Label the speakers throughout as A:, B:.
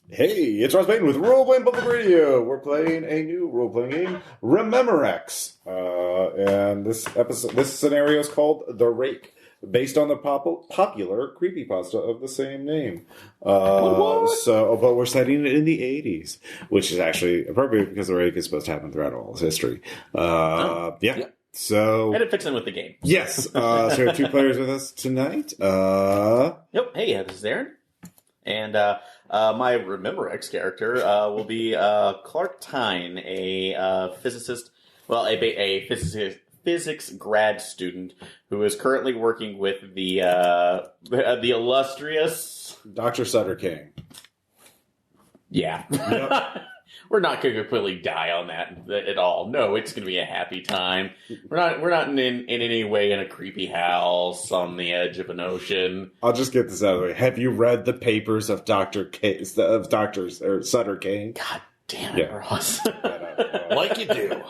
A: Hey, it's Ross Payton with Role Playing Public Radio. We're playing a new role-playing game, Rememorex. And this scenario is called The Rake, based on the popular creepypasta of the same name. But we're setting it in the 80s, which is actually appropriate because The Rake is supposed to happen throughout all its history. Yeah. So,
B: and it fits in with the game.
A: Yes. So we have two players with us tonight.
B: Yep. Hey, this is Aaron. And my Rememorex character will be Clark Tyne, a physicist, a physics grad student who is currently working with the illustrious
A: Dr. Sutter King.
B: Yeah. Yep. We're not going to completely die on that at all. No, it's going to be a happy time. We're not in any way in a creepy house on the edge of an ocean.
A: I'll just get this out of the way. Have you read the papers of Sutter King?
B: God damn it, Ross.
C: Like you do.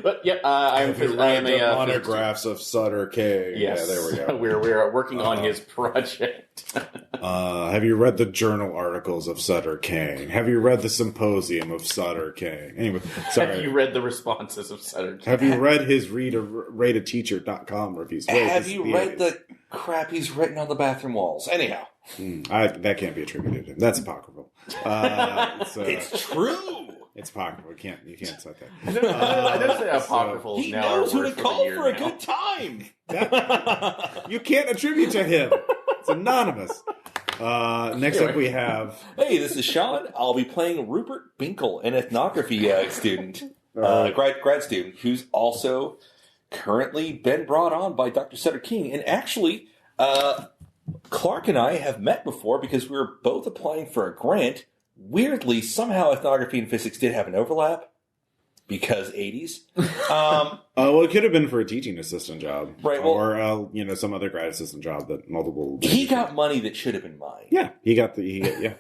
B: But yeah, I am
A: the monographs of Sutter King.
B: Yes,
A: yeah, there we go.
B: We're working on his project.
A: Have you read the journal articles of Sutter King? Have you read the symposium of Sutter King? Anyway, sorry.
B: Have you read the responses of Sutter King?
A: Have you read his rateateacher.com reviews?
C: Have you read the crap he's written on the bathroom walls? Anyhow.
A: That can't be attributed to him. That's apocryphal.
C: It's true.
A: It's apocryphal. You can't cite that.
B: I don't say apocryphal.
C: He knows who to call for a good time.
A: You can't attribute to him. It's anonymous. Next up we have...
C: Hey, this is Sean. I'll be playing Rupert Binkle, an ethnography student, grad student, who's also currently been brought on by Dr. Sutter King. And actually, Clark and I have met before because we were both applying for a grant. Weirdly, somehow ethnography and physics did have an overlap. Because 80s.
A: Well, it could have been for a teaching assistant job.
C: Right. Well,
A: or, some other grad assistant job that multiple...
C: He got money that should have been mine.
A: Yeah, yeah.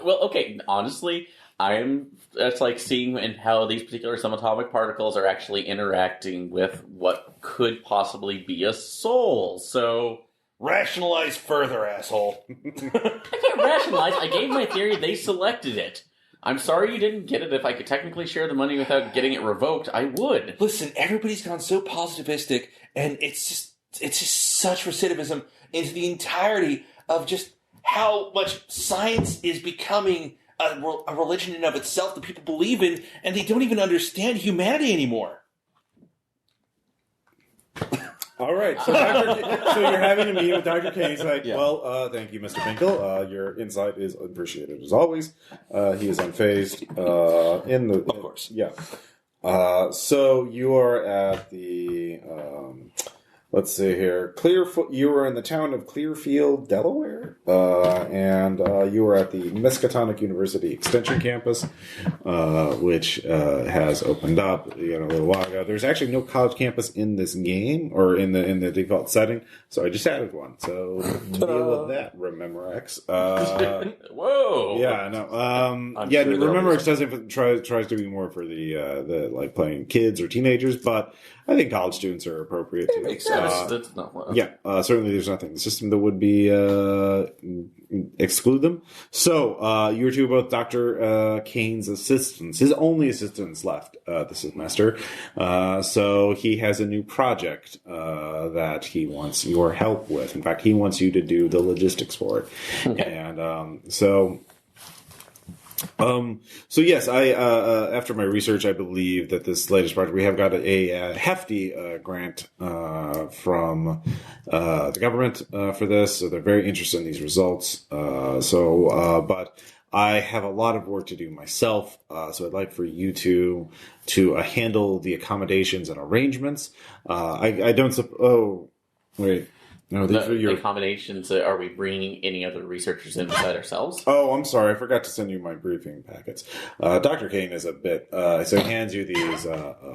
B: Well, okay, honestly, it's like seeing how these particular subatomic particles are actually interacting with what could possibly be a soul, so...
C: Rationalize further, asshole.
B: I can't rationalize. I gave my theory, they selected it. I'm sorry you didn't get it. If I could technically share the money without getting it revoked, I would.
C: Listen, everybody's gone so positivistic, and it's just such recidivism into the entirety of just how much science is becoming a religion in of itself that people believe in, and they don't even understand humanity anymore.
A: All right, so you're having a meeting with Dr. King. He's like, well, thank you, Mr. Binkle. Your insight is appreciated as always. He is unfazed. Of
C: course.
A: Yeah. So you are at the, let's see here, you were in the town of Clearfield, Delaware, and you were at the Miskatonic University Extension Campus, which has opened up a little while ago. There's actually no college campus in this game or in the default setting, so I just added one. So deal with that, Rememorex.
B: Whoa!
A: Yeah, I know. Rememorex doesn't tries to be more for the like playing kids or teenagers, but I think college students are appropriate too.
C: Makes sense.
B: That's not what...
A: Yeah, certainly there's nothing in the system that would be exclude them. So you were two both Dr. Kane's assistants, his only assistants left this semester. So he has a new project that he wants your help with. In fact, he wants you to do the logistics for it. Okay. And so yes, I after my research, I believe that this latest project, we have got a hefty grant from the government for this, so they're very interested in these results. But I have a lot of work to do myself, so I'd like for you to handle the accommodations and arrangements. I don't. Oh, wait. No, these are your
B: accommodations. Are we bringing any other researchers in beside ourselves?
A: Oh, I'm sorry. I forgot to send you my briefing packets. Dr. Kane is a bit... so he hands you these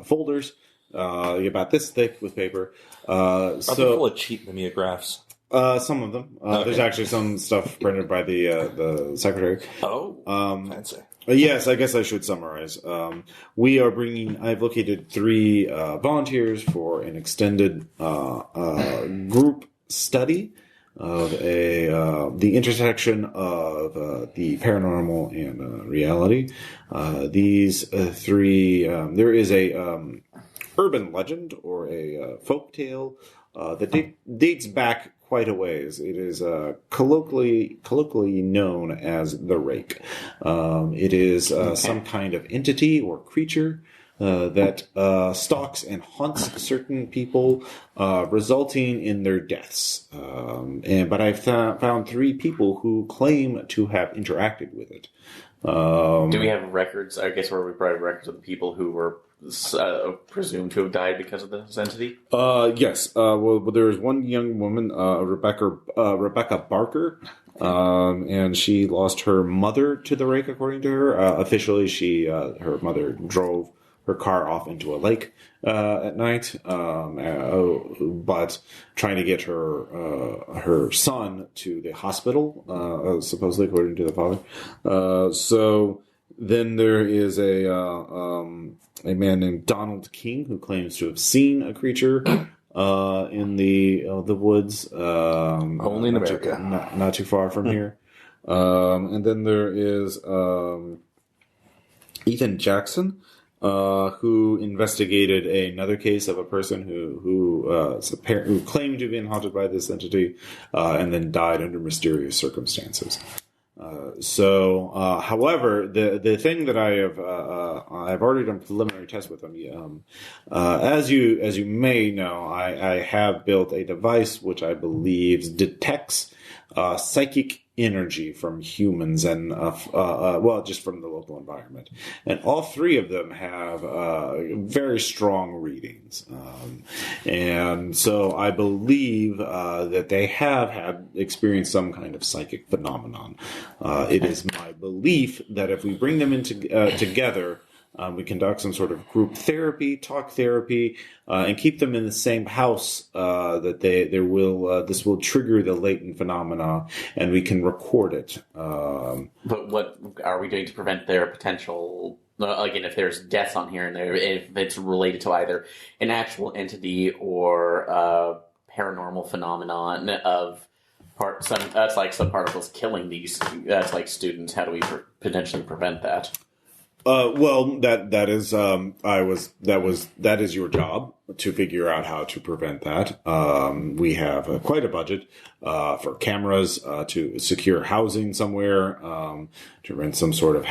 A: folders about this thick with paper.
C: Are they full of cheap mimeographs?
A: Some of them. Okay. There's actually some stuff printed by the secretary.
C: Oh, fancy.
A: Yes, I guess I should summarize. I've located 3 volunteers for an extended group study of the intersection of the paranormal and reality. These three, there is a urban legend or a folk tale that dates back quite a ways. It is colloquially known as the Rake. It is some kind of entity or creature that stalks and haunts certain people, resulting in their deaths. But I've found three people who claim to have interacted with it.
B: Do we have records? I guess where we probably records of the people who were presumed to have died because of this entity?
A: Yes. Well, there was one young woman, Rebecca Barker, and she lost her mother to the Rake, according to her. Officially, her mother drove her car off into a lake at night, but trying to get her son to the hospital, supposedly according to the father. So then there is a man named Donald King who claims to have seen a creature in the woods.
C: Only in America,
A: not too far from here. And then there is Ethan Jackson, who investigated another case of a person who claimed to have been haunted by this entity, and then died under mysterious circumstances. However, the thing that I've already done preliminary tests with them. As you may know, I have built a device which I believe detects psychic energy from humans and just from the local environment, and all three of them have very strong readings, and so I believe that they have had experienced some kind of psychic phenomenon. It is my belief that if we bring them together, we conduct some sort of group therapy, talk therapy, and keep them in the same house. This will trigger the latent phenomena, and we can record it.
B: But what are we doing to prevent their potential? Again, if there's deaths on here, and if it's related to either an actual entity or paranormal phenomenon of that's like some particles killing these. That's like students. How do we potentially prevent that?
A: That is your job to figure out how to prevent that. We have quite a budget for cameras, to secure housing somewhere, to rent some sort of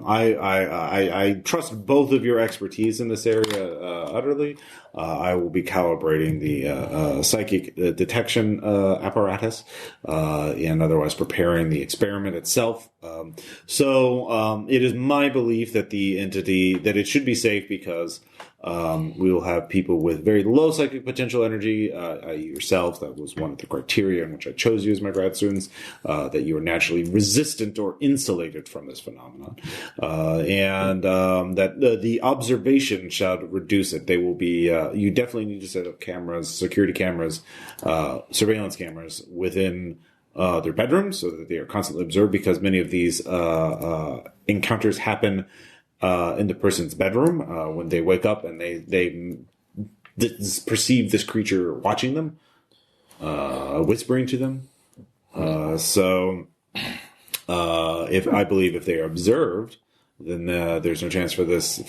A: I trust both of your expertise in this area utterly. I will be calibrating the psychic detection apparatus, and otherwise preparing the experiment itself. It is my belief that that it should be safe because we will have people with very low psychic potential energy, yourselves. That was one of the criteria in which I chose you as my grad students, that you are naturally resistant or insulated from this phenomenon, and that the observation shall reduce it. They will be, you definitely need to set up cameras, security cameras, surveillance cameras within their bedrooms so that they are constantly observed, because many of these encounters happen in the person's bedroom when they wake up and they perceive this creature watching them, whispering to them. If they are observed, then there's no chance for this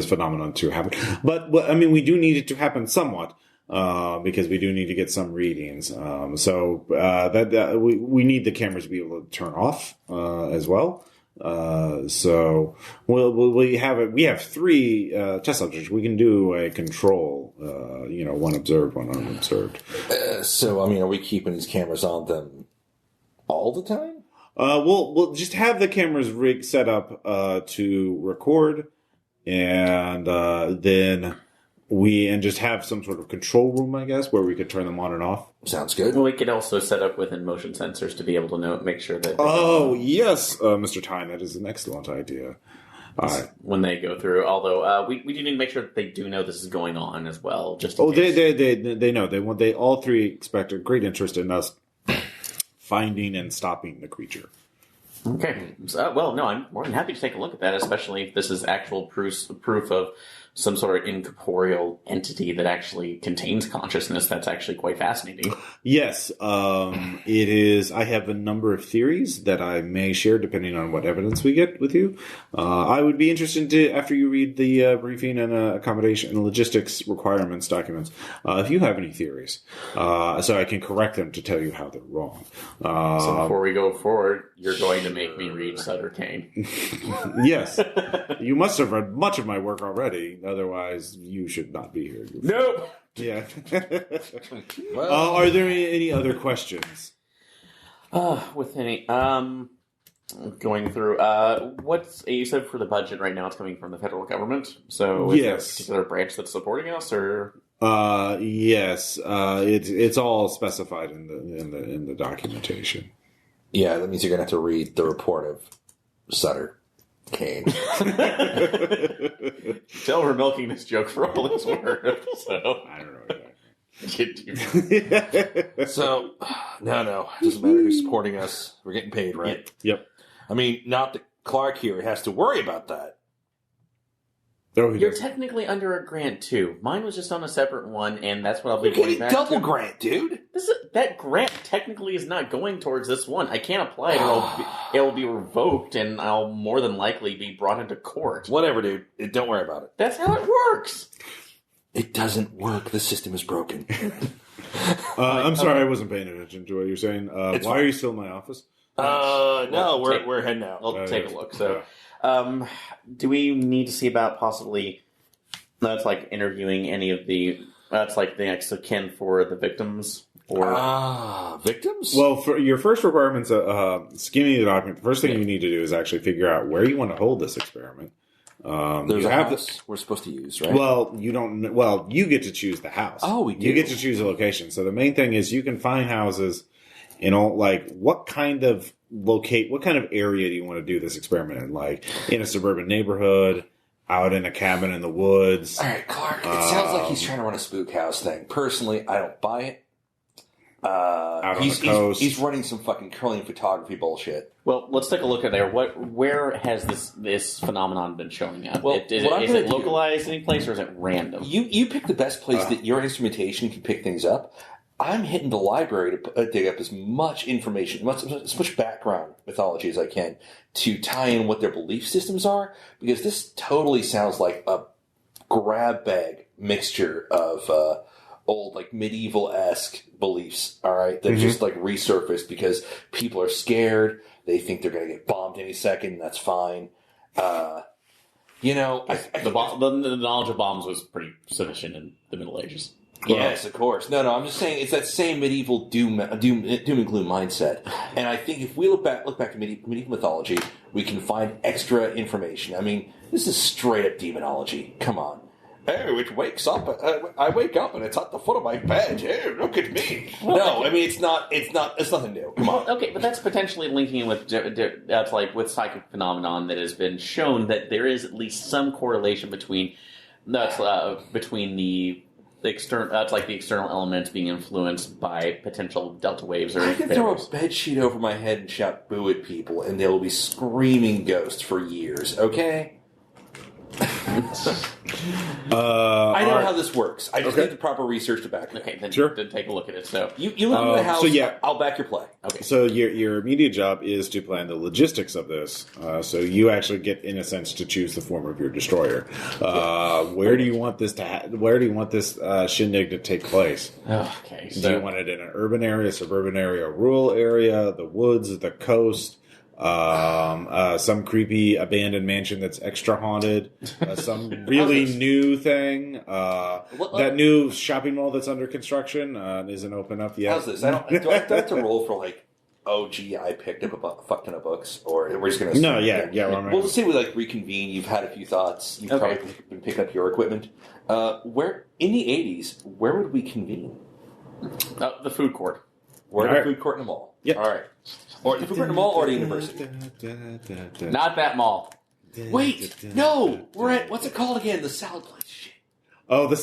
A: phenomenon to happen. But we do need it to happen somewhat. Because we do need to get some readings. We need the cameras to be able to turn off as well. We have three test subjects. We can do a control, one observed, one unobserved.
C: Are we keeping these cameras on them all the time?
A: We'll just have the cameras set up to record, and then just have some sort of control room, I guess, where we could turn them on and off.
C: Sounds good.
B: Well, we could also set up within motion sensors to be able to make sure that...
A: Yes, Mr. Tyne, that is an excellent idea.
B: When they go through, although we do need to make sure that they do know this is going on as well. Just in case.
A: They know. They all three expect a great interest in us finding and stopping the creature.
B: Okay. I'm more than happy to take a look at that, especially if this is actual proof of some sort of incorporeal entity that actually contains consciousness. That's actually quite fascinating.
A: Yes, it is. I have a number of theories that I may share depending on what evidence we get with you. I would be interested to, after you read the briefing and accommodation and logistics requirements documents, if you have any theories, so I can correct them to tell you how they're wrong.
B: So before we go forward, you're going to make me read Sutter Kane.
A: Yes. You must have read much of my work already. Otherwise, you should not be here.
B: Nope.
A: Yeah. Are there any other questions?
B: With any, going through, you said for the budget right now it's coming from the federal government. So is there a particular branch that's supporting us, or?
A: Yes. It's all specified in the documentation.
C: Yeah, that means you're going to have to read the report of Sutter Kane.
B: Tell we're milking this joke for all it's worth. So
A: I don't know exactly.
C: So, no. It doesn't matter who's supporting us. We're getting paid, right?
A: Yep.
C: I mean, not that Clark here has to worry about that.
A: Oh,
B: you're technically under a grant too. Mine was just on a separate one, and that's what I'll be
C: You're
B: going
C: getting
B: back
C: double
B: to.
C: grant, dude.
B: That grant technically is not going towards this one. I can't apply it. It'll be revoked, and I'll more than likely be brought into court.
C: Whatever, dude. Don't worry about it.
B: That's how it works.
C: It doesn't work. The system is broken.
A: I'm sorry, I wasn't paying attention to what you're saying. Why are you still in my office?
C: No, we're heading out.
B: We'll take a look. So, do we need to see about possibly? That's like interviewing any of the. That's like the next of kin for the victims. Or
C: victims?
A: Well, for your first requirement's skimming the document. The first thing you need to do is actually figure out where you want to hold this experiment.
C: There's a house we're supposed to use, right?
A: Well, you don't. Well, you get to choose the house.
C: Oh, we do.
A: You get to choose a location. So the main thing is you can find houses. Like what kind of area do you want to do this experiment in? Like in a suburban neighborhood, out in a cabin in the woods.
C: All right, Clark. It sounds like he's trying to run a spook house thing. Personally, I don't buy it.
A: Out on the coast.
C: He's running some fucking curling photography bullshit.
B: Well, let's take a look at there. Where has this phenomenon been showing up?
C: Well,
B: is it localized any place, or is it random?
C: You pick the best place that your instrumentation can pick things up. I'm hitting the library to dig up as much information, as much background mythology as I can to tie in what their belief systems are, because this totally sounds like a grab bag mixture of old, like, medieval-esque beliefs, all right, that just, like, resurfaced because people are scared, they think they're going to get bombed any second, and that's fine. The
B: knowledge of bombs was pretty sufficient in the Middle Ages.
C: Yes, of course. No, I'm just saying it's that same medieval doom and gloom mindset. And I think if we look back to medieval mythology, we can find extra information. I mean, this is straight up demonology. Come on. Oh, it wakes up. I wake up and it's at the foot of my bed. Oh, look at me. No, I mean it's nothing new. Come on.
B: Okay, but that's potentially linking in with that's like with psychic phenomenon that has been shown that there is at least some correlation between the external. That's like the external elements being influenced by potential delta waves. Or
C: I can throw a bed sheet over my head and shout "boo" at people, and they will be screaming ghosts for years. Okay. I know how this works. I just need the proper research to back it.
B: Okay, then,
A: sure.
B: then take a look at it. So
C: you look at the house. So yeah, I'll back your play.
B: Okay.
A: So your immediate job is to plan the logistics of this. So you actually get, in a sense, to choose the form of your destroyer. Where do you want this Where do you want this shindig to take place?
B: Okay.
A: Do you want it in an urban area, suburban area, rural area, the woods, the coast? Some creepy abandoned mansion that's extra haunted, some really new thing, that new shopping mall that's under construction, isn't open up yet.
C: How's this? Do I have to roll for like, oh gee, I picked up a fuck ton of books, or we're just gonna
A: Well,
C: let's say we like reconvene, you've had a few thoughts, you've probably been picking up your equipment. Where in the 80s, where would we convene?
B: The food court.
C: We're at the food court in the mall.
A: Yep.
C: All right. Or the food court in the mall or the university?
B: Not that mall.
C: Wait, no! We're at, what's it called again? The salad place. Shit.
A: Oh, the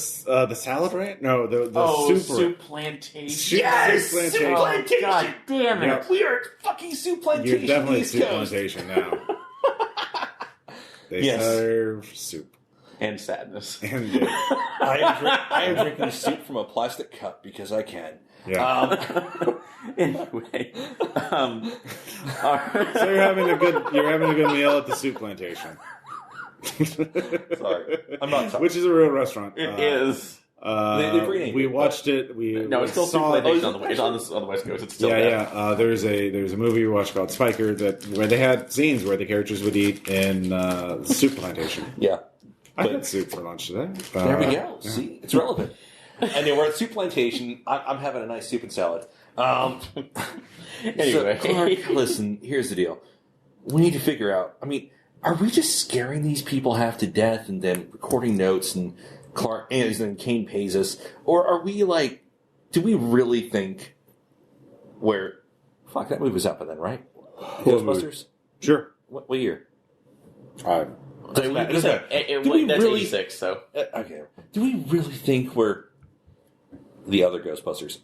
A: salad ranch? No, the
B: soup plantation.
C: Yes!
A: Soup
C: Soup plantation!
B: God damn it.
C: Yep. We are fucking soup plantation.
A: You're definitely
C: East
A: soup
C: Coast.
A: plantation now. They serve soup.
B: And sadness.
A: And
C: I am drinking soup from a plastic cup because I can.
A: yeah.
B: Anyway,
A: So you're having a good meal at the soup plantation.
C: Sorry, I'm not sorry.
A: Which is a real restaurant.
B: it is.
A: We watched it.
B: No, it's still Soup Plantation on the West Coast. It's still
A: There's a movie we watched called Spiker where they had scenes where the characters would eat in soup plantation.
C: Yeah,
A: I had soup for lunch today.
C: there we go.
A: Yeah.
C: See, it's relevant. Anyway, we're at Soup Plantation. I'm having a nice soup and salad.
B: Anyway.
C: So, Clark, listen, here's the deal. We need to figure out, are we just scaring these people half to death and then recording notes and Clark and then Kane pays us? Or are we do we really think that movie was out by then, right? Ghostbusters?
A: Sure.
C: What year?
B: That's
C: really-
B: 86, so.
C: Okay. Do we really think we're the other Ghostbusters?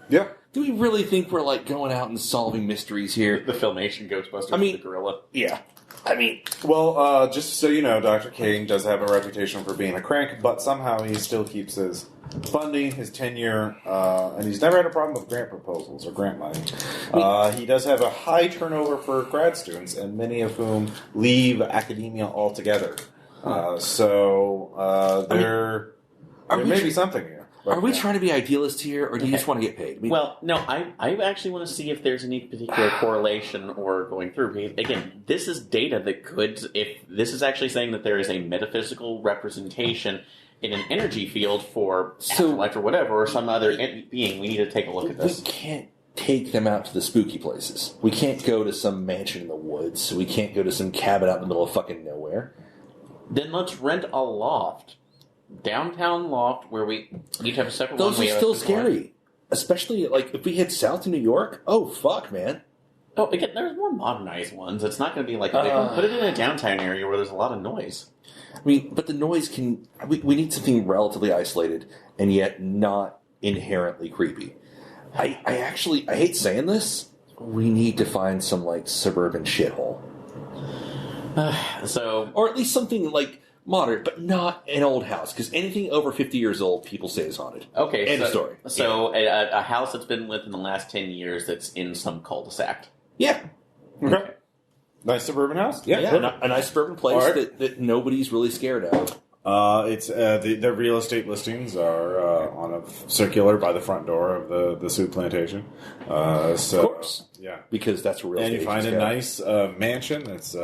A: Yeah.
C: Do we really think we're going out and solving mysteries here?
B: The Filmation Ghostbusters with the gorilla.
C: Yeah.
A: Well, just so you know, Dr. King does have a reputation for being a crank, but somehow he still keeps his funding, his tenure, and he's never had a problem with grant proposals or grant money. He does have a high turnover for grad students, and many of whom leave academia altogether. There may be something here.
C: Are we trying to be idealists here, or do you just want to get paid?
B: Well, no, I actually want to see if there's any particular correlation or going through. Because, again, this is data that could, if this is actually saying that there is a metaphysical representation in an energy field for afterlife or whatever, or some other being, we need to take a look at this.
C: We can't take them out to the spooky places. We can't go to some mansion in the woods. We can't go to some cabin out in the middle of fucking nowhere.
B: Then let's rent a loft. Downtown loft where we each have a separate one.
C: Those are still scary. Especially, if we head south to New York. Oh, fuck, man.
B: Oh, again, there's more modernized ones. It's not going to be like... put it in a downtown area where there's a lot of noise.
C: But the noise can... We need something relatively isolated and yet not inherently creepy. I hate saying this. We need to find some, suburban shithole. Or at least something, modern, but not an old house, because anything over 50 years old, people say is haunted.
B: Okay,
C: end of story.
B: So a house that's been lived in the last 10 years that's in some cul-de-sac.
C: Yeah.
A: Okay. Nice suburban house?
C: Yeah. A nice suburban place that nobody's really scared of.
A: It's the real estate listings are on a circular by the front door of the soup plantation.
C: Of course.
A: Yeah.
C: Because that's where real estate
A: and you find a nice mansion that's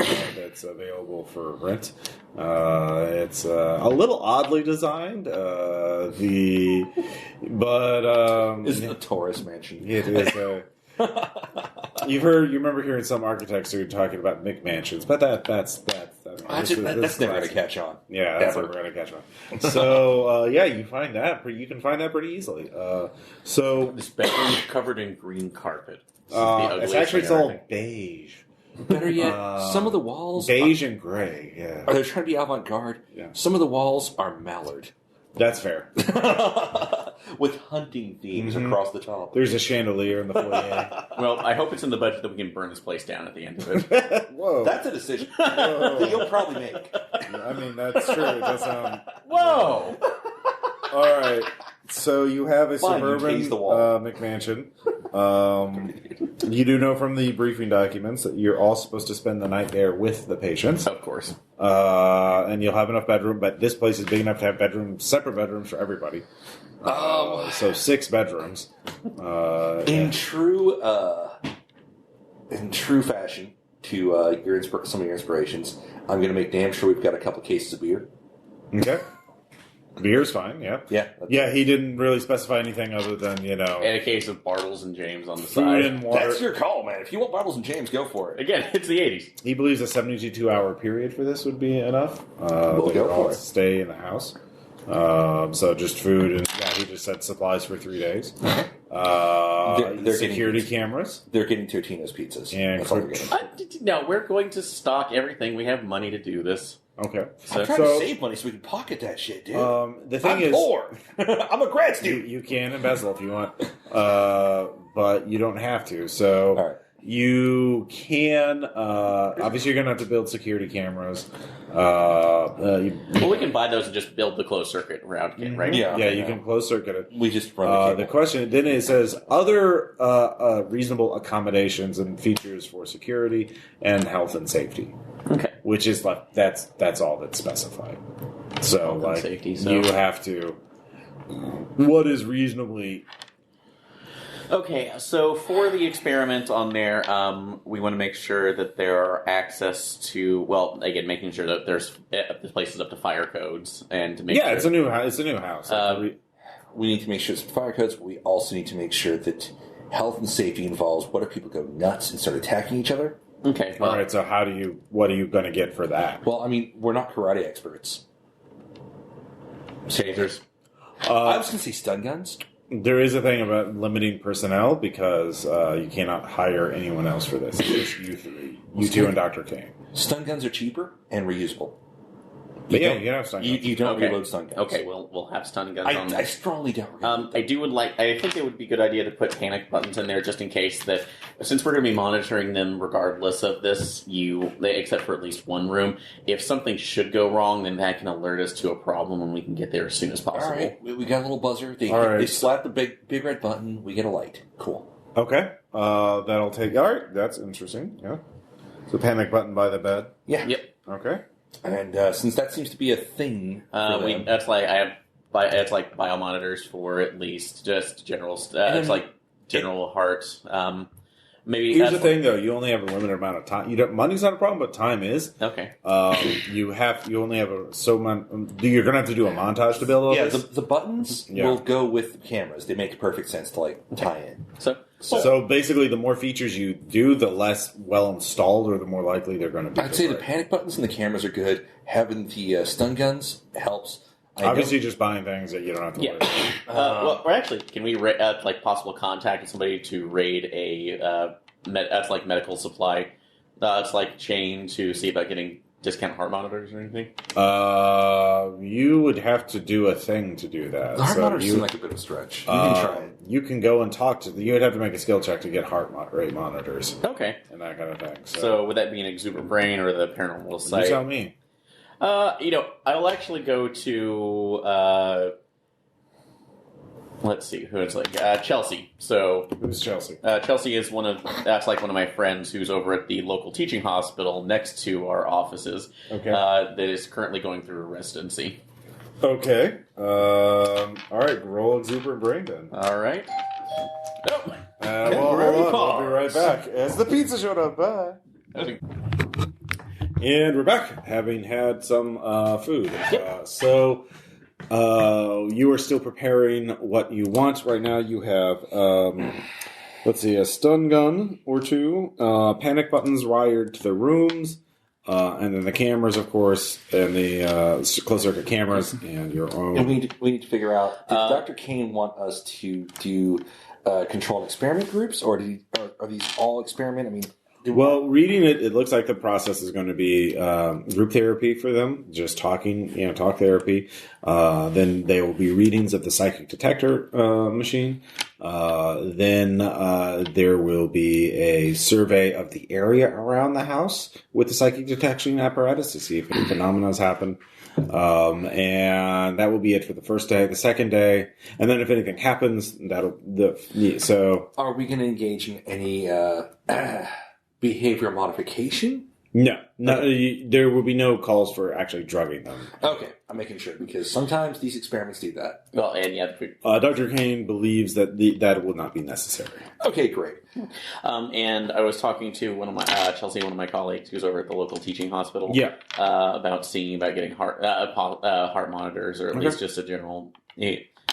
A: available for rent. It's a little oddly designed. It's
C: a tourist mansion.
A: It is. You remember hearing some architects who are talking about McMansions, but that's
C: never going to catch on.
A: Yeah, that's never going to catch on. So you find that you can find that pretty easily.
B: This bedroom covered in green carpet.
A: It's all beige.
C: Better yet, some of the walls
A: beige and gray. Yeah,
C: they're trying to be avant-garde. Yeah. Some of the walls are mallard.
A: That's fair.
C: With hunting themes across the top.
A: There's a chandelier in the foyer.
B: Well, I hope it's in the budget that we can burn this place down at the end of it.
A: Whoa.
C: That's a decision that you'll probably make.
A: That's true. It does sound...
B: Whoa!
A: All right. So you have a suburban McMansion. You do know from the briefing documents that you're all supposed to spend the night there with the patients.
B: Of course.
A: And you'll have enough bedroom, but this place is big enough to have separate bedrooms for everybody. So 6 bedrooms.
C: In true fashion to some of your inspirations, I'm going to make damn sure we've got a couple cases of beer.
A: Okay. Beer's fine, yeah. Yeah, he didn't really specify anything other than,
B: And a case of Bartles and James on the
A: food
B: side.
A: And water.
C: That's your call, man. If you want Bartles and James, go for it.
B: Again, it's the 80s.
A: He believes a 72-hour period for this would be enough.
C: We'll go for it.
A: Stay in the house. So just food and, he just said supplies for 3 days. They're security cameras.
C: They're getting Totino's pizzas.
A: And
C: that's all they're getting.
B: No, we're going to stock everything. We have money to do this.
A: Okay.
C: I'm trying to save money so we can pocket that shit, dude.
A: The thing
C: I'm poor. I'm a grad student.
A: You can embezzle if you want, but you don't have to. So,
C: all right.
A: You can obviously you're gonna have to build security cameras.
B: Well, we can buy those and just build the closed circuit around it, right?
C: Yeah.
A: Yeah, you can close circuit it.
C: We just run
A: The question then it says other reasonable accommodations and features for security and health and safety,
B: Okay.
A: which is like that's all that's specified. So
B: Health and
A: like
B: safety, so-
A: you have to what is reasonably.
B: Okay, so for the experiment on there, we want to make sure that there are access to, well, again, making sure that this place is up to fire codes and to make sure.
A: Yeah, it's a new house. It's a new house.
C: We need to make sure it's fire codes, but we also need to make sure that health and safety involves what if people go nuts and start attacking each other?
B: Okay. Well,
A: all right. So what are you going to get for that?
C: Well, I mean, we're not karate experts.
B: tasers.
C: I was going to say stun guns.
A: There is a thing about limiting personnel because you cannot hire anyone else for this. It's just you three, you two, and Dr. King.
C: Stun guns are cheaper and reusable.
A: But yeah, you can have stun guns.
C: You don't
B: Okay.
C: reload stun guns.
B: Okay, we'll have stun guns on there.
C: I strongly don't.
B: I think it would be a good idea to put panic buttons in there just in case that, since we're going to be monitoring them regardless of this, except for at least one room, if something should go wrong, then that can alert us to a problem and we can get there as soon as possible.
C: All right, we got a little buzzer. They slap the big red button. We get a light. Cool.
A: Okay, that'll take. All right, that's interesting. Yeah, so panic button by the bed.
C: Yeah.
B: Yep.
A: Okay.
C: And since that seems to be a thing,
B: It's like biomonitors for at least just general. It's like general heart. Maybe
A: Here's the thing, though: you only have a limited amount of time. Money's not a problem, but time is.
B: Okay.
A: You only have you're going to have to do a montage to build all this.
C: the buttons will go with the cameras. They make perfect sense to tie in.
A: So basically, the more features you do, the less well installed, or the more likely they're going to be.
C: I'd say the panic buttons and the cameras are good. Having the stun guns helps.
A: Obviously, just buying things that you don't have to worry about.
B: Or actually, can we possible contact with somebody to raid a that's like medical supply? It's like chain to see about getting discount heart monitors or anything.
A: You would have to do a thing to do that.
C: The heart monitors seem like a bit of a stretch. You can try it.
A: You can go and talk to. You would have to make a skill check to get heart rate monitors.
B: Okay.
A: And that kind of thing.
B: So would that be an exuberant brain or the paranormal site?
A: You tell me.
B: I'll actually go to let's see who it's Chelsea. So
A: who's Chelsea?
B: Chelsea is one of my friends who's over at the local teaching hospital next to our offices.
A: Okay.
B: That is currently going through a residency.
A: Okay. All right. Roll exuberant brain then.
B: All right. Oh.
A: Hold on. We'll be right back as the pizza showed up. Bye. And we're back, having had some food. So you are still preparing what you want. Right now you have, a stun gun or two, panic buttons wired to the rooms, and then the cameras, of course, and the closed-circuit cameras, and your own.
C: And we need to figure out, did Dr. Kane want us to do controlled experiment groups, or are these all experiment? I mean...
A: Well, reading it looks like the process is going to be group therapy for them, just talking, talk therapy. Then there will be readings of the psychic detector machine. Then there will be a survey of the area around the house with the psychic detection apparatus to see if any phenomena has happened. And that will be it for the first day. The second day, and then if anything happens, so.
C: Are we going to engage in any behavior modification?
A: No. There will be no calls for actually drugging them.
C: Okay, I'm making sure, because sometimes these experiments do that.
B: Well, and
A: Dr. Kane believes that that will not be necessary.
C: Okay, great.
B: And I was talking to one of my Chelsea, one of my colleagues who's over at the local teaching hospital.
A: Yeah.
B: About getting heart monitors, or at least just a general.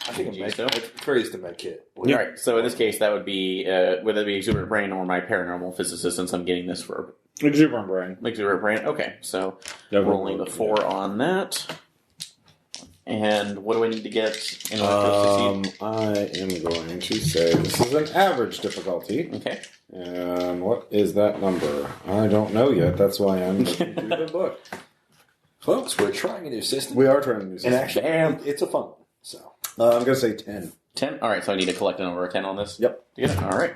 C: I think it's very just a med kit.
B: All right. So in this case, that would be whether it be exuberant brain or my paranormal physicist, since I'm getting this for
A: exuberant brain.
B: Exuberant brain. Okay. So rolling the 4 on that. And what do I need to get in order to succeed?
A: I am going to say this is an average difficulty.
B: Okay.
A: And what is that number? I don't know yet. That's why I'm looking through the book.
C: Folks, we're trying a new system.
A: We are trying a new system.
C: And actually, it's a fun one. So
A: I'm going to say 10.
B: 10? All right, so I need to collect an over a 10 on this?
A: Yep.
B: All right.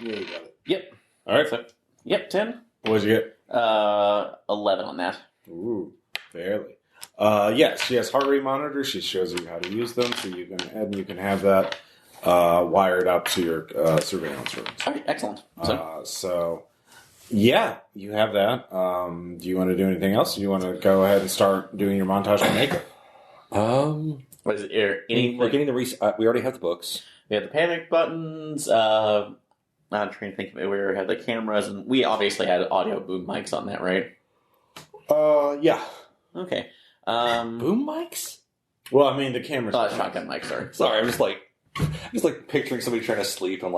A: Yeah, you got it.
B: Yep.
A: All right.
B: So, yep, 10.
A: What did you get?
B: 11 on that.
A: Ooh, barely. Yes, she has heart rate monitors. She shows you how to use them, so you can have that wired up to your surveillance rooms.
B: All right, excellent.
A: So, yeah, you have that. Do you want to do anything else? Do you want to go ahead and start doing your montage of makeup?
B: What is it? Anything?
C: We're getting the we already have the books.
B: We have the panic buttons. I'm trying to think. We had the cameras, and we obviously had audio boom mics on that, right?
A: Yeah.
B: Okay.
C: Boom mics?
A: Well, I mean, the cameras.
B: Shotgun mic.
C: Sorry, I'm just like picturing somebody trying to sleep and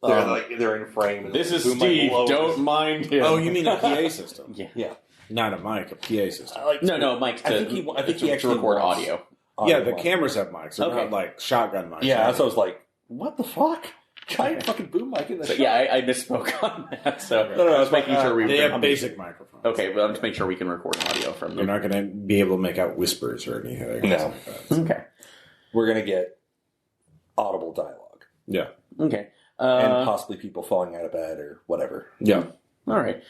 C: they're in frame. And
B: This is
C: boom mic
B: Steve.
C: blows.
B: Don't mind him.
A: Oh, you mean a PA system?
B: Yeah.
A: Not a mic, a PA system.
B: No, mics.
C: I think he actually
B: record
C: wants
B: audio.
A: Yeah, the cameras have mics. They're not like shotgun mics.
C: Yeah, so I was like, what the fuck? Giant fucking boom mic in the shot.
B: Yeah, I misspoke on that. So
C: No,
B: I was making sure
A: they have basic microphones.
B: Okay, but I'm just making sure we can record audio from them.
A: You're not going to be able to make out whispers or anything.
C: No.
A: Like that, so.
B: Okay.
C: We're going to get audible dialogue.
A: Yeah.
B: Okay.
C: And possibly people falling out of bed or whatever.
A: Yeah.
B: All right.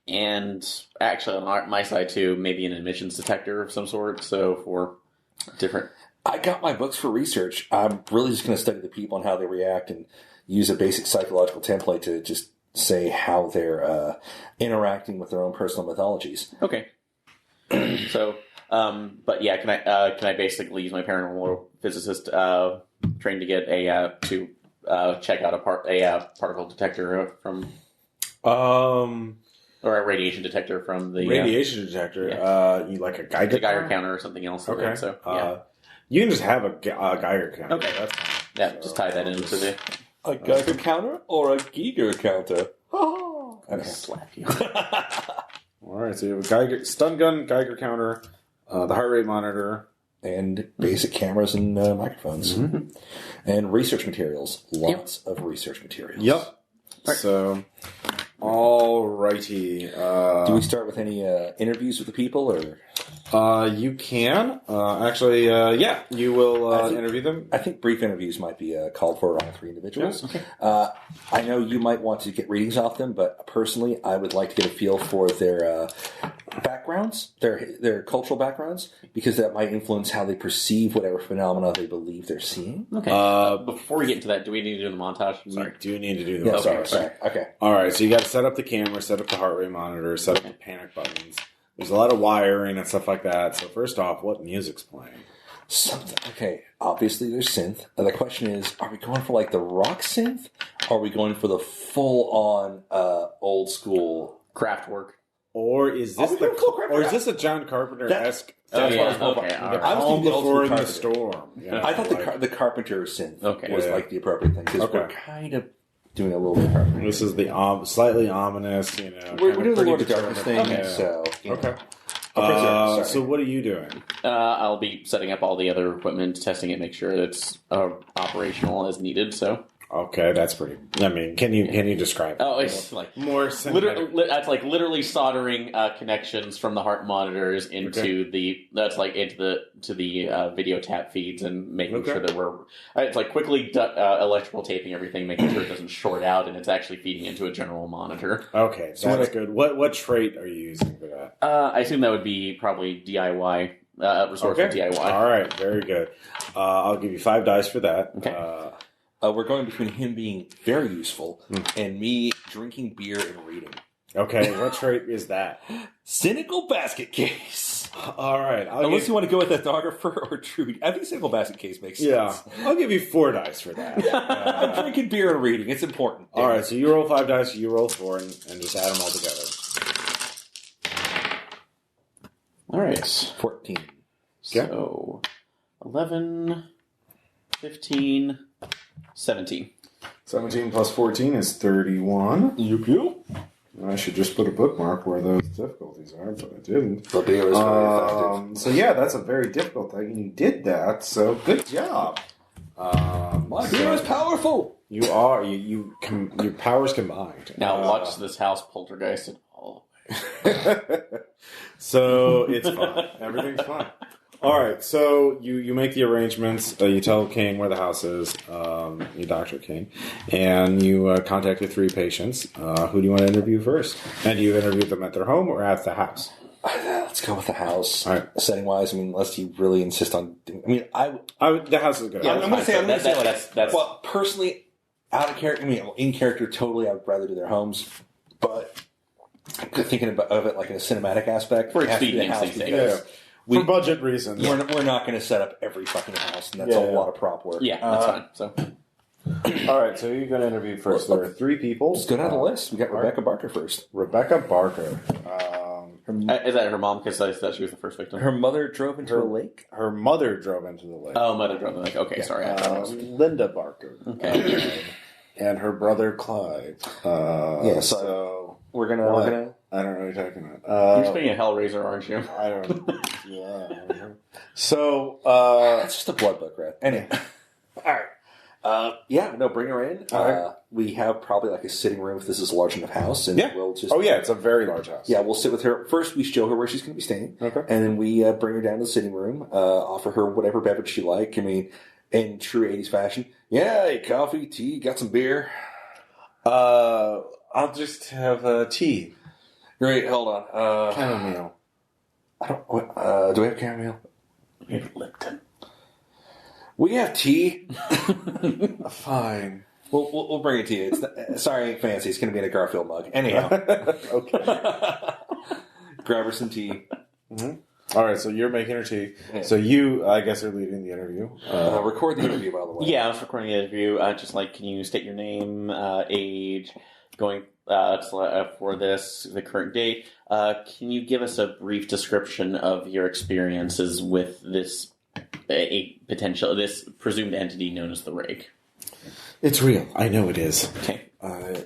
B: And actually, on my side too, maybe an emissions detector of some sort. So for different.
C: I got my books for research. I'm really just going to study the people and how they react and use a basic psychological template to just say how they're interacting with their own personal mythologies.
B: Okay. So, but yeah, can I basically use my paranormal physicist trained to get to check out a particle detector from or a radiation detector from the
A: radiation detector?
B: Yeah.
A: You like a Geiger
B: counter or something else?
A: Okay.
B: Right? So yeah.
A: You can just have a Geiger counter.
B: Okay.
A: That's fine.
B: Yeah, just tie that into the.
C: A Geiger counter or a Geiger counter? Oh,
B: I'm gonna slap you.
A: All right, so you have a Geiger stun gun, Geiger counter, the heart rate monitor,
C: and basic cameras and microphones, and research materials. Lots of research materials.
A: Yep. Right. So, all righty.
C: Do we start with any interviews with the people, or?
A: You can. Actually, yeah, you will interview them.
C: I think brief interviews might be called for on all three individuals.
A: Yeah, okay.
C: I know you might want to get readings off them, but personally, I would like to get a feel for their backgrounds, their cultural backgrounds, because that might influence how they perceive whatever phenomena they believe they're seeing.
B: Okay. Before we get into that, do we need to do the montage? Sorry.
A: We do need to do the
C: Yeah,
A: montage.
C: sorry. Okay.
A: All right, so you got to set up the camera, set up the heart rate monitor, set up the panic buttons. There's a lot of wiring and stuff like that. So first off, what music's playing?
C: Something. Okay, obviously there's synth. The question is, are we going for like the rock synth? Or are we going for the full-on old school
B: Kraftwerk?
A: Or is this a John Carpenter-esque?
B: Okay. All
A: The
B: right.
A: calm
C: the old
A: before
C: school
A: the storm. Yeah,
C: I thought the Carpenter synth was
A: Yeah.
C: like the appropriate thing because we're
A: Okay.
C: kind of doing a little bit of Carpenter.
A: This is the slightly ominous,
C: We're doing the Lord of Darkness thing,
A: Okay.
C: so you know.
A: Okay.
C: Sorry.
A: So what are you doing?
B: I'll be setting up all the other equipment, testing it, make sure it's operational as needed. So.
A: Okay, that's pretty. I mean, can you describe?
B: Oh, it's like
A: more
B: literally. That's like literally soldering connections from the heart monitors into the video tap feeds and making sure that we're. It's like quickly electrical taping everything, making sure it doesn't short out, and it's actually feeding into a general monitor.
A: Okay, so that's good. What trait are you using for that?
B: I assume that would be probably DIY. Resourceful DIY.
A: All right, very good. I'll give you 5 dice for that.
B: Okay.
C: We're going between him being very useful and me drinking beer and reading.
A: Okay, what trait is that?
C: Cynical basket case.
A: All right.
C: Unless you want to go with ethnographer or true. I think cynical basket case makes sense.
A: Yeah, I'll give you 4 dice for that.
C: I'm drinking beer and reading. It's important.
A: All right, so you roll 5 dice, you roll 4, and just add them all together.
B: All right.
C: 14.
B: So 11, 15, 17.
A: 17 plus 14 is 31.
C: You.
A: I should just put a bookmark where those difficulties are, but I didn't.
C: The beer is very effective.
A: So yeah, that's a very difficult thing, and you did that. So good job.
C: My beer is powerful.
A: You are your powers combined.
B: Now watch this house poltergeist it all.
A: So it's fine. Everything's fine. All right, so you make the arrangements. You tell King where the house is, you Dr. King, and you contact your 3 patients. Who do you want to interview first? And do you interview them at their home or at the house?
C: Let's go with the house.
A: All right.
C: Setting wise, I mean, unless you really insist on.
A: The house is good.
C: Yeah, I'm going to say
B: that's
C: well, personally, out of character. I mean, in character, totally, I would rather do their homes, but thinking of it like in a cinematic aspect,
B: for expediency's sake.
A: For budget reasons.
C: We're not going to set up every fucking house, and that's a lot of prop work.
B: Yeah, that's fine. So.
A: All right, so you're going to interview first. There are 3 people.
C: Let's go down the list. We got Rebecca Barker first.
A: Rebecca Barker.
B: Is that her mom? Because I thought she was the first victim.
C: Her mother drove into a lake?
A: Her mother drove into the lake.
B: Oh, mother drove into the lake. Okay, sorry.
A: Linda Barker.
B: Okay.
A: And her brother Clyde. So
C: we're gonna.
A: I don't know what you're talking about.
B: You're speaking of Hellraiser, aren't you?
A: I don't. Yeah. So
C: it's just a blood book, right? Anyway. All right. Bring her in.
A: Right.
C: We have probably like a sitting room if this is a large enough house, and we'll just.
A: it's a very large house.
C: Yeah, we'll sit with her first. We show her where she's going to be staying,
A: okay,
C: and then we bring her down to the sitting room. Offer her whatever beverage she like. I mean, in true '80s fashion. Yeah, coffee, tea, got some beer.
A: I'll just have tea.
C: Great. Hold on.
A: Chamomile.
C: I don't. Do we have chamomile?
B: We have Lipton.
C: We have tea.
A: Fine.
C: We'll bring it to you. It's sorry, I ain't fancy. It's going to be in a Garfield mug. Anyhow.
A: Okay.
C: Grab her some tea.
A: Mm-hmm. All right, so you're making her tea.
C: Yeah.
A: So you, I guess, are leading the interview.
C: Record the interview, by the way.
B: Yeah, I was recording the interview. Can you state your name, age, going for the current date? Can you give us a brief description of your experiences with this this presumed entity known as the Rake?
A: It's real. I know it is.
B: Okay.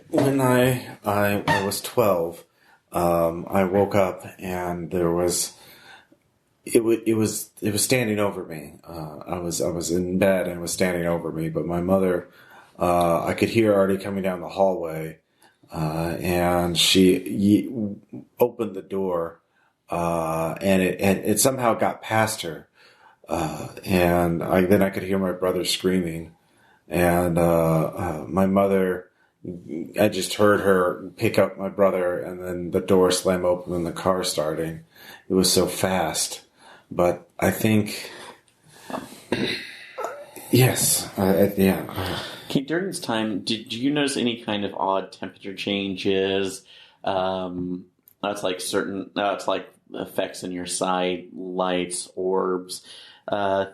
A: When I was 12, I woke up and there was. It was standing over me. I was in bed and it was standing over me, but my mother, I could hear already coming down the hallway, and she opened the door, and it somehow got past her, and then I could hear my brother screaming, and my mother, I just heard her pick up my brother, and then the door slam open and the car starting. It was so fast. But I think, yes, yeah.
B: Okay, during this time, did you notice any kind of odd temperature changes? That's like effects in your sight, lights, orbs,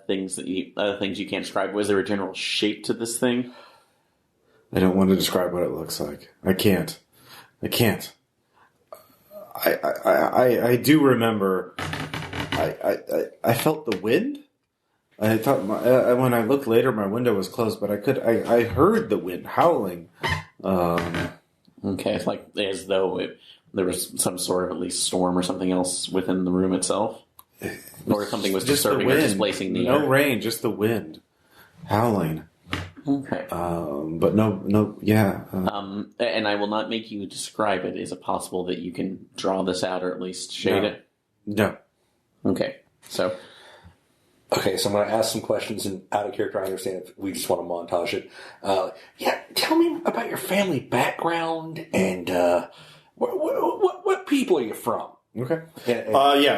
B: things you can't describe. Was there a general shape to this thing?
A: I don't want to describe what it looks like. I can't. I do remember. I felt the wind. I thought when I looked later, my window was closed, but I heard the wind howling.
B: Okay, it's like as though there was some sort of at least storm or something else within the room itself, or something was disturbing or displacing the air.
A: No rain, just the wind howling.
B: Okay.
A: But no, yeah.
B: And I will not make you describe it. Is it possible that you can draw this out or at least shade it?
A: No.
B: Okay, so
C: I'm going to ask some questions, and out of character, I understand if we just want to montage it. Tell me about your family background and what people are you from?
A: Okay.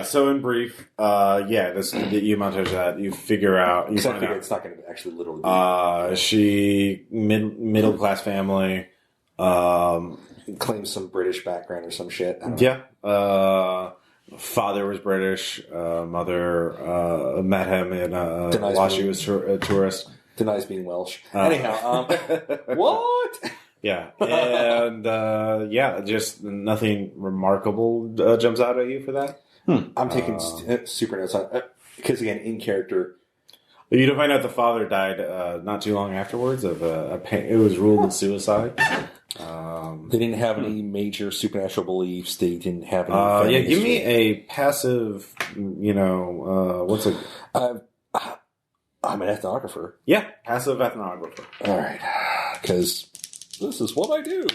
A: So in brief, you montage that, you figure out, you find out.
C: It's not going to actually literally be.
A: She, middle class family,
C: claims some British background or some shit.
A: Father was British. Mother met him while she was a tourist.
C: Denies being Welsh. Anyhow, what?
A: Yeah, and just nothing remarkable jumps out at you for that.
C: I'm taking super notes on because again, in character.
A: You don't find out the father died not too long afterwards of it was ruled as suicide.
C: They didn't have any major supernatural beliefs. They didn't have any.
A: Give me a passive. What's it?
C: I'm an ethnographer.
A: Yeah, passive ethnographer.
C: All right, because this is what I do.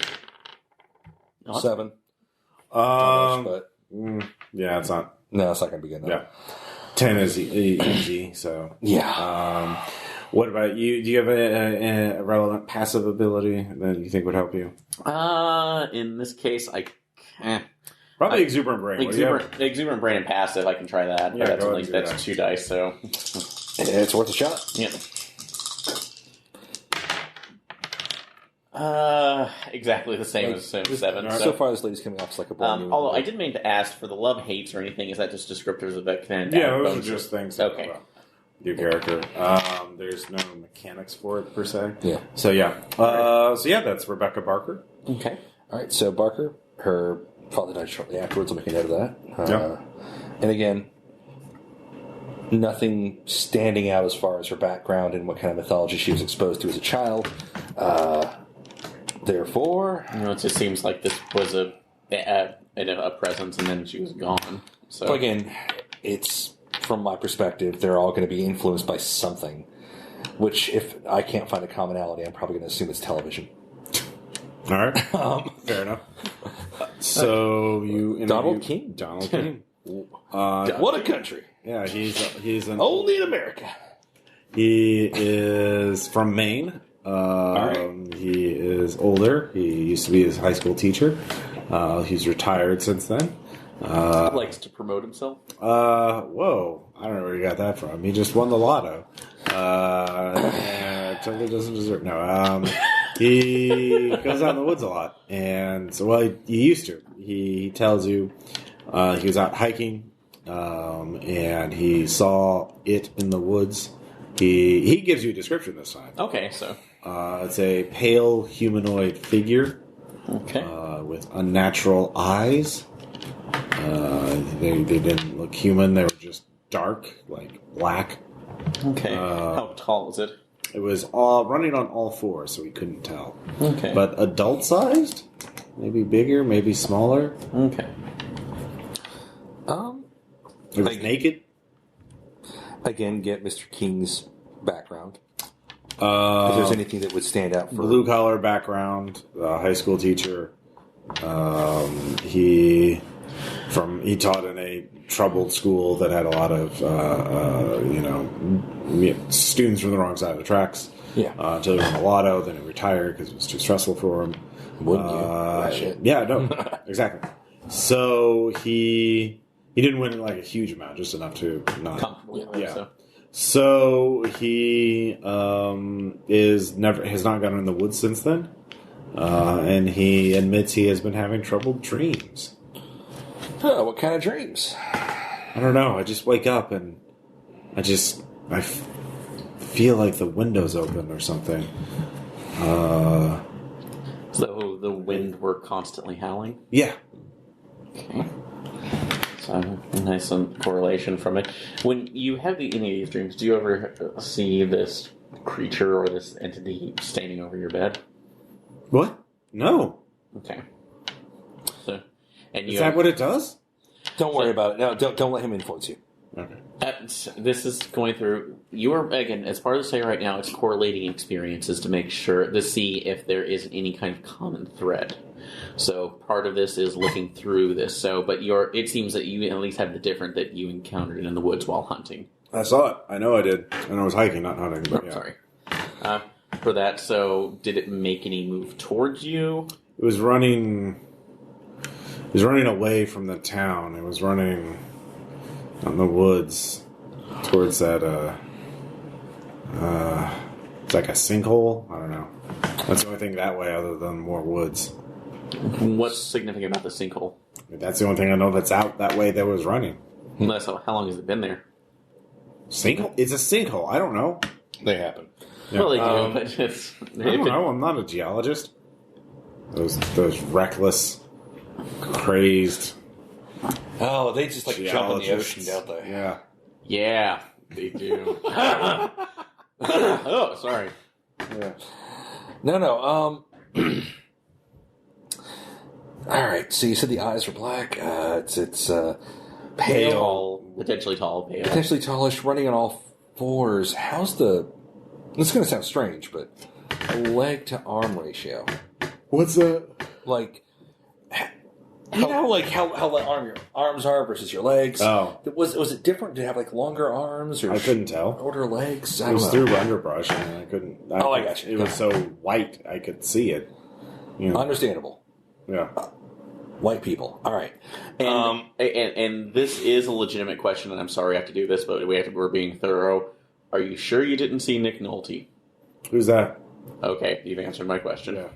C: 7.
A: Yeah, it's not.
C: No, it's not going to be good enough.
A: 10 is easy, so...
C: Yeah.
A: What about you? Do you have a relevant passive ability that you think would help you?
B: In this case,
A: Probably exuberant brain.
B: Exuberant brain and passive. I can try that.
A: Yeah,
B: But that's 2 dice, so
C: It's worth a shot.
B: yeah. Exactly the same as 7.
C: So far, this lady's coming off as like a boy.
B: Although I didn't mean to ask for the love hates or anything. Is that just descriptors of that kind?
A: Yeah, those are just things.
B: Okay.
A: Your character. There's no mechanics for it per se.
C: Yeah.
A: So that's Rebecca Barker.
B: Okay.
C: All right. So Barker, her father died shortly afterwards. I'll make a note of that.
A: Yeah.
C: And again, nothing standing out as far as her background and what kind of mythology she was exposed to as a child. Therefore,
B: it just seems like this was a presence, and then she was gone. So
C: again, it's from my perspective, they're all going to be influenced by something. Which, if I can't find a commonality, I'm probably going to assume it's television.
A: All right, fair enough. So you interview
C: Donald King.
A: Donald King.
C: What a country!
A: Yeah, he's an
C: Only in America.
A: He is from Maine. He is older. He used to be his high school teacher. He's retired since then.
B: Likes to promote himself.
A: Whoa. I don't know where you got that from. He just won the lotto. And totally doesn't deserve. No. He goes out in the woods a lot. And so, he used to. He tells you he was out hiking and he saw it in the woods. He gives you a description this time.
B: Okay, so.
A: It's a pale humanoid figure.
B: Okay.
A: With unnatural eyes. They didn't look human. They were just dark, like black.
B: Okay. How tall is it?
A: It was running on all fours, so we couldn't tell.
B: Okay.
A: But adult-sized? Maybe bigger, maybe smaller.
B: Okay.
A: It was naked.
C: Again, get Mr. King's background. If there's anything that would stand out for
A: blue-collar background, high school teacher. He taught in a troubled school that had a lot of students from the wrong side of the tracks.
C: Yeah.
A: Until he won the lotto, then he retired because it was too stressful for him.
C: Wouldn't you? Shit.
A: Yeah, no, exactly. So he didn't win like a huge amount, just enough to not.
B: Comfortably,
A: yeah. So he has not gotten in the woods since then, and he admits he has been having troubled dreams.
C: Oh, what kind of dreams?
A: I don't know. I just wake up and I feel like the window's open or something.
B: So the wind were constantly howling?
A: Yeah.
B: Okay. So a nice correlation from it. When you have any of these dreams, do you ever see this creature or this entity standing over your bed?
A: What? No.
B: Okay. So,
A: is that what it does?
C: Don't worry about it. No, don't let him influence you.
A: Okay.
B: This is going through. You are, again, as part of the say right now, it's correlating experiences to make sure to see if there is any kind of common thread. So part of this is looking through this. So, but it seems that you at least have the different that you encountered in the woods while hunting.
A: I saw it. I know I did. And I was hiking, not hunting. But yeah.
B: Sorry. For that, so did it make any move towards you?
A: It was running. It was running away from the town. It was running out in the woods towards that. It's like a sinkhole. I don't know. That's the only thing that way, other than more woods.
B: What's significant about the sinkhole?
A: That's the only thing I know that's out that way that was running.
B: So how long has it been there?
A: Sinkhole? It's a sinkhole. I don't know.
C: They happen.
A: Yeah.
B: Well, they do, but it's...
A: I don't know. I'm not a geologist. Those reckless, crazed...
C: Oh, they just jump in the ocean, don't they?
A: Yeah.
B: Yeah, they do. Oh, sorry.
A: Yeah.
C: No. All right. So you said the eyes were black. It's pale,
B: potentially tall, pale,
C: potentially tallish, running on all fours. How's the? This is going to sound strange, but leg to arm ratio.
A: What's that?
C: Like, You know, like how long your arms are versus your legs.
A: Oh.
C: Was it different to have like longer arms or
A: I couldn't tell.
C: shorter legs?
A: It was through underbrush, and I couldn't.
C: I got you.
A: It was so white, I could see it. You know.
C: Understandable.
A: Yeah.
C: White people. All right.
B: And this is a legitimate question, and I'm sorry I have to do this, but we're being thorough. Are you sure you didn't see Nick Nolte?
A: Who's that?
B: Okay, you've answered my question.
A: Yeah.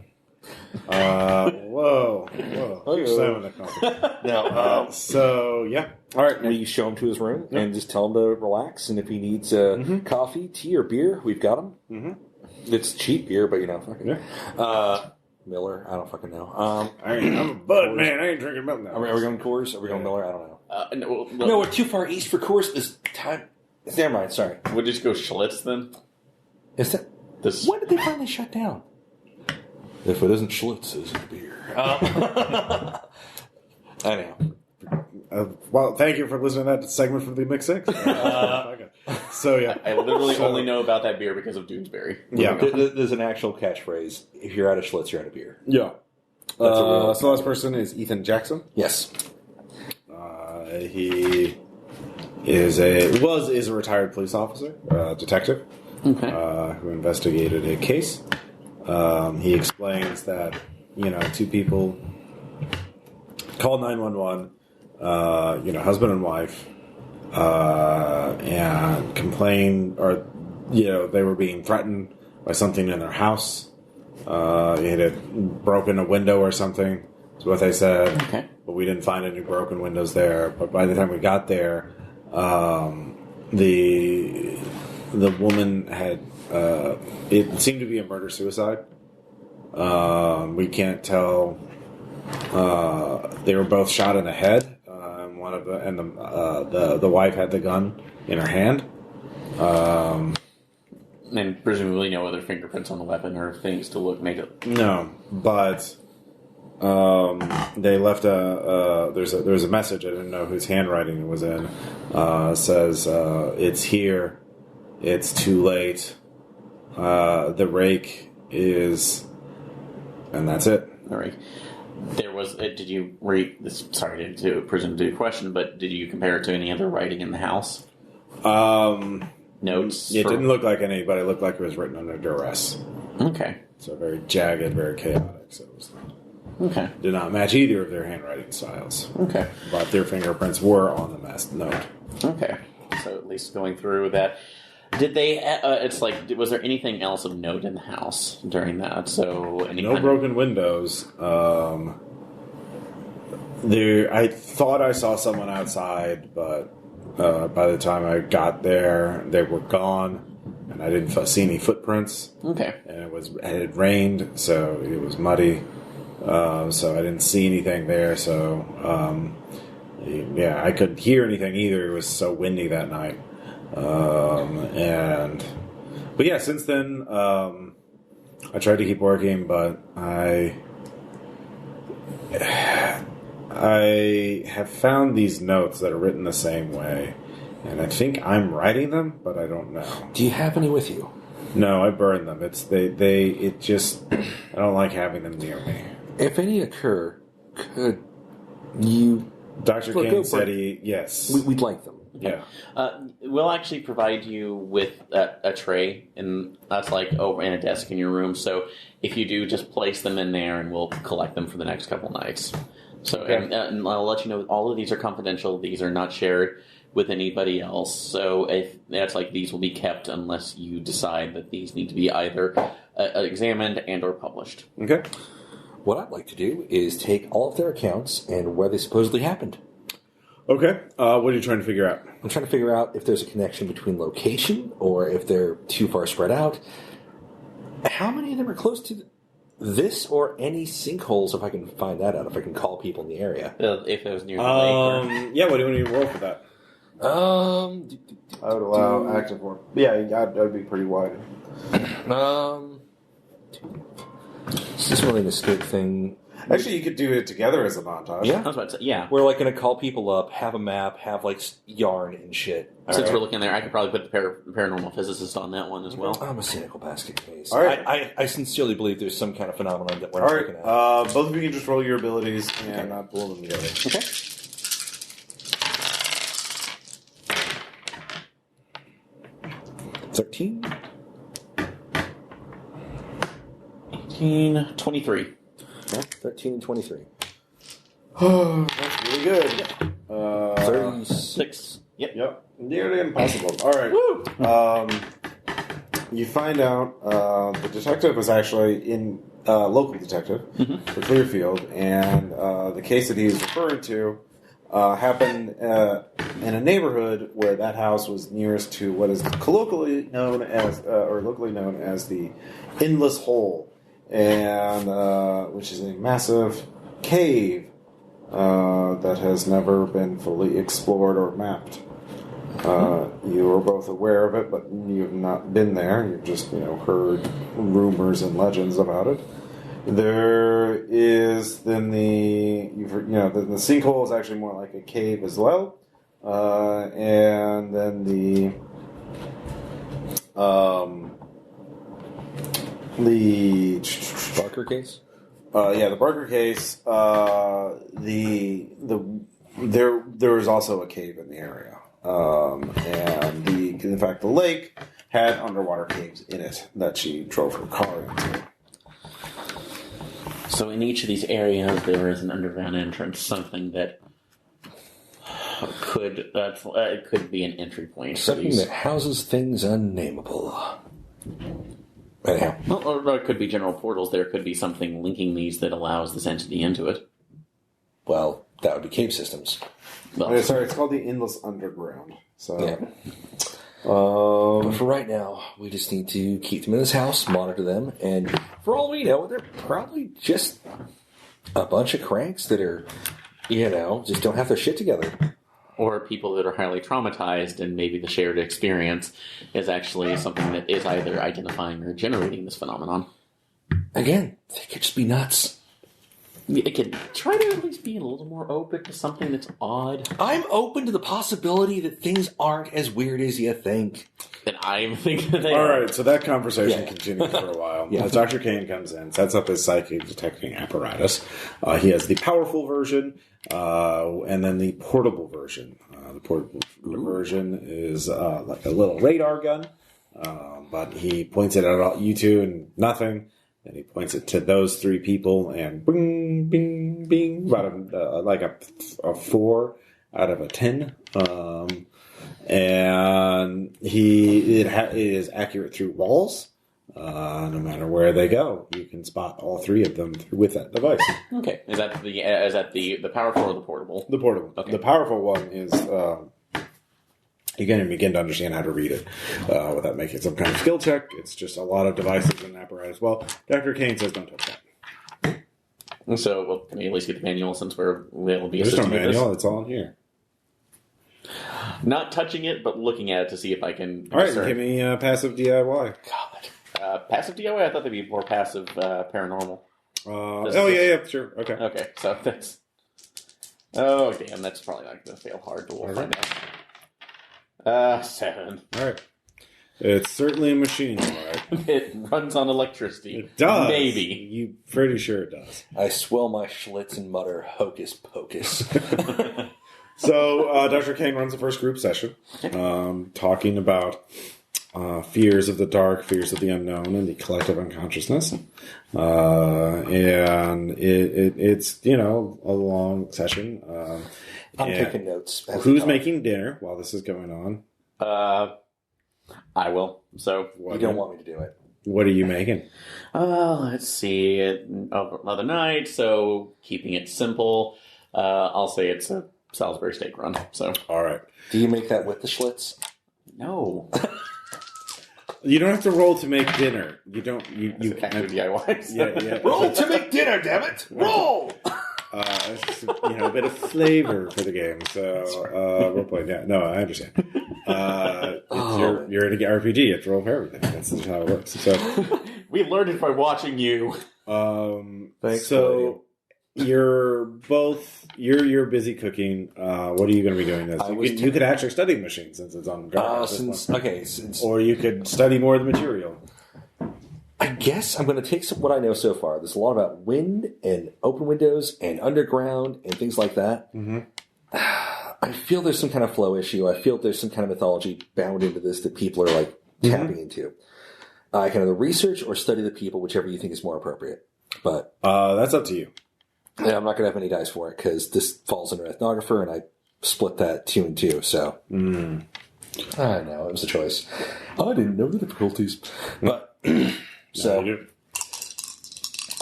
A: Whoa. Huge Simon Nick Nolte.
C: Now,
A: so, yeah. All right.
C: we show him to his room and just tell him to relax. And if he needs coffee, tea, or beer, we've got him. Mm-hmm. It's cheap beer, but fuck it.
A: Yeah.
C: Miller, I don't fucking know.
A: I'm a bud, man. I ain't drinking milk now.
C: Are we going Coors? Are we going Miller? I don't know.
B: No,
C: No, we're too far east for Coors this time. Never mind, sorry.
B: We'll just go Schlitz then.
C: Is that... When did they finally shut down? If it isn't Schlitz, it's beer. I know.
A: Well, thank you for listening to that segment from the Mix 6. So, yeah.
B: I literally only know about that beer because of Doonesbury.
A: Yeah.
C: There's an actual catchphrase. If you're out of Schlitz, you're out of beer.
A: Yeah.
C: That's a real
A: so last person is Ethan Jackson.
C: Yes.
A: He is a retired police officer, detective, who investigated a case. He explains that, two people called 911, husband and wife, and complained, or, they were being threatened by something in their house. He had broken a window or something, is what they said.
B: Okay.
A: But we didn't find any broken windows there. But by the time we got there, the woman had, it seemed to be a murder-suicide. We can't tell. They were both shot in the head. The wife had the gun in her hand.
B: And presumably no other fingerprints on the weapon or things to make it.
A: No, but they left there's a message. I didn't know whose handwriting it was in. Says it's here. It's too late. The rake is, and that's it.
B: All right. There was. Did you read this? Sorry to presume to do a question, but did you compare it to any other writing in the house? Notes.
A: It didn't look like any, but it looked like it was written under duress.
B: Okay.
A: So very jagged, very chaotic. So it was
B: okay.
A: Did not match either of their handwriting styles.
B: Okay.
A: But their fingerprints were on the note.
B: Okay. So at least going through that. Did they? Was there anything else of note in the house during that? So
A: no broken windows. I thought I saw someone outside, but by the time I got there, they were gone, and I didn't see any footprints.
B: Okay.
A: And it had rained, so it was muddy. So I didn't see anything there. So I couldn't hear anything either. It was so windy that night. But yeah, since then, I tried to keep working, but I have found these notes that are written the same way, and I think I'm writing them, but I don't know.
C: Do you have any with you?
A: No, I burned them. I don't like having them near me.
C: If any occur, could you...
A: Dr. King said yes.
C: We'd like them.
A: Yeah.
B: We'll actually provide you with a tray, and that's like over in a desk in your room. So if you do, just place them in there, and we'll collect them for the next couple nights. So,
A: okay.
B: and I'll let you know, all of these are confidential. These are not shared with anybody else. So if that's like, these will be kept unless you decide that these need to be either examined and or published.
A: Okay.
C: What I'd like to do is take all of their accounts and where they supposedly happened.
A: Okay. What are you trying to figure out?
C: I'm trying to figure out if there's a connection between location or if they're too far spread out. How many of them are close to this or any sinkholes, if I can find that out, if I can call people in the area?
B: If it was near the lake.
A: Yeah, what do you want to roll for that? I would allow active work. Yeah, that would be pretty wide.
C: Is this really an escape thing?
A: Actually, you could do it together as a montage.
C: Yeah.
B: I was about to say, yeah.
C: We're like going to call people up, have a map, have like yarn and shit.
B: Since we're looking there, I could probably put the paranormal physicist on that one as well.
C: I'm a cynical basket case.
A: All right.
C: I sincerely believe there's some kind of phenomenon that we're
A: All
C: not
A: right.
C: looking at.
A: Both of you can just roll your abilities and pull them together.
B: Okay.
C: 13?
B: 18, 23.
C: Okay. 13 and 23.
A: Oh, that's really good.
C: 36.
B: Yep.
A: Nearly impossible. All right. You find out the detective was actually in local detective for Clearfield, and the case that he's referring to happened in a neighborhood where that house was nearest to what is colloquially known as, or locally known as, the Endless Hole, and which is a massive cave that has never been fully explored or mapped. You are both aware of it, but you've not been there. You've just, heard rumors and legends about it. There is then the sinkhole is actually more like a cave as well, and then the
C: Barker case.
A: The Barker case. There is also a cave in the area. And in fact, the lake had underwater caves in it that she drove her car into.
B: So in each of these areas, there is an underground entrance, something that could be an entry point.
C: Something that houses things unnameable. Anyhow.
B: Well, or it could be general portals. There could be something linking these that allows this entity into it.
C: Well, that would be cave systems.
A: Well, sorry, it's called the Endless Underground. So,
C: yeah. But for right now, we just need to keep them in this house, monitor them, and for all we know, they're probably just a bunch of cranks that are, just don't have their shit together.
B: Or people that are highly traumatized, and maybe the shared experience is actually something that is either identifying or generating this phenomenon.
C: Again, they could just be nuts.
B: It could try to at least be a little more open to something that's odd.
C: I'm open to the possibility that things aren't as weird as you think.
B: Then I'm thinking that they
A: all
B: are.
A: right, so that conversation continues for a while. As Dr. Kane comes in, sets up his psychic detecting apparatus. He has the powerful version, and then the portable version. The portable version is like a little radar gun, but he points it at you two and nothing. And he points it to those three people, and bing, bing, bing, about like a 4 out of a 10. And it is accurate through walls. No matter where they go, you can spot all three of them with that device.
B: Okay, is that the powerful or the portable?
A: The portable.
B: Okay.
A: The powerful one is. You can't even begin to understand how to read it without making some kind of skill check. It's just a lot of devices and apparatus. Well, Dr. Kane says don't touch that.
B: So, well, can we at least get the manual since we'll be
A: There's no
B: assisting with this?
A: manual. It's all in here.
B: Not touching it, but looking at it to see if I can.
A: All right, give me passive DIY.
B: God, passive DIY. I thought they'd be more passive paranormal.
A: Sure. Okay.
B: Okay, so that's. Oh damn, that's probably not going to fail hard. But we'll find out. 7.
A: All right. It's certainly a machine, all right.
B: It runs on electricity.
A: It does.
B: Maybe.
A: You're pretty sure it does.
C: I swell my Schlitz and mutter, hocus pocus.
A: So, Dr. Kane runs the first group session, talking about fears of the dark, fears of the unknown, and the collective unconsciousness. And it's, a long session.
C: I'm taking notes.
A: Who's making dinner while this is going on?
B: I will. So
C: you don't want me to do it.
A: What are you making?
B: Let's see. Another night, so keeping it simple. I'll say it's a Salisbury steak run. So
A: all right.
C: Do you make that with the Schlitz?
B: No.
A: You don't have to roll to make dinner. You don't. You
B: can't do DIYs.
A: Yeah.
C: Roll to make dinner, damn it! Roll.
A: It's just, a bit of flavor for the game. So role playing. Yeah, no, I understand. You're in an RPG. You have to roll for everything. That's just how it works. So
B: we learned it by watching you.
C: Thanks,
A: so you're busy cooking. What are you going to be doing this? You could actually study machine since it's on guard. Or you could study more of the material.
C: I guess I'm going to take what I know so far. There's a lot about wind and open windows and underground and things like that.
A: Mm-hmm.
C: I feel there's some kind of flow issue. I feel there's some kind of mythology bound into this that people are like tapping into. I can either research or study the people, whichever you think is more appropriate. But
A: that's up to you.
C: Yeah, I'm not going to have any dice for it because this falls under ethnographer, and I split that 2 and 2. So I know it was a choice. I didn't know the difficulties, but so I'll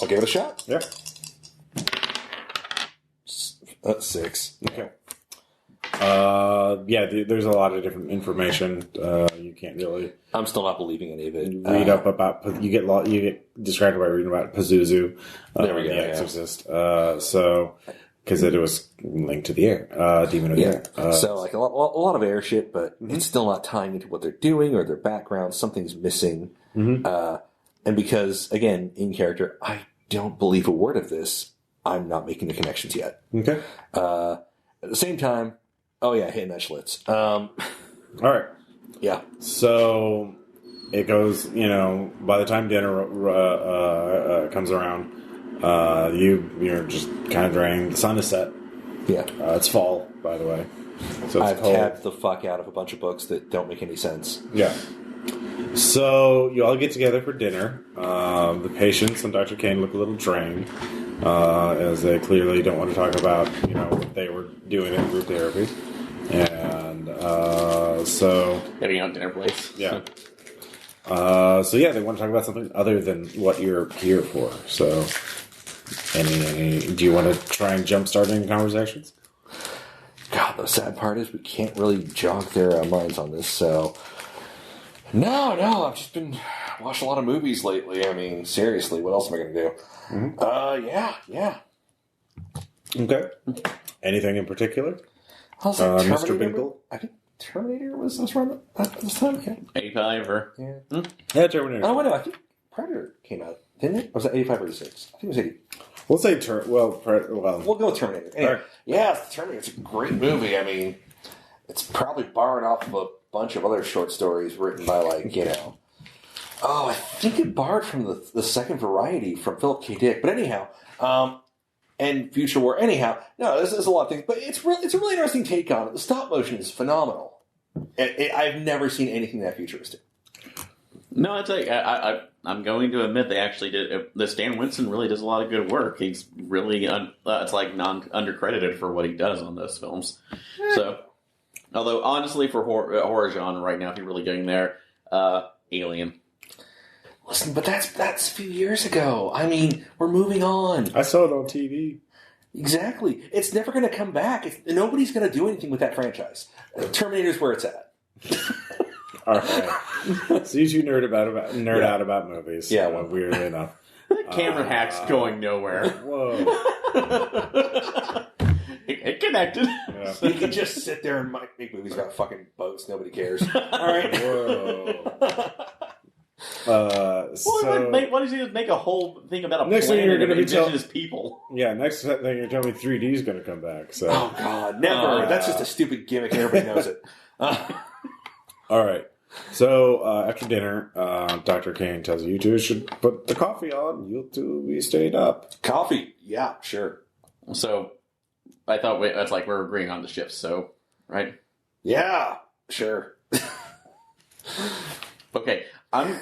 C: give it a shot.
A: Yeah.
C: 6.
A: Okay. There's a lot of different information. You can't really.
C: I'm still not believing any of it.
A: Read up about you get distracted by reading about Pazuzu.
C: There we go.
A: The Exorcist. Because it was linked to the air, demon of the air.
C: So like a lot of air shit, but it's still not tying into what they're doing or their background. Something's missing. And because again, in character, I don't believe a word of this. I'm not making the connections yet.
A: Okay.
C: At the same time, hitting that Schlitz.
A: All right.
C: Yeah.
A: So it goes, by the time dinner comes around, you're just kind of drained. The sun is set.
C: Yeah.
A: It's fall, by the way. So
C: I've tapped the fuck out of a bunch of books that don't make any sense.
A: Yeah. So you all get together for dinner. The patients and Dr. Kane look a little drained, as they clearly don't want to talk about, what they were doing in group therapy. And so...
B: Getting out dinner place.
A: Yeah. They want to talk about something other than what you're here for. So, do you want to try and jumpstart any conversations?
C: God, the sad part is we can't really jog their minds on this, so... No, I've just been watching a lot of movies lately. I mean, seriously, what else am I going to do? Yeah.
A: Okay. Anything in particular?
C: I was like,
A: Mr. Binkle?
C: I think Terminator was around this time. Yeah.
B: 85 or...
C: Yeah.
A: Yeah, Terminator.
C: Oh, no, I think Predator came out, didn't it? Or was that 85 or 86? I think it was 80.
A: We'll say
C: We'll go with Terminator. Anyway,
A: right.
C: Yeah, Terminator. It's a great movie. I mean, it's probably borrowed off of a bunch of other short stories written by, I think it borrowed from the Second Variety from Philip K. Dick. But anyhow, and Future War. Anyhow, no, there's a lot of things. But it's a really interesting take on it. The stop motion is phenomenal. I've never seen anything that futuristic.
B: No, it's like I'm going to admit they actually did. This Dan Winston really does a lot of good work. He's really it's like undercredited for what he does on those films. So, although honestly, for horror genre right now, if you're really getting there, Alien.
C: Listen, but that's a few years ago. I mean, we're moving on.
A: I saw it on TV.
C: Exactly. It's never going to come back. Nobody's going to do anything with that franchise. Terminator's where it's at.
A: All right. So you nerd out about movies.
C: Yeah, well,
A: weirdly enough.
B: Camera hack's going nowhere.
A: Whoa.
B: It connected.
C: Yeah. You can just sit there and make movies about fucking boats. Nobody cares. All right.
A: Whoa.
B: Why does he just make a whole thing about a
A: next
B: planet
A: thing you're going to be
B: telling his people?
A: Yeah, next thing you're telling me 3D is going to come back. So.
C: Oh God, never! That's just a stupid gimmick, and everybody knows it.
A: All right. So after dinner, Dr. Kane tells you two should put the coffee on. You two be stayed up.
C: Coffee? Yeah, sure.
B: So I thought that's like we're agreeing on the shifts. So right?
C: Yeah, sure.
B: Okay. I'm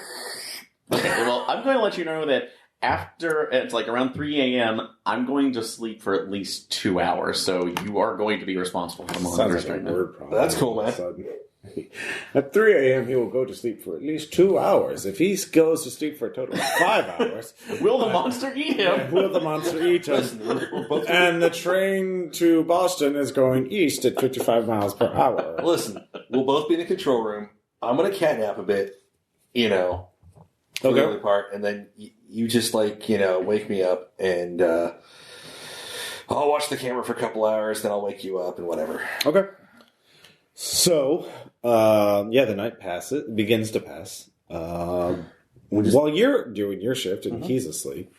B: going to let you know that after it's like around 3 a.m., I'm going to sleep for at least 2 hours. So you are going to be responsible for the monitors right now.
C: That's cool, man.
A: At 3 a.m., he will go to sleep for at least 2 hours. If he goes to sleep for a total of 5 hours,
B: will the monster eat him?
A: Will the monster eat him? And the train to Boston is going east at 55 miles per hour.
C: Listen, we'll both be in the control room. I'm going to catnap a bit. For the early part, and then you just wake me up, and I'll watch the camera for a couple hours, then I'll wake you up, and whatever.
A: Okay. So, the night begins to pass. While you're doing your shift and he's asleep,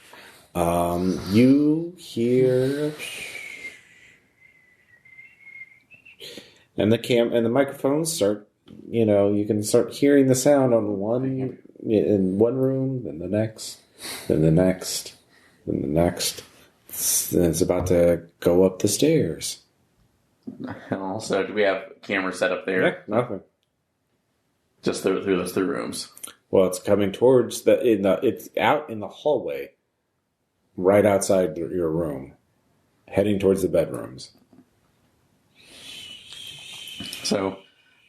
A: You hear, and the microphones start. You can start hearing the sound in one room, then the next, then the next, then the next. Then it's about to go up the stairs.
B: Also, do we have cameras set up there?
A: Yeah, nothing.
B: Just through those three rooms.
A: Well, it's coming towards it's out in the hallway, right outside your room, heading towards the bedrooms.
B: So,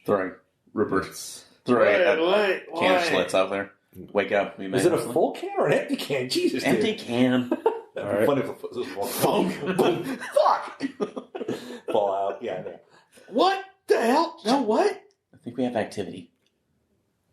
B: throwing Rupert's can Schlitz out there. Wake up.
C: Is it a full can or an empty can? Jesus,
B: empty
C: dude.
B: can.
C: That'd be funny if it was
B: Fuck!
C: fall out. Yeah, I know.
B: What the hell? No, what? I think we have activity.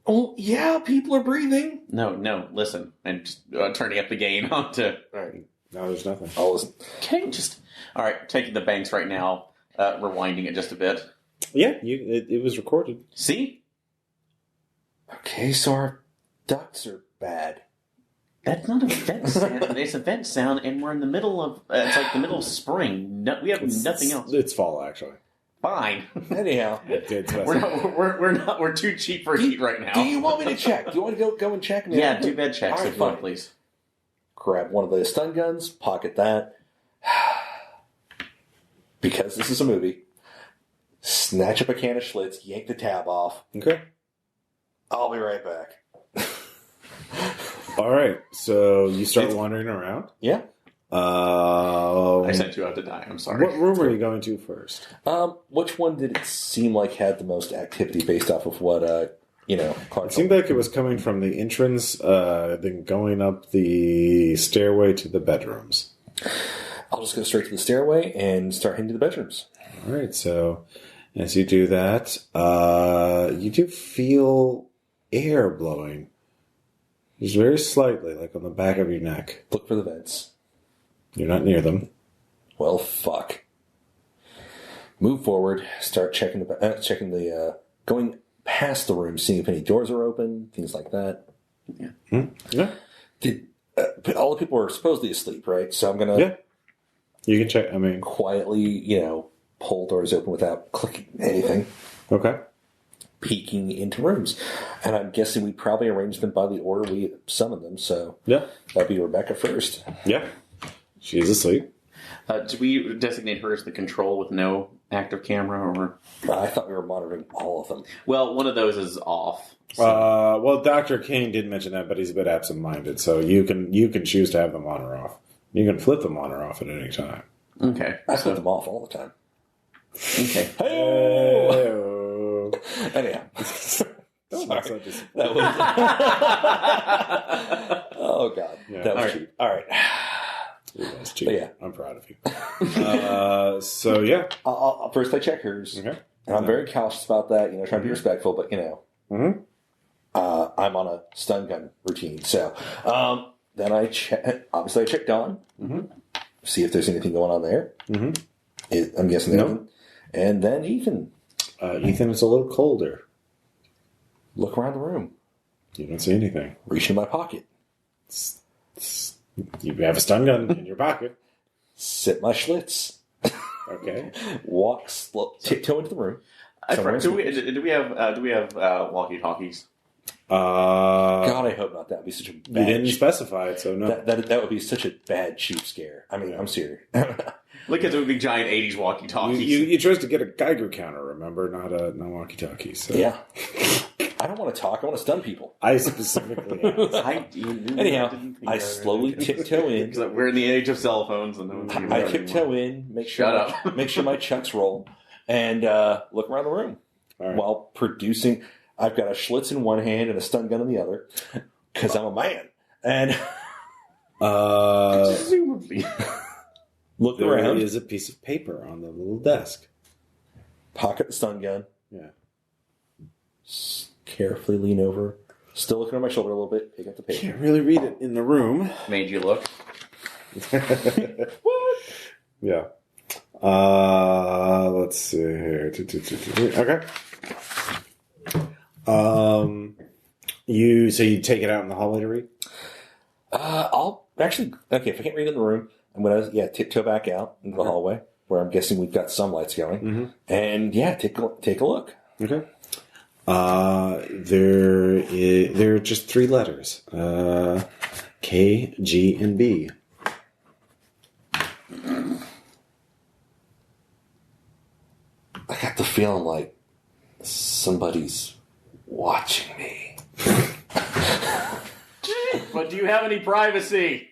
C: Oh, yeah, people are breathing.
B: No, listen. And just turning up the gain onto...
C: All right.
A: No, there's nothing.
C: I'll listen.
B: Can you just... All right, taking the banks right now, rewinding it just a bit.
A: Yeah, it was recorded.
B: See?
C: Okay, so our ducks are bad.
B: That's not a vent sound. It's a vent sound, and we're in the middle of... it's like the middle of spring. We have nothing else.
A: It's fall, actually.
B: Fine.
C: Anyhow.
B: We're too cheap for heat right now.
C: Do you want me to check? Do you want to go and check?
B: Yeah, do bed checks if you want,
C: fine.
B: please.
C: Grab one of the stun guns, pocket that. Because this is a movie. Snatch up a can of Schlitz, yank the tab off.
A: Okay.
C: I'll be right back.
A: All right, so you start wandering around.
C: Yeah.
B: I sent you out to die. I'm sorry.
A: What room are you going to first?
C: Which one did it seem like had the most activity based off of what, Clark
A: It seemed like it was coming from the entrance, then going up the stairway to the bedrooms.
C: I'll just go straight to the stairway and start heading to the bedrooms.
A: All right, so as you do that, you do feel air blowing. Just very slightly, like on the back of your neck.
C: Look for the vents.
A: You're not near them.
C: Well, fuck. Move forward. Start checking going past the room, seeing if any doors are open, things like that.
B: Yeah.
A: Yeah.
C: But all the people are supposedly asleep, right? So I'm gonna
A: You can check. I mean,
C: quietly, pull doors open without clicking anything.
A: Okay.
C: Peeking into rooms, and I'm guessing we probably arranged them by the order we summoned them. So
A: Yeah.
C: that'd be Rebecca first.
A: Yeah. She's asleep.
B: Do we designate her as the control with no active camera, or?
C: I thought we were monitoring all of them.
B: Well, one of those is off. So.
A: Well, Dr. King did mention that, but he's a bit absent-minded, so you can choose to have them on or off. You can flip them on or off at any time.
B: Okay.
C: I flip them off all the time.
B: Okay.
A: Hey-o.
C: Anyhow.
A: Sorry.
C: That was... oh, God.
A: Yeah.
C: That was cheap. All right.
A: That's cheap.
C: But yeah.
A: I'm proud of you. So, yeah.
C: First, I check hers.
A: Okay.
C: And I'm very cautious about that, trying to be respectful, but,
A: Mm-hmm.
C: I'm on a stun gun routine. So then I check Dawn, see if there's anything going on there.
A: Mm-hmm.
C: I'm guessing
A: No.
C: And then Ethan.
A: Ethan is a little colder.
C: Look around the room.
A: You don't see anything.
C: Reach in my pocket.
A: You have a stun gun in your pocket.
C: Sip my Schlitz.
A: Okay.
C: Walk slow, tiptoe into the room.
B: Do we have walkie talkies?
C: God, I hope not. That would be such a bad...
A: You didn't specify it, so no.
C: That would be such a bad cheap scare. I mean, I'm serious.
B: Look at the big giant 80s walkie talkies.
A: You chose to get a Geiger counter, remember? Not walkie-talkie. So.
C: Yeah. I don't want to talk. I want to stun people.
A: I specifically asked.
C: Anyhow, I slowly tiptoe in.
B: We're in the age of cell phones. And
C: I tiptoe in, make sure my chucks roll, and look around the room while producing. I've got a Schlitz in one hand and a stun gun in the other, because I'm a man. And look around.
A: There is a piece of paper on the little desk.
C: Pocket the stun gun.
A: Yeah.
C: Carefully lean over. Still looking over my shoulder a little bit. Pick up the paper.
A: Can't really read it in the room.
B: Made you look.
A: What? Yeah. Let's see here. Okay. You take it out in the hallway to read?
C: I'll actually, okay, if I can't read in the room, I'm going to, tiptoe back out into the hallway, where I'm guessing we've got some lights going.
A: Mm-hmm.
C: And, take a look.
A: Okay. There are just 3 letters. K, G, and B.
C: I got the feeling like somebody's watching me.
B: But do you have any privacy?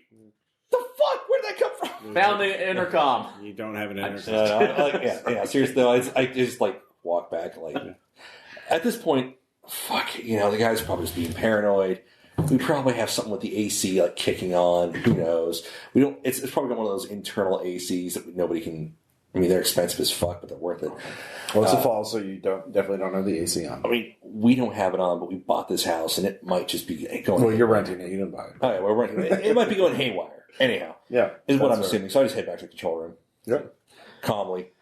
C: The fuck? Where did that come from?
B: Found the intercom.
A: You don't have an intercom.
C: Seriously, though, I just, walk back, at this point, fuck, the guy's probably just being paranoid. We probably have something with the AC, kicking on. Who knows? We don't, it's probably got one of those internal ACs that nobody can, they're expensive as fuck, but they're worth it.
A: Well, it's a fall, so you definitely don't have the AC on.
C: We don't have it on, but we bought this house, and it might just be going.
A: Well, you're renting it. You didn't buy it.
C: Oh, yeah, we're renting it. It might be going haywire. Anyhow.
A: Yeah.
C: Is what I'm assuming. So I just head back to the control room.
A: Yep.
C: Calmly.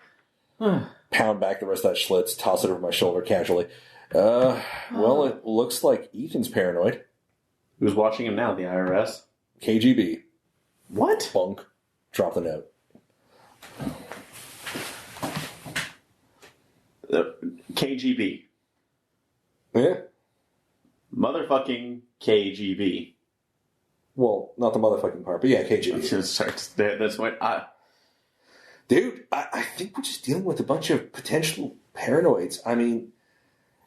C: Pound back the rest of that Schlitz, toss it over my shoulder casually. Well, it looks like Ethan's paranoid.
B: Who's watching him now? The IRS?
C: KGB.
B: What?
C: Bunk. Drop the note.
B: KGB.
C: Yeah.
B: Motherfucking KGB.
C: Well, not the motherfucking part, but yeah, KGB.
B: That's what
C: Dude, I think we're just dealing with a bunch of potential paranoids.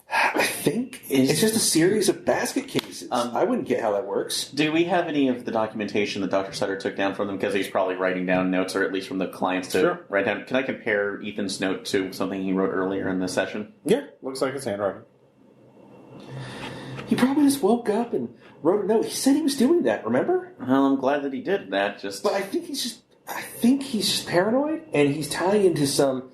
C: I think it's just a series of basket cases. I wouldn't get how that works.
B: Do we have any of the documentation that Dr. Sutter took down from them? Because he's probably writing down notes, or at least from the clients to write down. Can I compare Ethan's note to something he wrote earlier in the session?
A: Yeah, looks like it's handwriting.
C: He probably just woke up and wrote a note. He said he was doing that, remember?
B: Well, I'm glad that he did that.
C: But I think he's just paranoid, and he's tying into some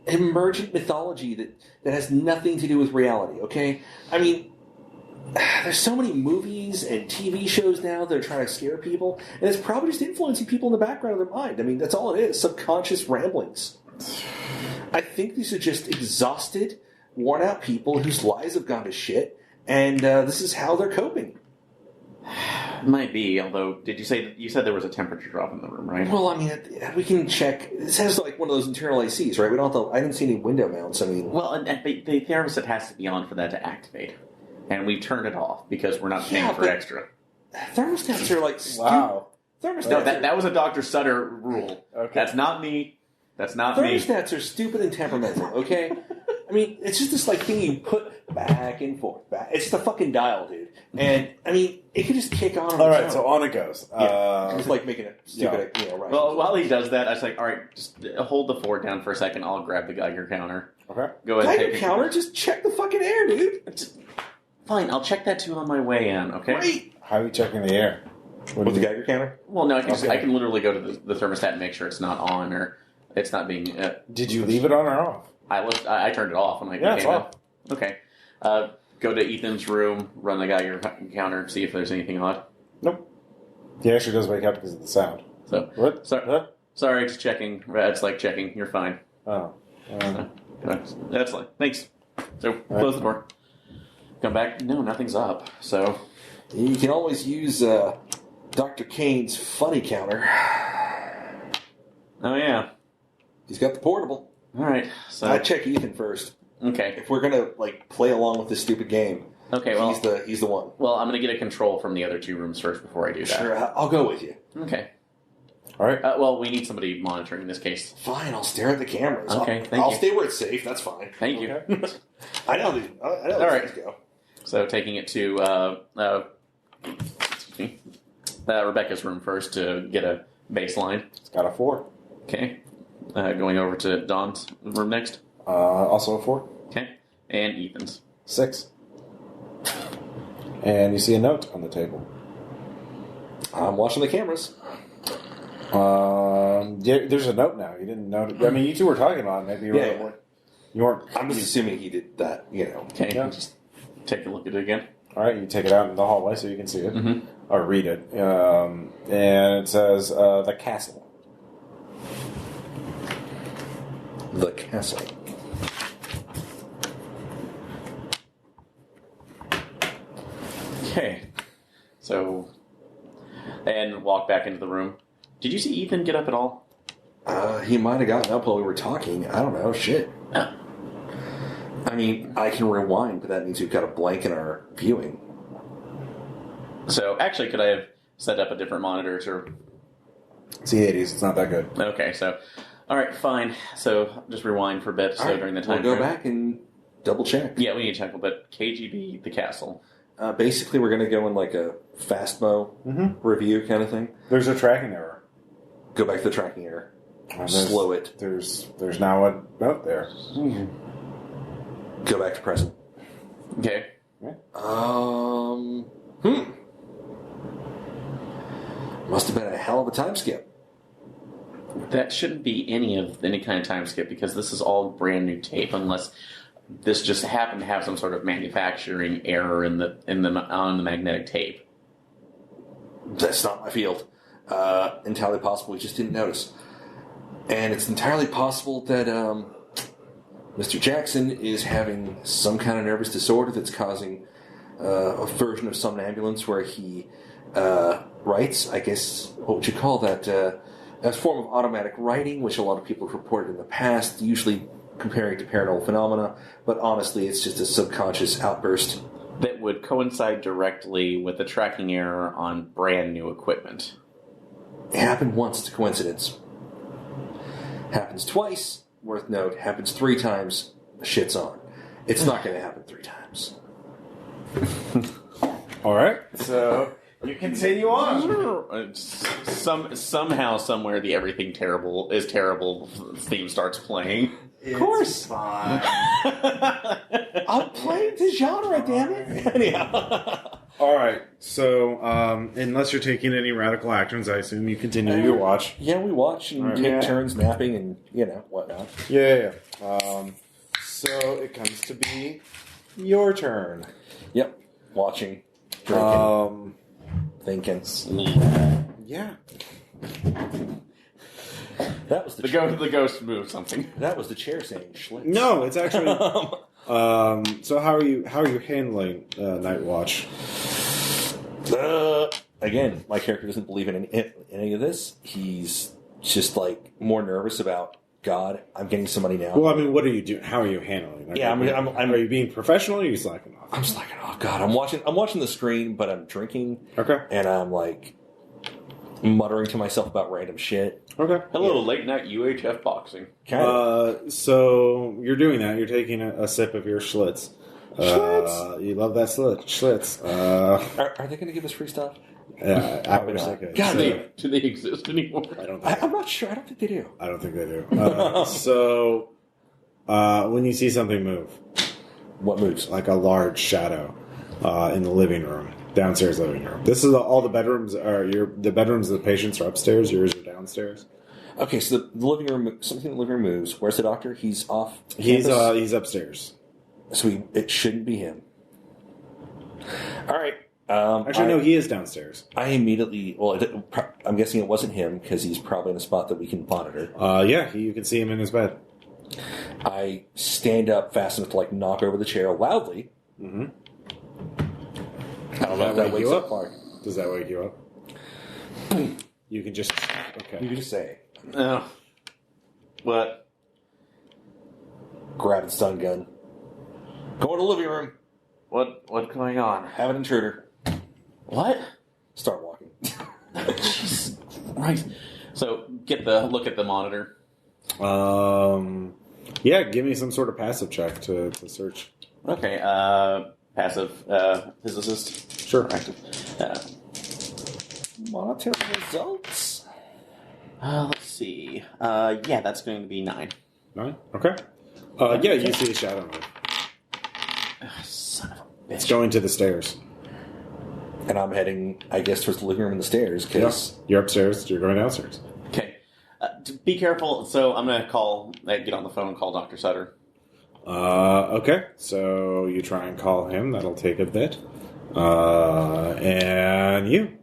C: emergent mythology that has nothing to do with reality, okay? There's so many movies and TV shows now that are trying to scare people, and it's probably just influencing people in the background of their mind. That's all it is, subconscious ramblings. I think these are just exhausted, worn-out people whose lives have gone to shit, and this is how they're coping.
B: Might be, although, you said there was a temperature drop in the room, right?
C: Well, we can check. This has one of those internal ACs, right? We don't have to, I didn't see any window mounts.
B: Well, and the thermostat has to be on for that to activate. And we turned it off because we're not paying for extra.
C: Thermostats are
A: wow.
C: Thermostats.
B: No, that was a Dr. Sutter rule. Okay. That's not me. That's not me.
C: Thermostats are stupid and temperamental, okay? It's just this thing you put back and forth. It's just a fucking dial, dude. And, it could just kick on.
A: All right, so on it goes.
C: Just making it stupid, right.
B: Well, while he does that, I was all right, just hold the Ford down for a second. I'll grab the Geiger counter.
A: Okay.
B: Go ahead and take
C: Geiger counter? Just check the fucking air, dude.
B: Fine, I'll check that too on my way in, okay?
C: Great.
A: How are you checking the air?
C: With the Geiger counter?
B: Well, no, I can literally go to the thermostat and make sure it's not on or it's not being...
A: Did you leave it on or off?
B: I turned it off. I'm
A: it's off.
B: Okay. Go to Ethan's room, run the Geiger counter, see if there's anything odd.
A: Nope. He actually does wake up because of the sound.
B: So
A: what?
B: Sorry, just checking. It's like checking. You're fine.
A: Oh.
B: That's thanks. So close the door. Come back. No, nothing's up. So
C: you can always use Dr. Kane's funny counter.
B: Oh yeah,
C: he's got the portable.
B: All right. So
C: I check Ethan first.
B: Okay.
C: If we're gonna play along with this stupid game,
B: okay. Well,
C: he's the one.
B: Well, I'm gonna get a control from the other 2 rooms first before I do that.
C: Sure, I'll go with you.
B: Okay.
A: All right.
B: Well, we need somebody monitoring this case.
C: Fine, I'll stare at the cameras.
B: Okay,
C: I'll stay where it's safe. That's fine.
B: Thank you.
C: Okay. I know
B: All right. Go. So taking it to excuse me, Rebecca's room first to get a baseline.
A: It's got a 4.
B: Okay. Going over to Dawn's room next.
A: Also a 4.
B: Okay. And Ethan's.
A: 6. And you see a note on the table.
C: I'm watching the cameras.
A: Yeah, there's a note now. You didn't know. You 2 were talking about it. Maybe you weren't.
C: I'm just assuming he did that.
B: Okay. Yeah. Just take a look at it again.
A: All right. You take it out in the hallway so you can see it or read it. And it says the castle.
C: The castle.
B: Okay. So and walk back into the room. Did you see Ethan get up at all?
C: He might have gotten up while we were talking. I don't know. Shit.
B: Oh.
C: I mean, I can rewind, but that means we've got a blank in our viewing.
B: So, actually, could I have set up a different monitor to...
A: It's the 80s. It's not that good.
B: Okay, so... Alright, fine. So, just rewind for a bit. So, during the time
C: we'll go back and double check.
B: Yeah, we need to check a bit. KGB, the castle.
C: Basically, we're going to go in like a fast-mo review kind of thing.
A: There's a tracking error.
C: Go back to the tracking error.
A: There's-
C: Slow it.
A: There's now a note there.
C: Go back to present.
B: Okay.
C: Must have been a hell of a time skip.
B: That shouldn't be any kind of time skip because this is all brand new tape unless this just happened to have some sort of manufacturing error on the magnetic tape.
C: That's not my field. Entirely possible we just didn't notice. And it's entirely possible that Mr. Jackson is having some kind of nervous disorder that's causing a version of somnambulance where he writes, I guess, what would you call that? As a form of automatic writing, which a lot of people have reported in the past, usually comparing it to paranormal phenomena, but honestly it's just a subconscious outburst.
B: That would coincide directly with the tracking error on brand new equipment.
C: It happened once, it's a coincidence. Happens twice, worth note. Happens 3 times, shit's on. It's not going to happen 3 times.
A: All right. So you continue on.
B: Somehow, somewhere, the Everything Terrible is Terrible theme starts playing.
C: Of course.
A: Fine.
C: I'm playing the genre, damn it. Anyhow.
A: All right. So, unless you're taking any radical actions, I assume you continue your watch.
C: Yeah, we watch and take turns napping and, whatnot.
A: Yeah. So it comes to be your turn.
C: Yep. Watching. Drinking. Thinking.
A: Yeah.
C: That was
B: The ghost moved something.
C: That was the chair saying Schlitz.
A: No, it's actually. So how are you handling Night Watch?
C: Again, my character doesn't believe in any of this. He's just like more nervous about God. I'm getting somebody now.
A: Well, I mean, what are you doing? How are you handling?
C: Yeah,
A: are you being professional? Or are you slacking off?
C: I'm slacking off. God, I'm watching the screen, but I'm drinking.
A: Okay.
C: And I'm like muttering to myself about random shit.
A: Okay.
B: Hello, late night UHF boxing.
C: Kind of.
A: So you're doing that. You're taking a sip of your Schlitz.
C: Schlitz?
A: You love that Schlitz.
C: Are they going to give us free stuff?
A: Yeah, I wish they could.
C: God,
B: do they exist anymore?
C: I'm not sure. I don't think they do.
A: I don't think they do. So when you see something move,
C: What moves?
A: like a large shadow in the living room, downstairs living room. This is all the bedrooms are the bedrooms of the patients are upstairs. Yours are downstairs.
C: Okay, so the living room, something in the living room moves. Where's the doctor? He's off.
A: He's
C: campus?
A: upstairs.
C: So it shouldn't be him. All right.
A: Actually, no, he is downstairs.
C: I immediately. Well, I'm guessing it wasn't him because he's probably in a spot that we can monitor.
A: Yeah, you can see him in his bed.
C: I stand up fast enough to like knock over the chair loudly.
A: Mm-hmm.
C: I don't know if that wakes up Clark.
A: Does that wake you up? You can just okay.
C: You can just say,
B: No. What?
C: grab the stun gun. Go in the living room.
B: What's going on?
C: Have an intruder.
B: What?
C: Start walking.
B: Jesus Christ. So look at the monitor.
A: Yeah, give me some sort of passive check to search.
B: Okay. Passive physicist.
A: Sure.
B: Active.
C: Monitor results.
B: Let's see. Yeah, that's going to be 9.
A: 9? Okay. Yeah, you see a shadow move.
B: Son of a bitch.
A: It's going to the stairs.
C: And I'm heading, I guess, towards the living room and the stairs because
A: You're upstairs. You're going downstairs.
B: Okay. Be careful. So I'm going to get on the phone and call Dr. Sutter.
A: Okay. So you try and call him. That'll take a bit. And you.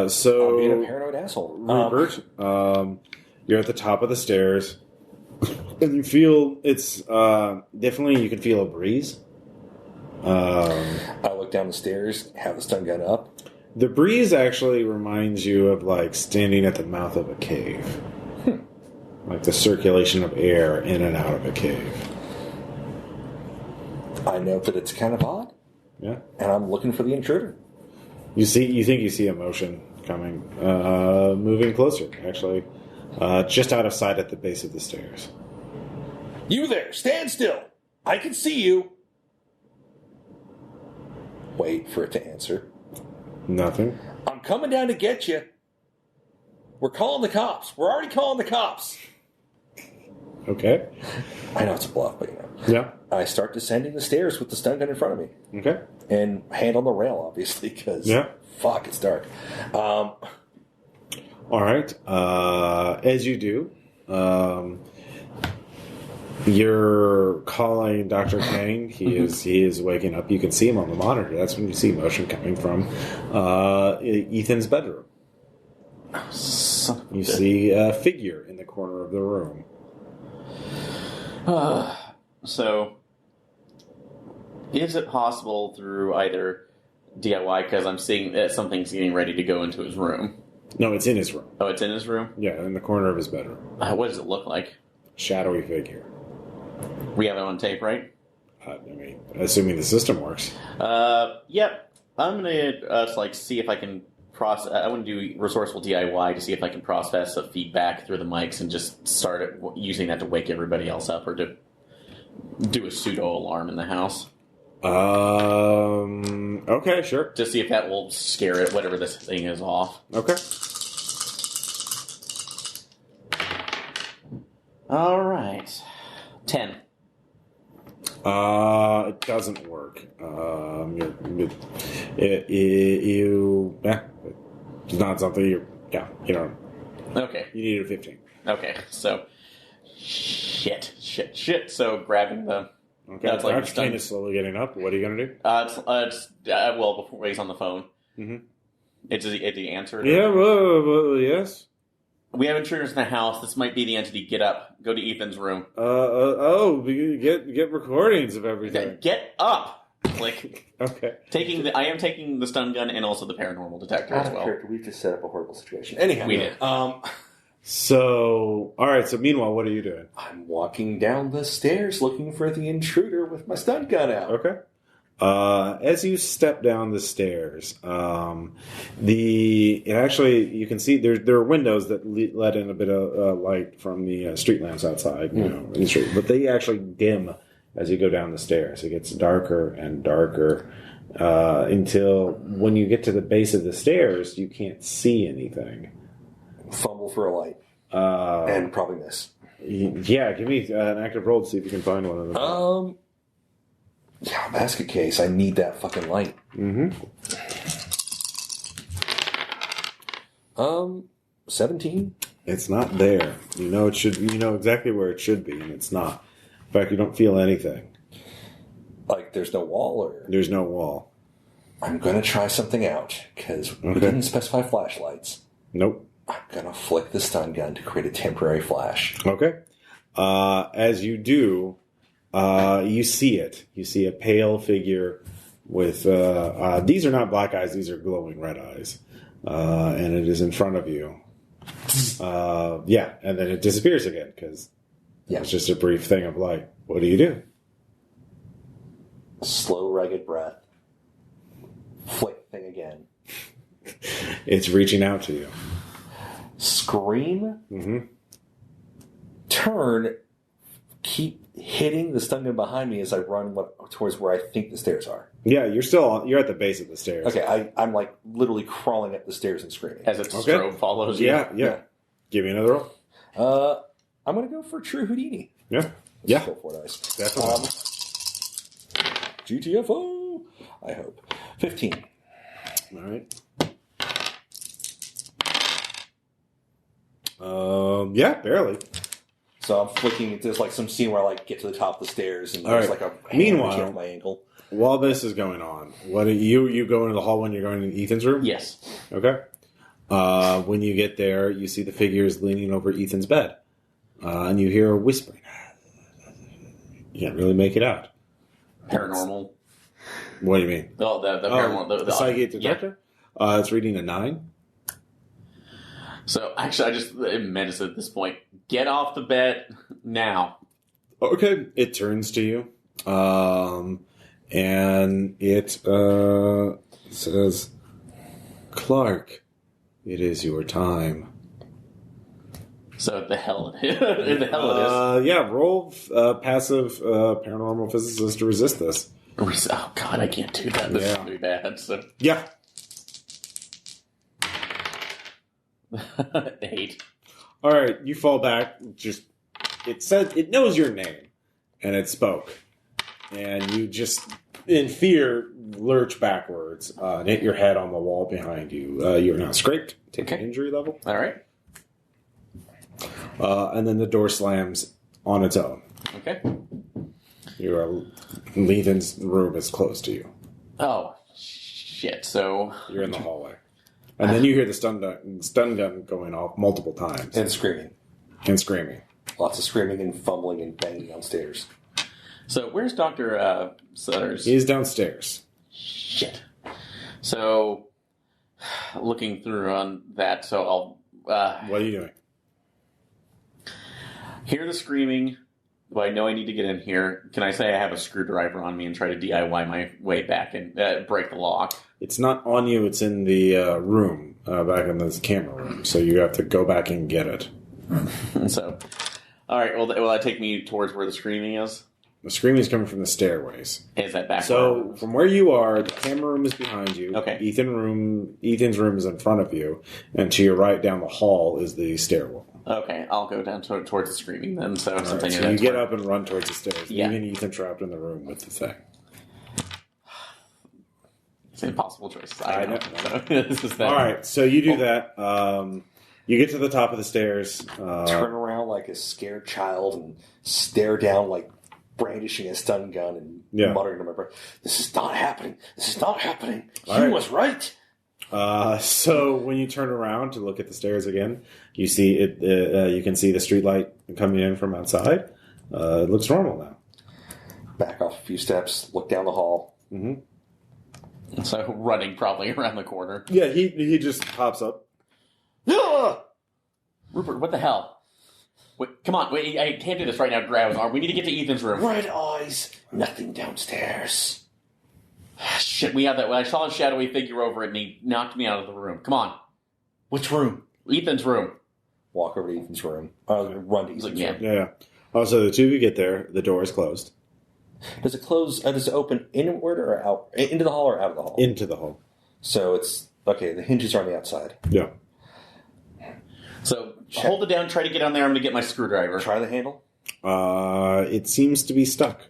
A: So
C: I'm being a paranoid asshole.
A: Rupert, you're at the top of the stairs, and you feel it's definitely you can feel a breeze.
C: I look down the stairs, have the stun gun up.
A: The breeze actually reminds you of like standing at the mouth of a cave. Like the circulation of air in and out of a cave.
C: I note that it's kind of odd.
A: Yeah.
C: And I'm looking for the intruder.
A: You think you see a motion coming, moving closer, actually. Just out of sight at the base of the stairs.
C: You there, stand still. I can see you. Wait for it to answer.
A: Nothing.
C: I'm coming down to get you. We're calling the cops. We're already calling the cops.
A: Okay.
C: I know it's a bluff, but
A: Yeah.
C: I start descending the stairs with the stun gun in front of me.
A: Okay.
C: And hand on the rail, obviously, because fuck, it's dark.
A: All right. As you do, you're calling Dr. Kang. He is waking up. You can see him on the monitor. That's when you see motion coming from Ethan's bedroom. You see a figure in the corner of the room.
B: So, is it possible through either DIY, because I'm seeing that something's getting ready to go into his room?
A: No, it's in his room.
B: Oh, it's in his room?
A: Yeah, in the corner of his bedroom.
B: What does it look like?
A: Shadowy figure.
B: We have it on tape, right?
A: I mean, assuming the system works.
B: Yep. I'm gonna see if I can process. I want to do resourceful DIY to see if I can process the feedback through the mics and just start using that to wake everybody else up, or to do a pseudo alarm in the house.
A: Okay, sure.
B: To see if that will scare it, whatever this thing is, off.
A: Okay.
B: All right. 10.
A: It doesn't work. It's not something you don't.
B: Okay.
A: You needed a 15.
B: Okay, so shit. So grabbing the.
A: Okay,
B: That's like
A: Dr. Kane is slowly getting up. What are you going to do?
B: Before he's on the phone.
A: Mm-hmm.
B: Did he answer?
A: Yeah, well, yes.
B: We have intruders in the house. This might be the entity. Get up. Go to Ethan's room.
A: Get recordings of everything.
B: Get up. Click.
A: Okay.
B: I am taking the stun gun and also the paranormal detector as well.
C: Character, we've just set up a horrible situation. Anyhow,
B: we did.
A: So, all right. So, meanwhile, what are you doing?
C: I'm walking down the stairs looking for the intruder with my stun gun out.
A: Okay. As you step down the stairs, you can see there are windows that let in a bit of light from the street lamps outside, in the street, but they actually dim as you go down the stairs. It gets darker and darker until when you get to the base of the stairs, you can't see anything.
C: Fumble for a light and probably miss.
A: Yeah, give me an active roll to see if you can find one of them.
C: Yeah, basket case. I need that fucking light.
A: Mm-hmm.
C: 17.
A: It's not there. You know it should. You know exactly where it should be, and it's not. In fact, you don't feel anything.
C: Like there's no wall, or
A: there's no wall.
C: I'm gonna try something out because we didn't specify flashlights.
A: Nope.
C: I'm gonna flick the stun gun to create a temporary flash.
A: Okay. As you do. You see it. You see a pale figure with... these are not black eyes. These are glowing red eyes. And it is in front of you. And then it disappears again because it's just a brief thing of light. What do you do?
C: Slow, ragged breath. Flick thing again.
A: It's reaching out to you.
C: Scream.
A: Mm-hmm.
C: Turn. Keep hitting the stun gun behind me as I run towards where I think the stairs are.
A: Yeah, you're at the base of the stairs.
C: Okay, I'm like literally crawling up the stairs and screaming.
B: As its strobe follows you.
A: Yeah. Give me another roll.
C: I'm going to go for True Houdini.
A: Yeah.
C: Let's roll 4 dice.
A: Definitely.
C: GTFO, I hope. 15.
A: All right. Barely.
C: So I'm flicking. There's like some scene where I like get to the top of the stairs and there's like a
A: meanwhile
C: on my ankle.
A: While this is going on, what are you go into the hall when you're going to Ethan's room?
B: Yes.
A: Okay. When you get there, you see the figures leaning over Ethan's bed, and you hear a whispering. You can't really make it out.
B: Paranormal.
A: What do you mean?
B: Oh, the paranormal.
A: The psychic detector? It's reading a 9.
B: So, actually, I just menace at this point. Get off the bed now.
A: Okay. It turns to you. And it says, Clark, it is your time.
B: So, the hell it is.
A: Yeah, roll passive paranormal physicist to resist this.
B: Oh, God, I can't do that. This is going to be bad. So.
A: Yeah.
B: 8.
A: All right, you fall back. Just it knows your name, and it spoke, and you just in fear lurch backwards and hit your head on the wall behind you. You are now scraped. Take an injury level.
B: All right.
A: And then the door slams on its own.
B: Okay.
A: Lethan's room is close to you.
B: Oh shit! So
A: you're in the hallway. And then you hear the stun gun going off multiple times.
C: And screaming.
A: Lots
C: of screaming and fumbling and banging downstairs.
B: So where's Dr. Sutters?
A: He's downstairs.
B: Shit. So, looking through on that, so I'll...
A: what are you doing?
B: Hear the screaming. Well, I know I need to get in here. Can I say I have a screwdriver on me and try to DIY my way back and break the lock?
A: It's not on you. It's in the room, back in this camera room. So you have to go back and get it.
B: So, all right. Will that take me towards where the screaming is?
A: The screaming is coming from the stairways.
B: Is that back?
A: So from where you are, the camera room is behind you.
B: Okay.
A: Ethan's room is in front of you, and to your right down the hall is the stairwell.
B: Okay, I'll go down towards the screaming then. So,
A: right, so you get up and run towards the stairs, leaving Ethan trapped in the room with the thing.
B: It's an impossible choice.
A: I know.
B: So, this is that.
A: All right, so you do that. You get to the top of the stairs.
C: Turn around like a scared child and stare down like brandishing a stun gun and muttering to my brain, "This is not happening. This is not happening. He was right."
A: So when you turn around to look at the stairs again, you see it. You can see the streetlight coming in from outside. It looks normal now.
C: Back off a few steps. Look down the hall.
A: Mm-hmm.
B: So running probably around the corner.
A: Yeah, he just pops up.
B: Rupert, what the hell? Wait, come on, wait! I can't do this right now. Grab his arm. We need to get to Ethan's room.
C: Red eyes. Nothing downstairs.
B: Shit, we have that. When I saw a shadowy figure over it, and he knocked me out of the room. Come on.
C: Which room?
B: Ethan's room.
C: Walk over to Ethan's room. Run to Ethan's room.
A: Yeah. Also, the two of you get there. The door is closed.
C: Does it close? Does it open inward or out? Into the hall or out of the hall?
A: Into the hall.
C: So it's okay. The hinges are on the outside.
A: Yeah.
B: So hold it down. Try to get on there. I'm going to get my screwdriver.
C: Try the handle.
A: It seems to be stuck.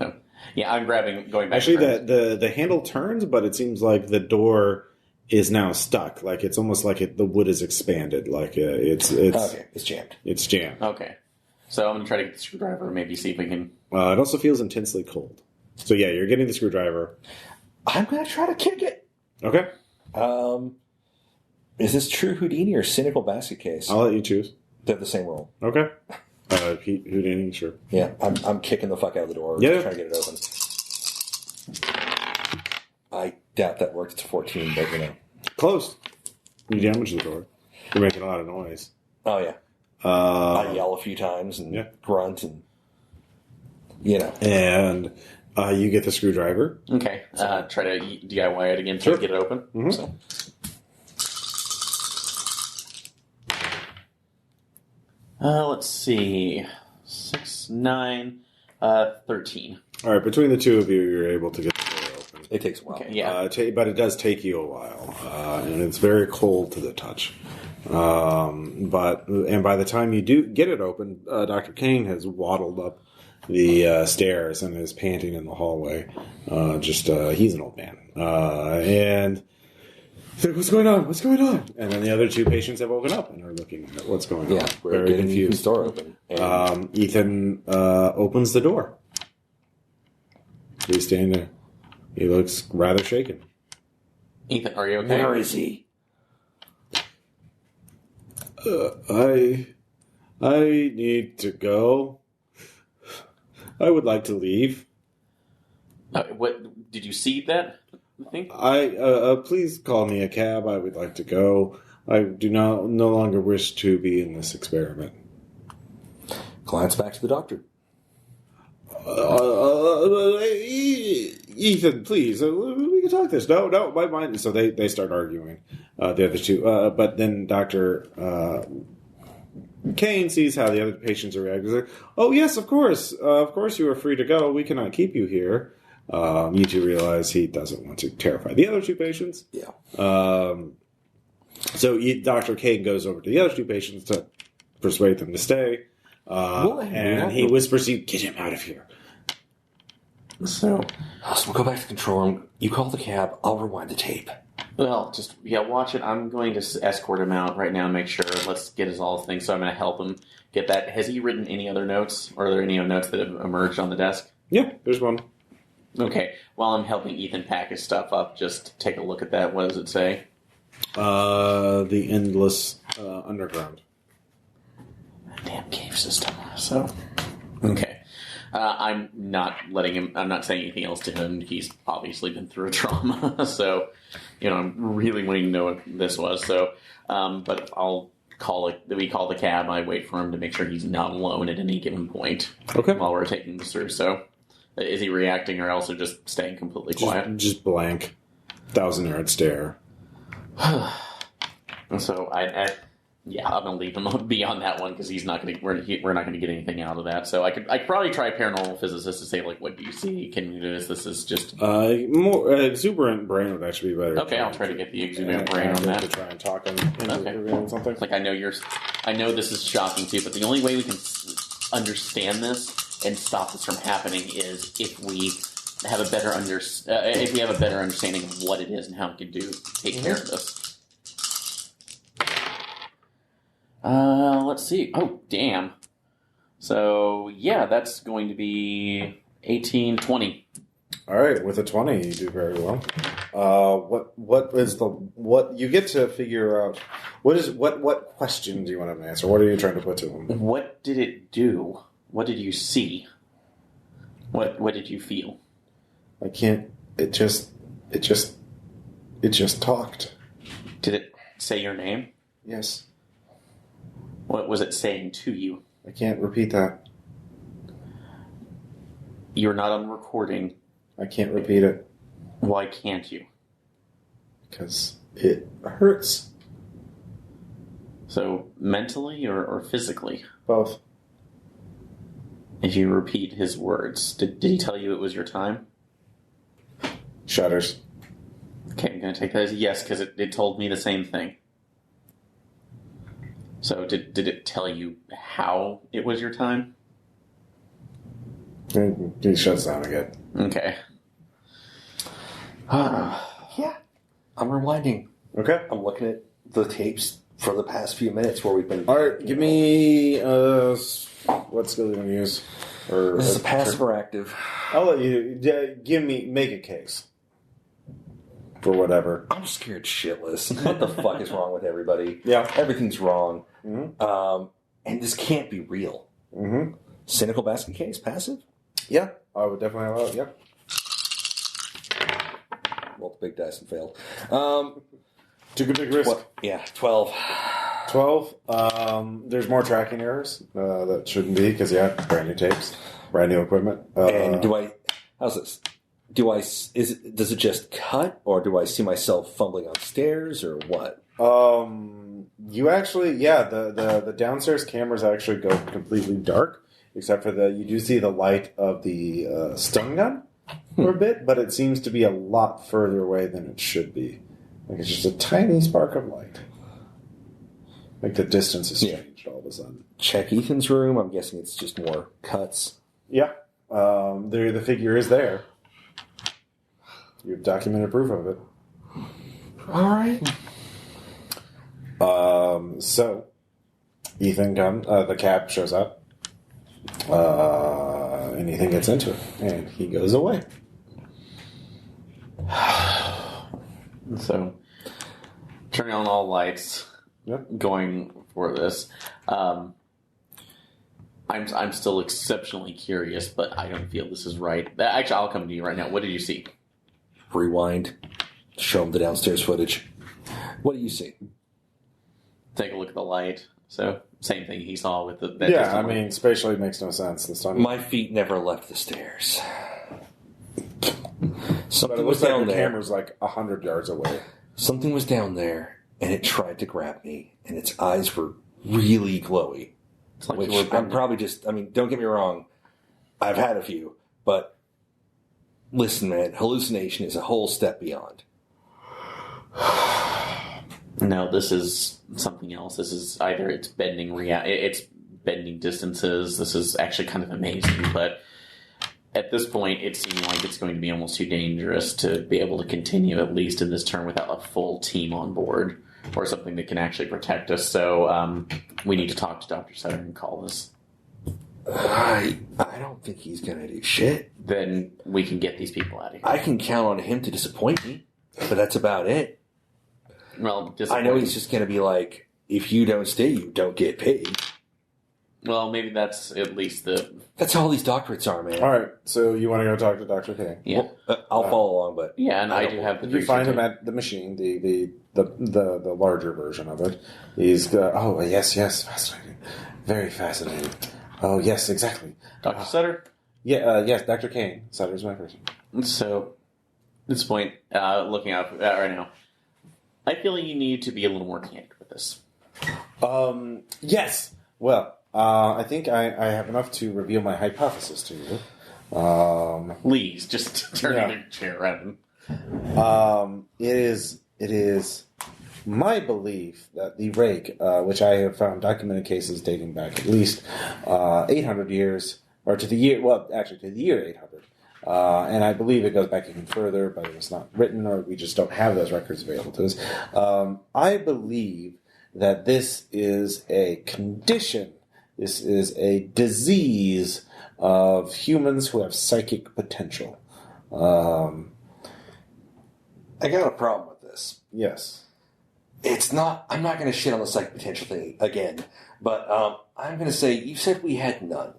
B: So, yeah, I'm going back.
A: Actually, the handle turns, but it seems like the door is now stuck. Like it's almost like the wood is expanded. Like it's
C: okay. It's jammed.
A: It's jammed.
B: Okay. So I'm going to try to get the screwdriver. Maybe see if we can.
A: It also feels intensely cold. So yeah, you're getting the screwdriver.
C: I'm going to try to kick it.
A: Okay.
C: Is this true Houdini or cynical basket case?
A: I'll let you choose.
C: They're the same roll.
A: Okay. Houdini, sure.
C: Yeah, I'm kicking the fuck out of the door.
A: Yeah.
C: Trying to get it open. I doubt that worked. It's 14, but you know.
A: Close. You damage the door. You're making a lot of noise.
C: Oh, yeah. I yell a few times and grunt and, you know.
A: And you get the screwdriver.
B: Okay. Try to DIY it again to get it open.
A: Mm-hmm.
B: So. Let's see. 6, 9, 13.
A: All right, between the two of you, you're able to get the door open.
C: It takes a while.
B: Okay, yeah.
A: But it does take you a while, and it's very cold to the touch. And by the time you do get it open, Dr. Kane has waddled up the stairs and is panting in the hallway. He's an old man, and he's like, "What's going on? What's going on?" And then the other two patients have woken up and are looking at what's going on.
C: We're
A: Very
C: getting
A: confused.
C: Ethan's door open. And
A: Ethan opens the door. He's standing there. He looks rather shaken.
B: Ethan, are you okay?
C: Where is he?
A: I need to go. I would like to leave.
B: What did you see that? I think.
A: Please call me a cab. I would like to go. I do no longer wish to be in this experiment.
C: Glance back to the doctor.
A: Ethan, please, we can talk this. No, my mind. So they start arguing, the other two. But then Dr. Kane sees how the other patients are reacting. He's like, oh, yes, of course. Of course you are free to go. We cannot keep you here. You two realize he doesn't want to terrify the other two patients.
C: Yeah.
A: So Dr. Kane goes over to the other two patients to persuade them to stay. And he whispers, "You get him out of here."
B: So
C: we'll go back to the control room. You call the cab. I'll rewind the tape.
B: Well, watch it. I'm going to escort him out right now and make sure. Let's get his all things. So I'm going to help him get that. Has he written any other notes? Or are there any notes that have emerged on the desk?
A: Yeah, there's one.
B: Okay. While I'm helping Ethan pack his stuff up, just take a look at that. What does it say?
A: The endless underground.
B: Damn cave system. So, okay. I'm not saying anything else to him. He's obviously been through a trauma. So, I'm really wanting to know what this was. So, but I'll call it. We call the cab. I wait for him to make sure he's not alone at any given point.
A: Okay.
B: While we're taking this through. So, is he reacting or else just staying completely quiet?
A: Just blank. 1,000-yard stare.
B: And so I'm gonna leave him beyond that one because he's not gonna. We're not gonna get anything out of that. So I could probably try a paranormal physicist to say like, what do you see? Can you do this? This is just
A: more exuberant brain would actually be better.
B: Okay, I'll try to get the exuberant brain on that.
A: To try and talk into something.
B: Like I know this is shocking too, but the only way we can understand this and stop this from happening is if we have a better understanding of what it is and how we can take care of this. Let's see. Oh, damn. So, yeah, that's going to be 18, 20.
A: All right, with a 20, you do very well. What you get to figure out? What question do you want to answer? What are you trying to put to him?
B: What did it do? What did you see? What did you feel?
A: I can't. It just talked.
B: Did it say your name?
A: Yes.
B: What was it saying to you?
A: I can't repeat that.
B: You're not on recording.
A: I can't repeat it.
B: Why can't you?
A: Because it hurts.
B: So, mentally or physically?
A: Both.
B: If you repeat his words, did he tell you it was your time?
A: Shudders.
B: Okay, I'm going to take that as a yes, because it told me the same thing. So, did it tell you how it was your time?
A: He shuts down again.
B: Okay.
C: Yeah. I'm rewinding.
A: Okay.
C: I'm looking at the tapes for the past few minutes where we've been...
A: All right, give me... what skill are you going to use?
C: This is a passive or active.
A: I'll let you... Make a case. For whatever.
C: I'm scared shitless. What the fuck is wrong with everybody?
A: Yeah.
C: Everything's wrong.
A: Mm-hmm.
C: And this can't be real.
A: Mm-hmm.
C: Cynical basket case, passive?
A: Yeah, I would definitely allow it, yeah.
C: Rolled the big dice and failed.
A: Took a big risk.
C: 12.
A: 12. There's more tracking errors. That shouldn't be, because, brand new tapes. Brand new equipment.
C: And how's this? Does it just cut, or do I see myself fumbling on stairs, or what?
A: You actually, the downstairs cameras actually go completely dark, except for you do see the light of the stun gun for a bit, but it seems to be a lot further away than it should be. Like it's just a tiny spark of light. Like the distance has changed all of a sudden.
C: Check Ethan's room. I'm guessing it's just more cuts.
A: Yeah. The figure is there. You have documented proof of it.
C: All right.
A: So, Ethan comes. The cab shows up. And Ethan gets into it. And he goes away.
B: So, turning on all lights.
A: Yep.
B: Going for this. I'm still exceptionally curious, but I don't feel this is right. Actually, I'll come to you right now. What did you see?
C: Rewind. Show him the downstairs footage. What do you see?
B: Take a look at the light. So, same thing he saw with the...
A: Yeah, I mean, spatially it makes no sense. The sun...
C: My feet never left the stairs. Something
A: But it
C: was
A: looks like
C: down
A: the
C: there.
A: camera's like 100 yards away.
C: Something was down there, and it tried to grab me, and its eyes were really glowy.
B: It's like
C: Which
B: you were
C: I'm probably just... I mean, don't get me wrong. I've had a few, but listen, man, hallucination is a whole step beyond.
B: No, this is something else. This is either it's bending it's bending distances. This is actually kind of amazing, but at this point, it seems like it's going to be almost too dangerous to be able to continue, at least in this term, without a full team on board or something that can actually protect us. So we need to talk to Dr. Sutter and call this.
C: I don't think he's going to do shit.
B: Then we can get these people out of here.
C: I can count on him to disappoint me, but that's about it.
B: Well,
C: I know he's just going to be like, if you don't stay, you don't get paid.
B: Well, maybe that's at least the...
C: That's how all these doctorates are, man.
A: All right, so you want to go talk to Dr. King?
B: Yeah.
C: Well, I'll follow along, but...
B: Yeah, and I do have the...
A: You find him at the machine, the larger version of it. He's oh yes, fascinating, very fascinating. Oh yes, exactly.
B: Dr. Sutter?
A: Yes, Dr. Kane. Sutter's my person.
B: So, at this point, looking out right now, I feel you need to be a little more candid with this.
A: Yes. Well, I think I have enough to reveal my hypothesis to you.
B: Please, just turn your chair around.
A: It is my belief that the Rake, which I have found documented cases dating back at least 800 years, or to the year 800. And I believe it goes back even further, but it's not written, or we just don't have those records available to us. I believe that this is a condition, this is a disease of humans who have psychic potential.
C: I got a problem with this.
A: Yes.
C: It's not... I'm not going to shit on the psychic potential thing again, but I'm going to say, you said we had none.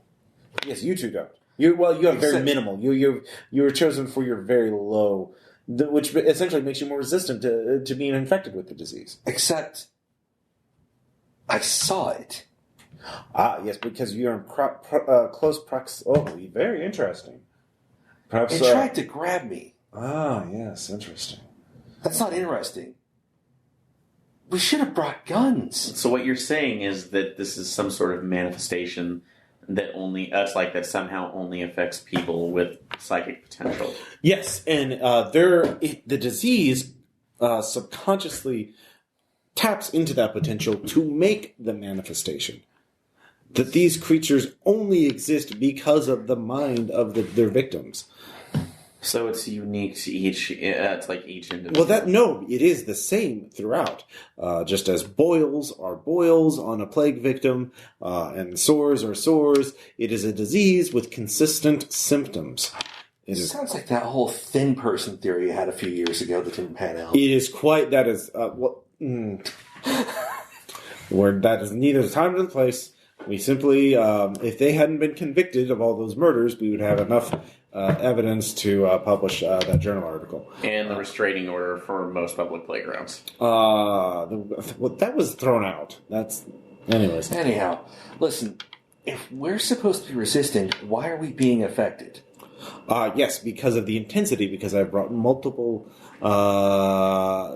A: Yes, you two don't. You have very minimal. You were chosen for your very low, which essentially makes you more resistant to being infected with the disease.
C: Except, I saw it.
A: Ah, yes, because you're in close proximity. Oh, very interesting. Perhaps
C: It tried to grab me.
A: Ah, yes, interesting.
C: That's not interesting. We should have brought guns.
B: So what you're saying is that this is some sort of manifestation that somehow only affects people with psychic potential.
A: Yes, and the disease subconsciously taps into that potential to make the manifestation. That these creatures only exist because of the mind of their victims.
B: So it's unique to each. It's like each individual.
A: Well, it is the same throughout. Just as boils are boils on a plague victim, and sores are sores, it is a disease with consistent symptoms.
C: It sounds like that whole thin person theory you had a few years ago that didn't pan out.
A: It is quite. That is where that is neither the time nor the place. We simply, if they hadn't been convicted of all those murders, we would have enough evidence to publish that journal article.
B: And the restraining order for most public playgrounds.
A: That was thrown out. Anyways.
C: Anyhow, listen, if we're supposed to be resistant, why are we being affected?
A: Yes, because of the intensity, because I've brought multiple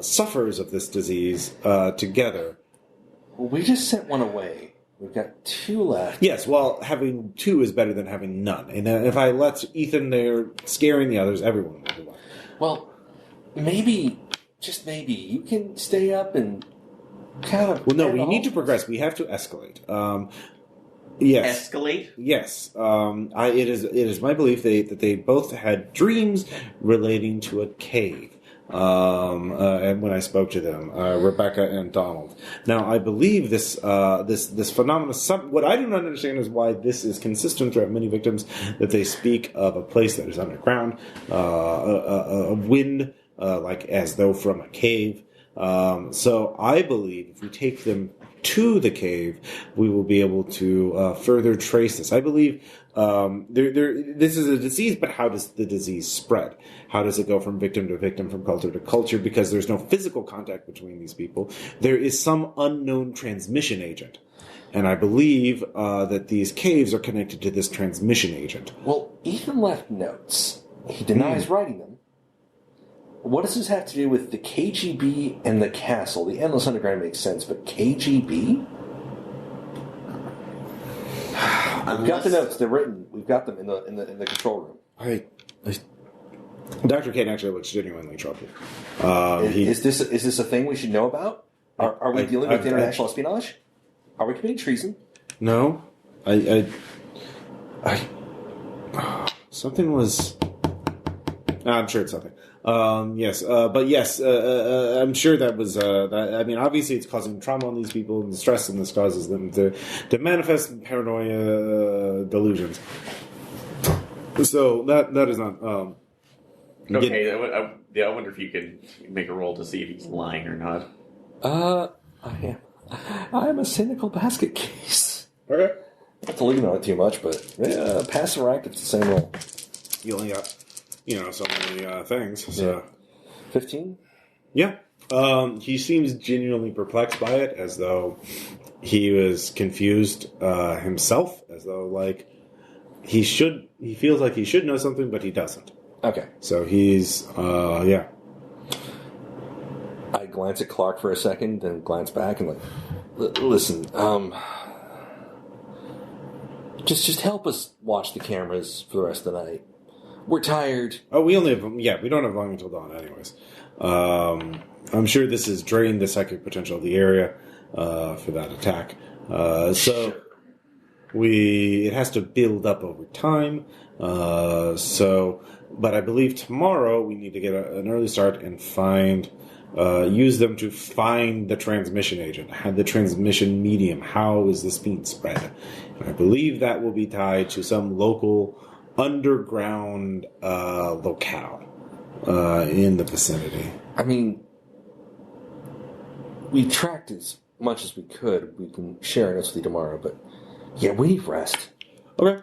A: sufferers of this disease together.
C: Well, we just sent one away. We've got 2 left.
A: Yes, well, having 2 is better than having none. And if I let Ethan there scaring the others, everyone will be one.
C: Well, maybe, just maybe, you can stay up and kind of...
A: Well, no, we need to progress. We have to escalate. Yes.
B: Escalate?
A: Yes. It is my belief that they both had dreams relating to a cave. And when I spoke to them, Rebecca and Donald. Now, I believe this phenomenon. What I do not understand is why this is consistent throughout many victims. That they speak of a place that is underground, a wind, like as though from a cave. So I believe if we take them to the cave, we will be able to further trace this. I believe This is a disease, but how does the disease spread? How does it go from victim to victim, from culture to culture? Because there's no physical contact between these people. There is some unknown transmission agent. And I believe that these caves are connected to this transmission agent.
C: Well, Ethan left notes. He denies writing them. What does this have to do with the KGB and the castle? The Endless Underground makes sense, but KGB? We've got the notes. They're written. We've got them in the control room.
A: Dr. Kane actually looks genuinely troubled.
C: Is this a thing we should know about? Are we dealing with international espionage? Are we committing treason?
A: No. Something was... I'm sure it's something. Yes, but yes, I'm sure that was. I mean, obviously, it's causing trauma on these people, and the stress, and this causes them to manifest paranoia delusions. So that is not.
B: Okay, I wonder if you can make a roll to see if he's lying or not.
C: I am a cynical basket case.
A: Okay.
C: Not to lean on it too much, but passive or active, it's the same roll.
A: You only got, so many things. So
C: 15?
A: Yeah. He seems genuinely perplexed by it, as though he was confused himself, as though he feels like he should know something, but he doesn't.
C: Okay.
A: So he's yeah.
C: I glance at Clark for a second, then glance back and listen, just help us watch the cameras for the rest of the night. We're tired.
A: Oh, we don't have long until dawn anyways. I'm sure this has drained the psychic potential of the area for that attack. It has to build up over time. But I believe tomorrow we need to get an early start and use them to find the transmission agent, the transmission medium. How is this being spread? And I believe that will be tied to some local underground locale in the vicinity.
C: I mean, we tracked as much as we could. We can share notes with you tomorrow, but yeah, we need rest.
A: Okay.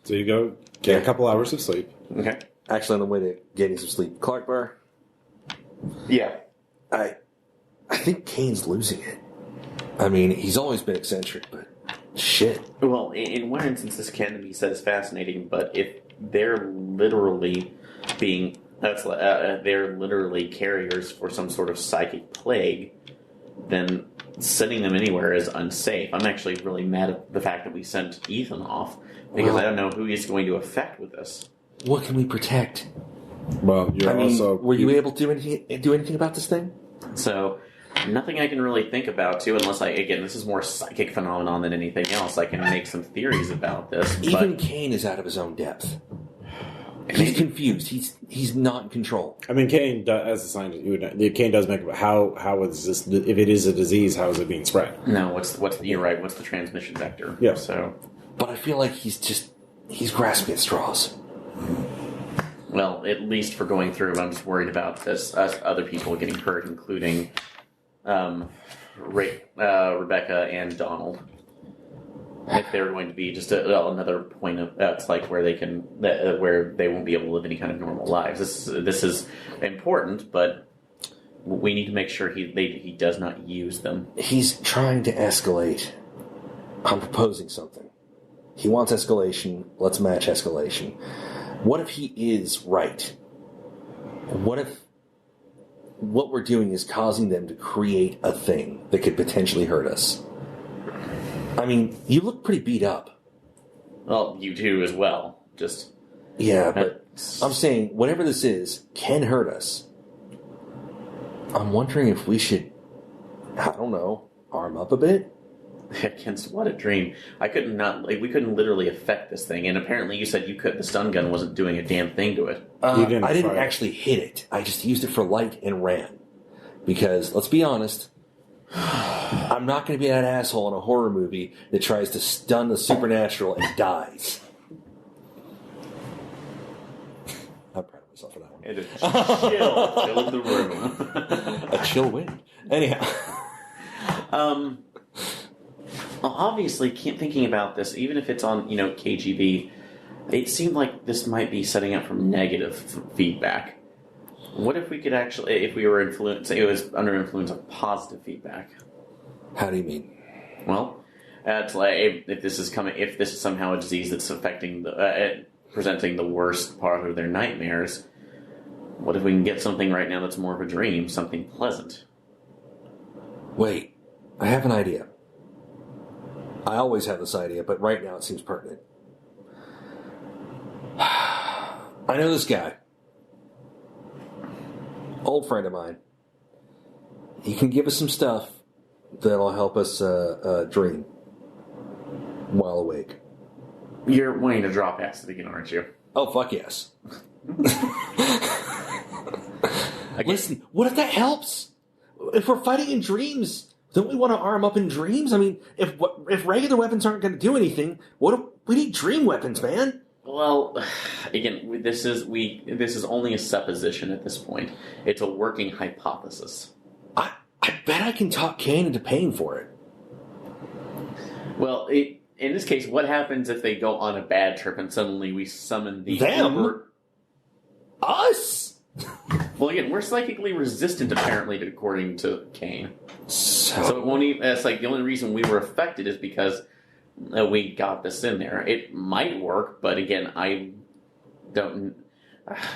A: So you go get a couple hours of sleep.
B: Okay.
C: Actually, on the way to getting some sleep, Clark Bar.
B: Yeah.
C: I think Kane's losing it. I mean, he's always been eccentric, but shit.
B: Well, in one instance, this can be said as fascinating, but if they're literally they're literally carriers for some sort of psychic plague, then sending them anywhere is unsafe. I'm actually really mad at the fact that we sent Ethan off, because I don't know who he's going to affect with this.
C: What can we protect?
A: Well,
C: were you able to do anything about this thing?
B: So, nothing I can really think about, too, unless this is more psychic phenomenon than anything else. I can make some theories about this.
C: Even Kane is out of his own depth. He's confused. He's not in control.
A: I mean, Kane, as a scientist, Kane does make how is this? If it is a disease, how is it being spread?
B: No, you're right. What's the transmission vector?
A: Yeah.
B: So,
C: but I feel like he's grasping at straws.
B: Well, at least for going through, I'm just worried about other people getting hurt, including Rake, Rebecca, and Donald. If they're going to be just another point of where they won't be able to live any kind of normal lives. This is important, but we need to make sure he does not use them.
C: He's trying to escalate. I'm proposing something. He wants escalation. Let's match escalation. What if he is right? What if what we're doing is causing them to create a thing that could potentially hurt us? I mean, you look pretty beat up.
B: Well, you do as well.
C: Yeah, but I'm saying whatever this is can hurt us. I'm wondering if we should, I don't know, arm up a bit?
B: Against what a dream. We couldn't literally affect this thing, and apparently you said you could. The stun gun wasn't doing a damn thing to it.
C: I didn't actually hit it. I just used it for light and ran. Because, let's be honest, I'm not going to be that asshole in a horror movie that tries to stun the supernatural and dies. I'm proud of myself for that one.
B: And a chill filled the room.
C: A chill wind. Anyhow.
B: Well, obviously, thinking about this, even if it's on, KGB, It seemed like this might be setting up for negative feedback. What if we could actually, if we were influenced, it was under influence of positive feedback?
C: How do you mean?
B: Well, it's like if this is somehow a disease that's affecting presenting the worst part of their nightmares, what if we can get something right now that's more of a dream, something pleasant?
C: Wait, I have an idea. I always have this idea, but right now it seems pertinent. I know this guy. Old friend of mine. He can give us some stuff that'll help us dream while awake.
B: You're wanting to drop acid again, aren't you?
C: Oh, fuck yes. Listen, what if that helps? If we're fighting in dreams, don't we want to arm up in dreams? I mean, if regular weapons aren't going to do anything, we need dream weapons, man.
B: Well, again, this is only a supposition at this point. It's a working hypothesis.
C: I bet I can talk Kane into paying for it.
B: Well, in this case, what happens if they go on a bad trip and suddenly we summon the
C: them? Us?
B: Well, again, we're psychically resistant, apparently, according to Kane. So it won't even. It's like the only reason we were affected is because we got this in there. It might work, but again, I don't.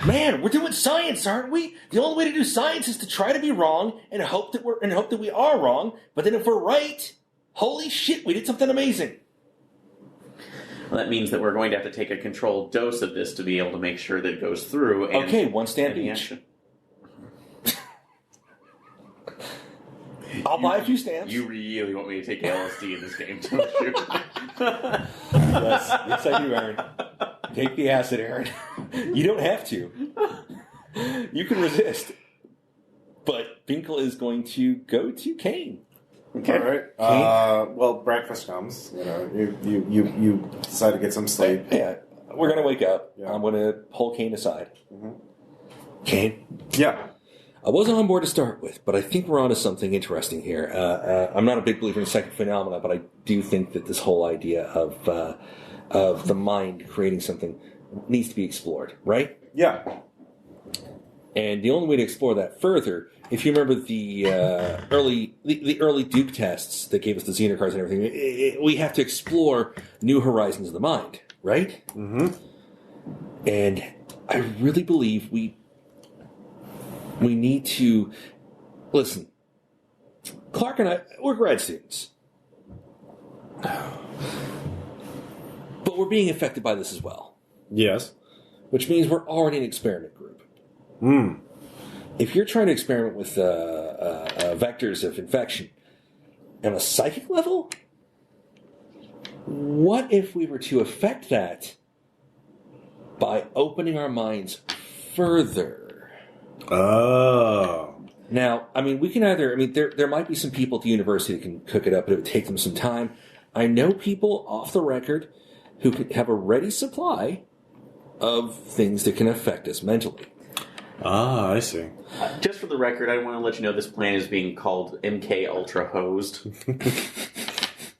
C: Man, we're doing science, aren't we? The only way to do science is to try to be wrong and hope that we are wrong. But then if we're right, holy shit, we did something amazing.
B: Well, that means that we're going to have to take a controlled dose of this to be able to make sure that it goes through. And,
C: okay, one stand each. I'll buy a few stamps.
B: You really want me to take LSD in this game, don't you?
C: Yes, I do, Aaron. Take the acid, Aaron. You don't have to. You can resist. But Binkle is going to go to Kane.
A: Okay. All right. Well, breakfast comes. You decide to get some sleep.
C: Yeah. We're going to wake up.
A: Yeah.
C: I'm going to pull Kane aside. Mm-hmm. Kane?
A: Yeah.
C: I wasn't on board to start with, but I think we're onto something interesting here. I'm not a big believer in psychic phenomena, but I do think that this whole idea of the mind creating something needs to be explored, right?
A: Yeah.
C: And the only way to explore that further, if you remember the early Duke tests that gave us the Xener cards and everything, we have to explore new horizons of the mind, right?
A: Mm-hmm.
C: And I really believe we need to listen. Clark and I, we're grad students. But we're being affected by this as well.
A: Yes.
C: Which means we're already an experiment group.
A: Hmm.
C: If you're trying to experiment with vectors of infection on a psychic level, what if we were to affect that by opening our minds further?
A: Oh.
C: Now, I mean, we can either, there might be some people at the university that can cook it up, but it would take them some time. I know people off the record who could have a ready supply of things that can affect us mentally.
A: Ah, I see.
B: Just for the record, I want to let you know this plan is being called MK Ultra Hosed.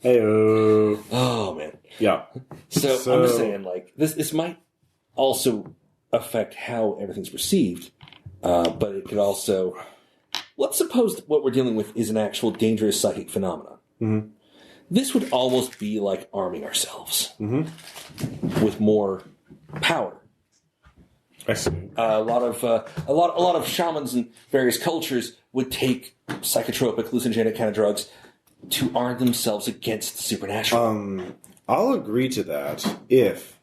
A: Hey-o.
C: Oh, man.
A: Yeah.
C: So I'm just saying, like, this might also affect how everything's perceived, but it could also... Let's suppose that what we're dealing with is an actual dangerous psychic phenomenon.
A: Mm-hmm.
C: This would almost be like arming ourselves with more power.
A: I see.
C: A lot of shamans in various cultures would take psychotropic, hallucinogenic kind of drugs to arm themselves against the supernatural.
A: I'll agree to that if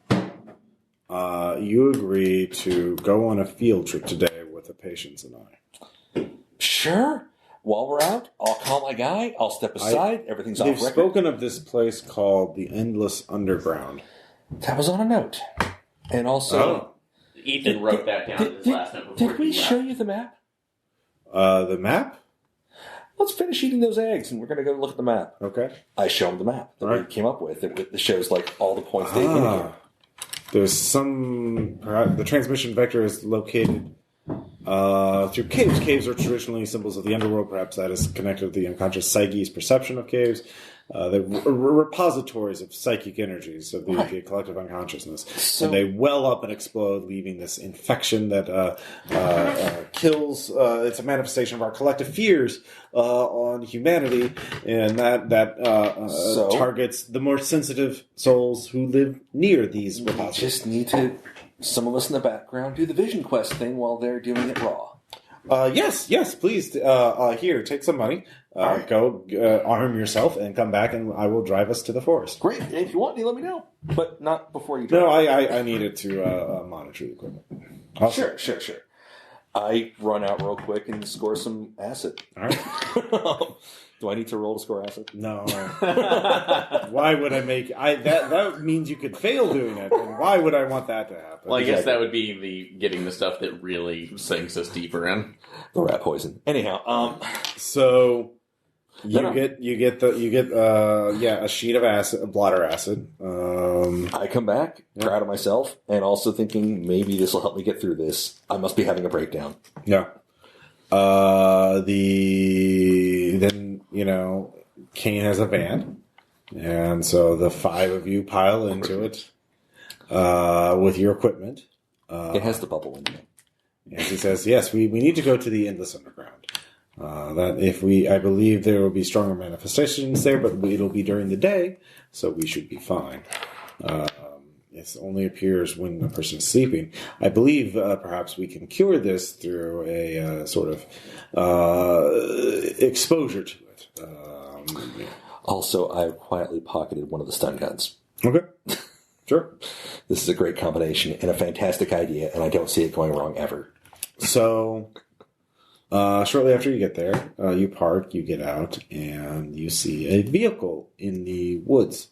A: you agree to go on a field trip today with the patients and I.
C: Sure. While we're out, I'll call my guy. I'll step aside. Everything's off
A: They've
C: record.
A: spoken of this place called the Endless Underground.
C: That was on a note. And also...
B: Ethan wrote that down in his last note.
C: Did we show you the map?
A: The map?
C: Let's finish eating those eggs, and we're going to go look at the map.
A: Okay.
C: I show him the map that we came up with. It shows, like, all the points they indicated.
A: There's some... the transmission vector is located through caves. Caves are traditionally symbols of the underworld. Perhaps that is connected with the unconscious psyche's perception of caves. They're repositories of psychic energies of the collective unconsciousness.
C: So,
A: and they well up and explode, leaving this infection that kills. It's a manifestation of our collective fears on humanity, and that targets the more sensitive souls who live near these repositories.
C: Just need to, some of us in the background, do the vision quest thing while they're doing it raw.
A: Yes, please. Here, take some money. Go arm yourself and come back, and I will drive us to the forest.
C: Great. And if you want me, let me know. But not before you drive.
A: No, I needed to monitor the equipment.
C: Sure. I run out real quick and score some acid.
A: All right.
C: Do I need to roll to score acid?
A: No. Why would I make... That means you could fail doing it, and why would I want that to happen?
B: Well, I guess that would be getting the stuff that really sinks us deeper in.
C: The rat poison. Anyhow,
A: so you get a sheet of acid, a blotter acid.
C: I come back, proud of myself, and also thinking maybe this will help me get through this. I must be having a breakdown.
A: Yeah. Kane has a van, and so the 5 of you pile into it with your equipment.
C: It has the bubble in it.
A: And he says, yes, we need to go to the Endless Underground. I believe there will be stronger manifestations there, but it'll be during the day, so we should be fine. It only appears when a person is sleeping. I believe perhaps we can cure this through a sort of exposure to it.
C: Also, I've quietly pocketed one of the stun guns.
A: Okay. Sure.
C: This is a great combination and a fantastic idea, and I don't see it going wrong ever.
A: So, shortly after you get there, you park, you get out, and you see a vehicle in the woods.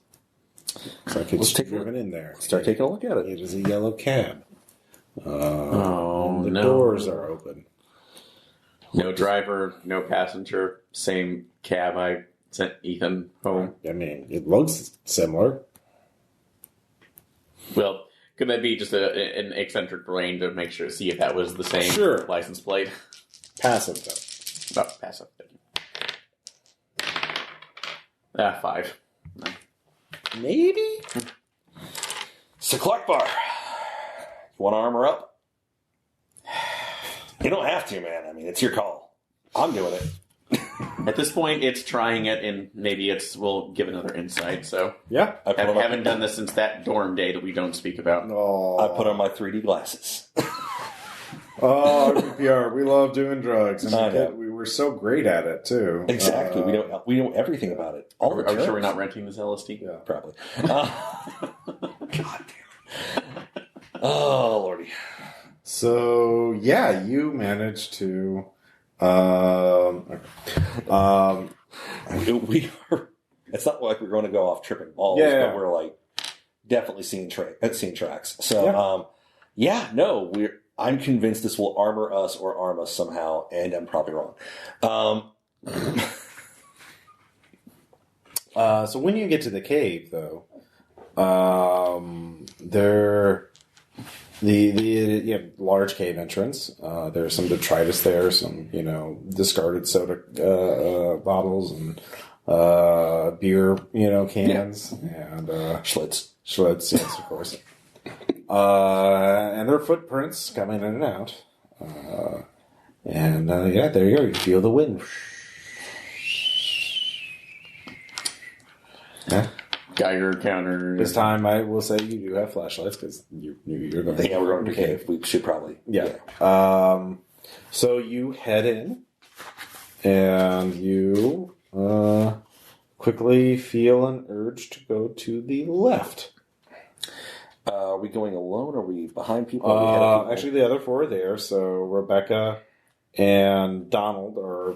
A: So it's driven in there.
C: Start taking a look at it.
A: It is a yellow cab. The
B: no.
A: doors are open.
B: No driver, no passenger, same cab I sent Ethan home.
A: I mean, it looks similar.
B: Well, could that be just an eccentric brain to make sure, see if that was the same license plate?
A: Passive, though.
B: Oh, passive. Thank you. 5. No.
A: Maybe?
C: So, Clark Bar, you want to armor up? You don't have to, man. I mean, it's your call. I'm doing it.
B: At this point, it's trying it, and maybe we'll give another insight. So,
A: yeah,
B: I haven't done this since that dorm day that we don't speak about.
C: I put on my 3D glasses.
A: RPPR, we love doing drugs, and we were so great at it too.
C: Exactly, we know everything about it.
B: Are we sure we're not renting this LSD?
C: Yeah, probably. God damn. Oh lordy.
A: So you managed to.
C: We are. It's not like we're going to go off tripping balls, but we're like definitely seeing tracks. So I'm convinced this will armor us or arm us somehow, and I'm probably wrong.
A: So when you get to the cave, though, the large cave entrance. There's some detritus there, some discarded soda bottles and beer cans and
C: Schlitz.
A: Yes, of course. And there are footprints coming in and out. There you go. You feel the wind. Yeah.
B: Geiger counter.
A: This time I will say you do have flashlights because you're going to...
C: Yeah, we're going to the cave. We should probably.
A: Yeah. So you head in and you quickly feel an urge to go to the left.
C: Are we going alone? Are we behind people?
A: Actually, the other 4 are there. So Rebecca and Donald are,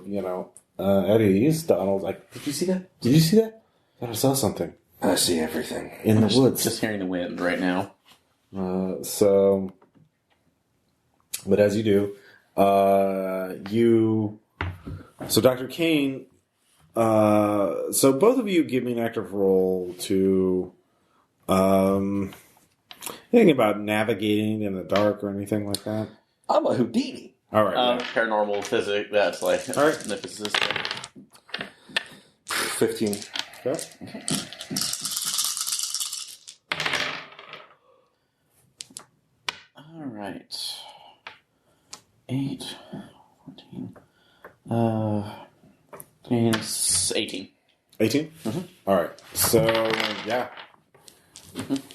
A: at ease. Donald's like, did you see that? Did you see that? I thought I saw something.
C: I see everything.
A: In the woods.
B: Just hearing the wind right now.
A: So as you do, so Dr. Kane, so both of you give me an active roll to, anything about navigating in the dark or anything like that?
C: I'm a Houdini.
A: All right.
B: Paranormal physics. That's like
A: All right.
B: the physicist.
C: 15.
A: Okay.
B: All right. 8, 14, 18.
A: 18?
B: Mm-hmm.
A: All right. So, yeah.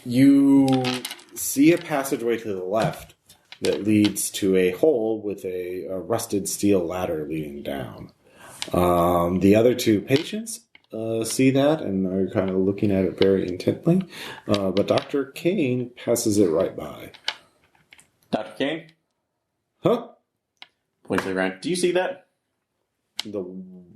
A: You see a passageway to the left that leads to a hole with a rusted steel ladder leading down. The other two patients see that and are kind of looking at it very intently. But Dr. Kane passes it right by.
B: Dr. Kane?
A: Huh?
B: Points to the ground. Do you see that?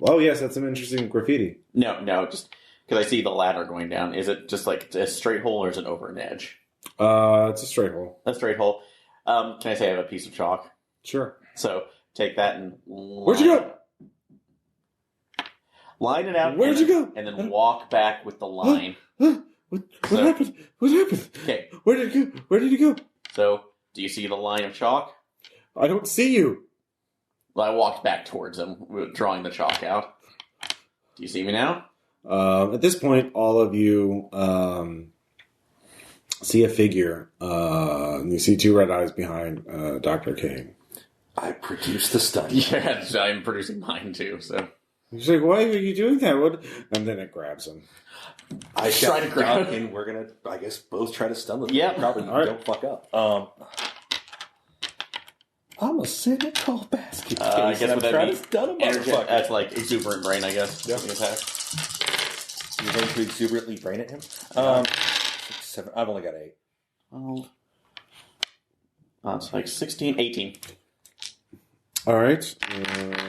A: Oh, yes, that's some interesting graffiti.
B: No, just because I see the ladder going down. Is it just like a straight hole or is it over an edge?
A: It's a straight hole.
B: A straight hole. Can I say I have a piece of chalk?
A: Sure.
B: So take that and
A: Where'd you go?
B: Line it out.
A: Where'd you go?
B: And then walk back with the line.
A: What happened? What happened?
B: Okay.
A: Where did it go? Where did he go?
B: So, do you see the line of chalk?
A: I don't see you.
B: Well, I walked back towards him, drawing the chalk out. Do you see me now?
A: At this point, all of you see a figure. You see two red eyes behind Dr. Kane.
C: I produced the stun.
B: Yeah, I'm producing mine too, so.
A: He's like, why are you doing that? What? And then it grabs him.
C: I
B: Try to grab
C: him, and we're gonna, I guess, both try to stun with him.
B: Yep.
C: Probably
A: All right.
C: don't fuck up. I'm a cynical basket case.
B: I guess
C: I'm
B: what that
C: trying
B: means.
C: to stun a
B: Energy,
C: motherfucker.
B: that's like exuberant brain, I guess.
A: Yep.
B: Attack.
C: You're going to exuberantly brain at him? 6, 7. I've only got 8.
B: Oh. It's like 16, 18.
A: All right.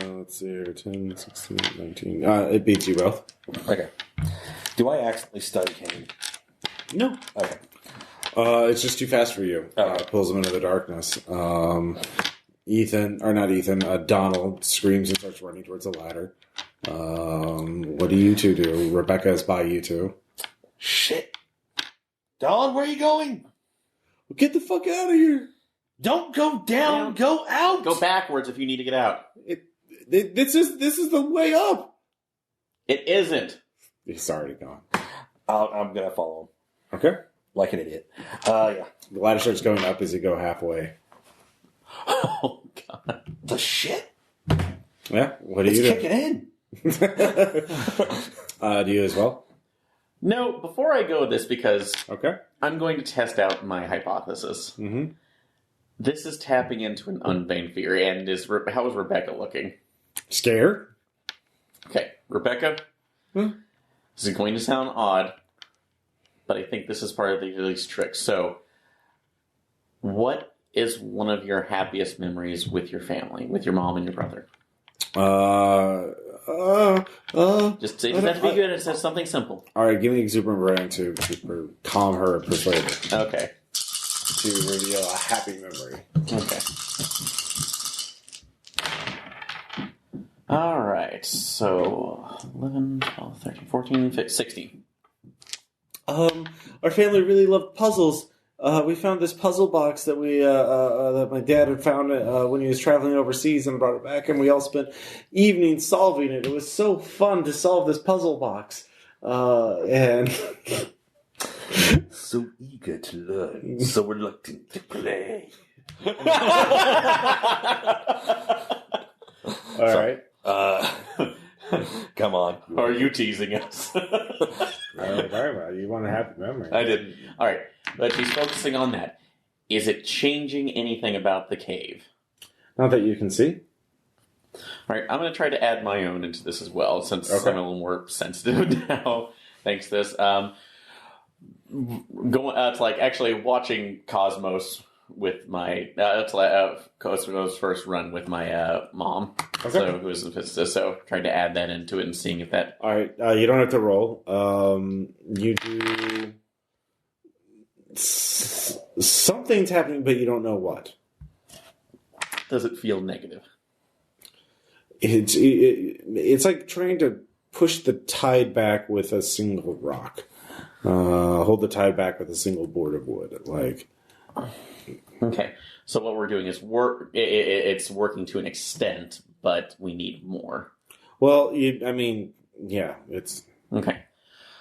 A: Let's see here. 10, 16, 19. It beats you both.
C: Okay. Do I accidentally stun Kane?
A: No.
C: Okay.
A: It's just too fast for you.
C: Okay.
A: Pulls him into the darkness. Donald screams and starts running towards the ladder. What do you two do? Rebecca is by you two.
C: Shit. Don, where are you going?
A: Well, get the fuck out of here.
C: Don't go down. Go out.
B: Go backwards if you need to get out.
A: This is the way up.
B: It isn't.
A: He's already gone.
C: I'm going to follow him.
A: Okay.
C: Like an idiot. Yeah.
A: The ladder starts going up as you go halfway.
B: Oh, God.
C: The shit?
A: Yeah. What do
C: It's
A: you do?
C: kicking in.
A: Do you as well?
B: No, before I go with this, because
A: Okay.
B: I'm going to test out my hypothesis.
A: Mm-hmm.
B: This is tapping into an unvain fear, and how is Rebecca looking?
A: Scared?
B: Okay, Rebecca, This is going to sound odd, but I think this is part of these tricks. So, what is one of your happiest memories with your family, with your mom and your brother? Just say it doesn't have to be good. It says something simple.
A: All right, give me exuberant brain to calm her and persuade her
B: Okay.
A: to reveal a happy memory.
B: Okay. All right. So 11, 12, 13, 14, 15, 16.
A: Our family really loved puzzles. We found this puzzle box that that my dad had found when he was traveling overseas and brought it back, and we all spent evenings solving it. It was so fun to solve this puzzle box. And
C: So eager to learn, so reluctant to play.
A: all right.
C: Come on.
B: Or are you teasing us?
A: You want a happy memory?
B: I didn't. All right. But she's focusing on that. Is it changing anything about the cave?
A: Not that you can see.
B: All right. I'm going to try to add my own into this as well, since
A: Okay.
B: I'm a little more sensitive now, thanks to this. It's like actually watching Cosmos with my Cosmos' first run with my mom, so who is a physicist. So trying to add that into it and seeing if that.
A: All right, you don't have to roll. You do something's happening, but you don't know what.
B: Does it feel negative?
A: It's like trying to push the tide back with a single rock. Hold the tide back with a single board of wood. Like
B: Okay. So what we're doing is it's working to an extent, but we need more.
A: Well, it's...
B: Okay.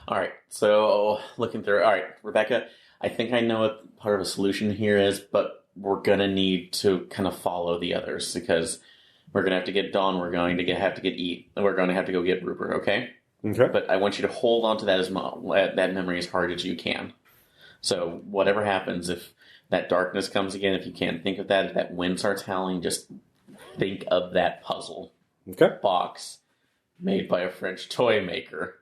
B: All right. So looking through. All right, Rebecca, I think I know what part of a solution here is, but we're going to need to kind of follow the others because we're going to have to get Dawn. We're going to have to get Eat. And we're going to have to go get Rupert, okay?
A: Okay.
B: But I want you to hold on to that memory as hard as you can. So whatever happens, if that darkness comes again, if you can't think of that, if that wind starts howling, just think of that puzzle box made by a French toy maker.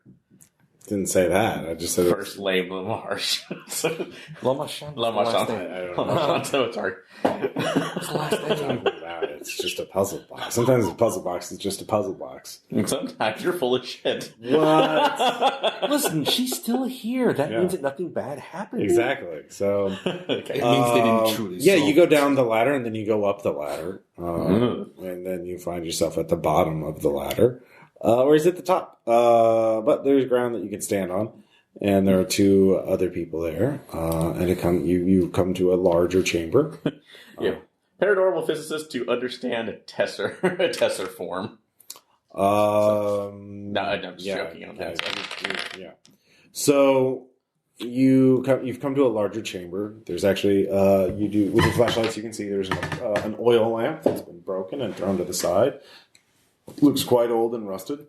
A: Didn't say that. I just said
B: First name Lamarche.
C: Lamarche.
B: I don't know. So it's hard.
C: What's the last name?
A: It's just a puzzle box. Sometimes a puzzle box is just a puzzle box.
B: And sometimes you're full of shit.
A: What?
C: Listen, she's still here. That means that nothing bad happened.
A: Exactly. So
C: it means they didn't truly.
A: Yeah, you go down the ladder and then you go up the ladder, and then you find yourself at the bottom of the ladder, or is it the top? But there's ground that you can stand on, and there are two other people there, and you come to a larger chamber.
B: Yeah. Paranormal physicist to understand a Tesser form.
A: No,
B: I'm just joking on that.
A: Yeah. So you've come to a larger chamber. There's actually with your flashlights you can see there's an oil lamp that's been broken and thrown to the side. Looks quite old and rusted.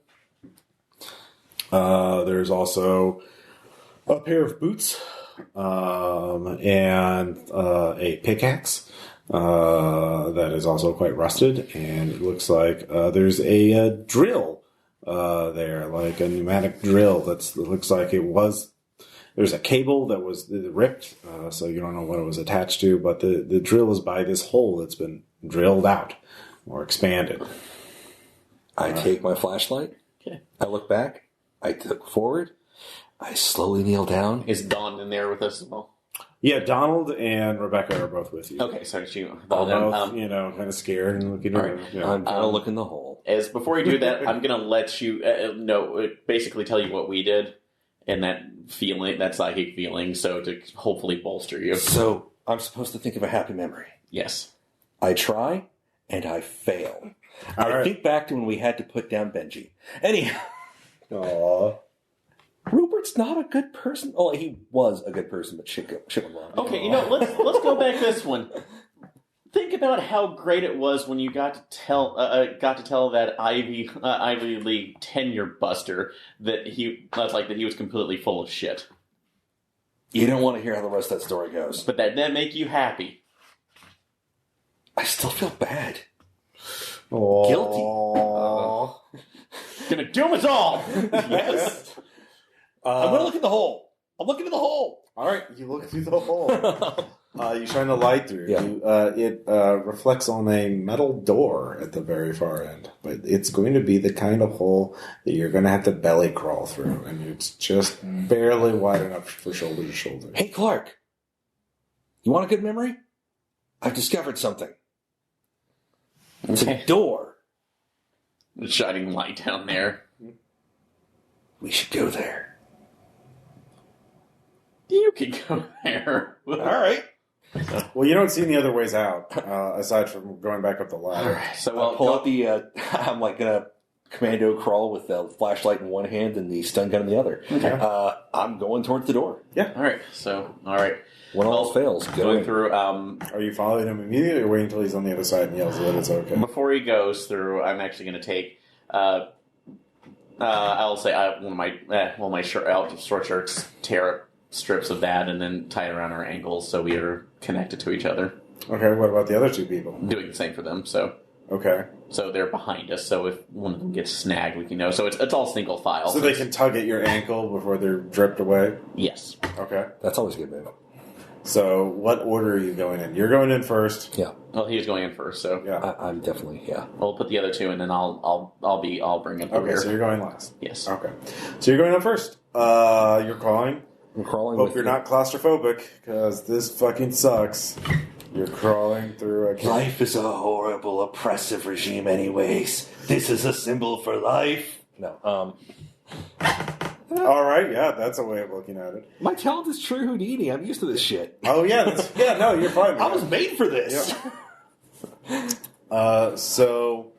A: There's also a pair of boots and a pickaxe. That is also quite rusted, and it looks like there's a drill there, like a pneumatic drill that looks like it was. There's a cable that was ripped, so you don't know what it was attached to, but the drill is by this hole that's been drilled out or expanded.
C: I take my flashlight.
B: Okay.
C: I look back. I look forward. I slowly kneel down.
B: Is Dawn in there with us as well?
A: Yeah, Donald and Rebecca are both with you.
B: Okay, so she
A: both kind of scared and looking around.
C: Right. Yeah. I'm going to look in the hole.
B: As before you do that, I'm going to let you basically tell you what we did and that feeling, that psychic feeling, so to hopefully bolster you.
C: So I'm supposed to think of a happy memory.
B: Yes.
C: I try and I fail.
A: I
C: think back to when we had to put down Benji. Anyhow.
A: Aww.
C: Rupert's not a good person. Oh, he was a good person, but shit went wrong.
B: Okay, let's go back this one. Think about how great it was when you got to tell that Ivy League tenure buster that he was completely full of shit.
C: You don't want to hear how the rest of that story goes.
B: But that make you happy.
C: I still feel bad.
A: Aww.
C: Guilty.
B: Gonna doom us all.
C: Yes. I'm going to look in the hole. I'm looking in the hole.
A: All right, you look through the hole. You shine the light through.
C: Yeah.
A: It reflects on a metal door at the very far end. But it's going to be the kind of hole that you're going to have to belly crawl through. And it's just barely wide enough for shoulder to shoulder.
C: Hey, Clark. You want a good memory? I've discovered something. It's a door.
B: The shining light down there.
C: We should go there.
B: You can go there.
C: All right.
A: Well, you don't see any other ways out, aside from going back up the ladder.
B: Right, so
C: I'll pull out the... I'm like going to commando crawl with the flashlight in one hand and the stun gun in the other.
A: Okay.
C: I'm going towards the door.
A: Yeah.
B: All right.
C: When all fails,
B: going through...
A: Are you following him immediately or waiting until he's on the other side and yells that it's okay?
B: Before he goes through, I'm actually going to take... I'll say one of my short shirts, tear up strips of that, and then tie it around our ankles so we are connected to each other.
A: Okay, what about the other two people?
B: Doing the same for them, so...
A: Okay.
B: So they're behind us, so if one of them gets snagged, we can know. So it's all single file.
A: So they can tug at your ankle before they're dripped away?
B: Yes.
A: Okay.
C: That's always a good move.
A: So what order are you going in? You're going in first.
C: Yeah.
B: Well, he was going in first, so...
A: Yeah.
C: I'm definitely, yeah.
B: We'll put the other two, and then I'll bring him through
A: Okay,
B: here.
A: so you're going last.
B: Yes.
A: Okay. So you're going in first. You're crawling.
C: I'm crawling
A: Hope you're not claustrophobic, because this fucking sucks. You're crawling through a...
C: Life is a horrible, oppressive regime anyways. This is a symbol for life. No,
A: All right, yeah, that's a way of looking at it.
C: My talent is true Houdini. I'm used to this shit.
A: Oh, yeah, no, you're fine.
C: I was made for this.
A: Yeah. So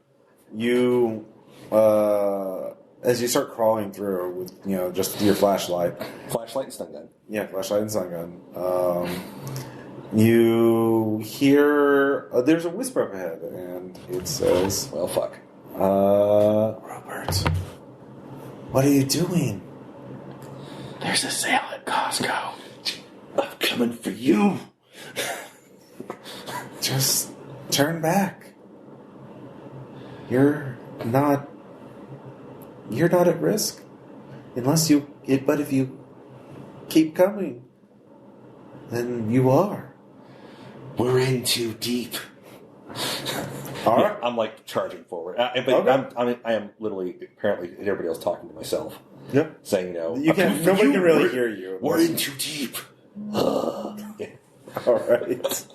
A: you, as you start crawling through with, just your flashlight.
C: Flashlight and stun gun.
A: Yeah, flashlight and stun gun. You hear, there's a whisper up ahead, and it says,
C: well, fuck.
A: Robert, what are you doing?
B: There's a sale at Costco.
C: I'm coming for you.
A: Just turn back. You're not at risk. But if you keep coming, then you are.
C: We're in too deep.
A: All right.
C: I'm like charging forward. But
A: Okay.
C: I am literally, apparently, everybody else talking to myself.
A: Yep.
C: Saying,
A: Nobody can really hear you.
C: We're in too deep.
A: Yeah. All right.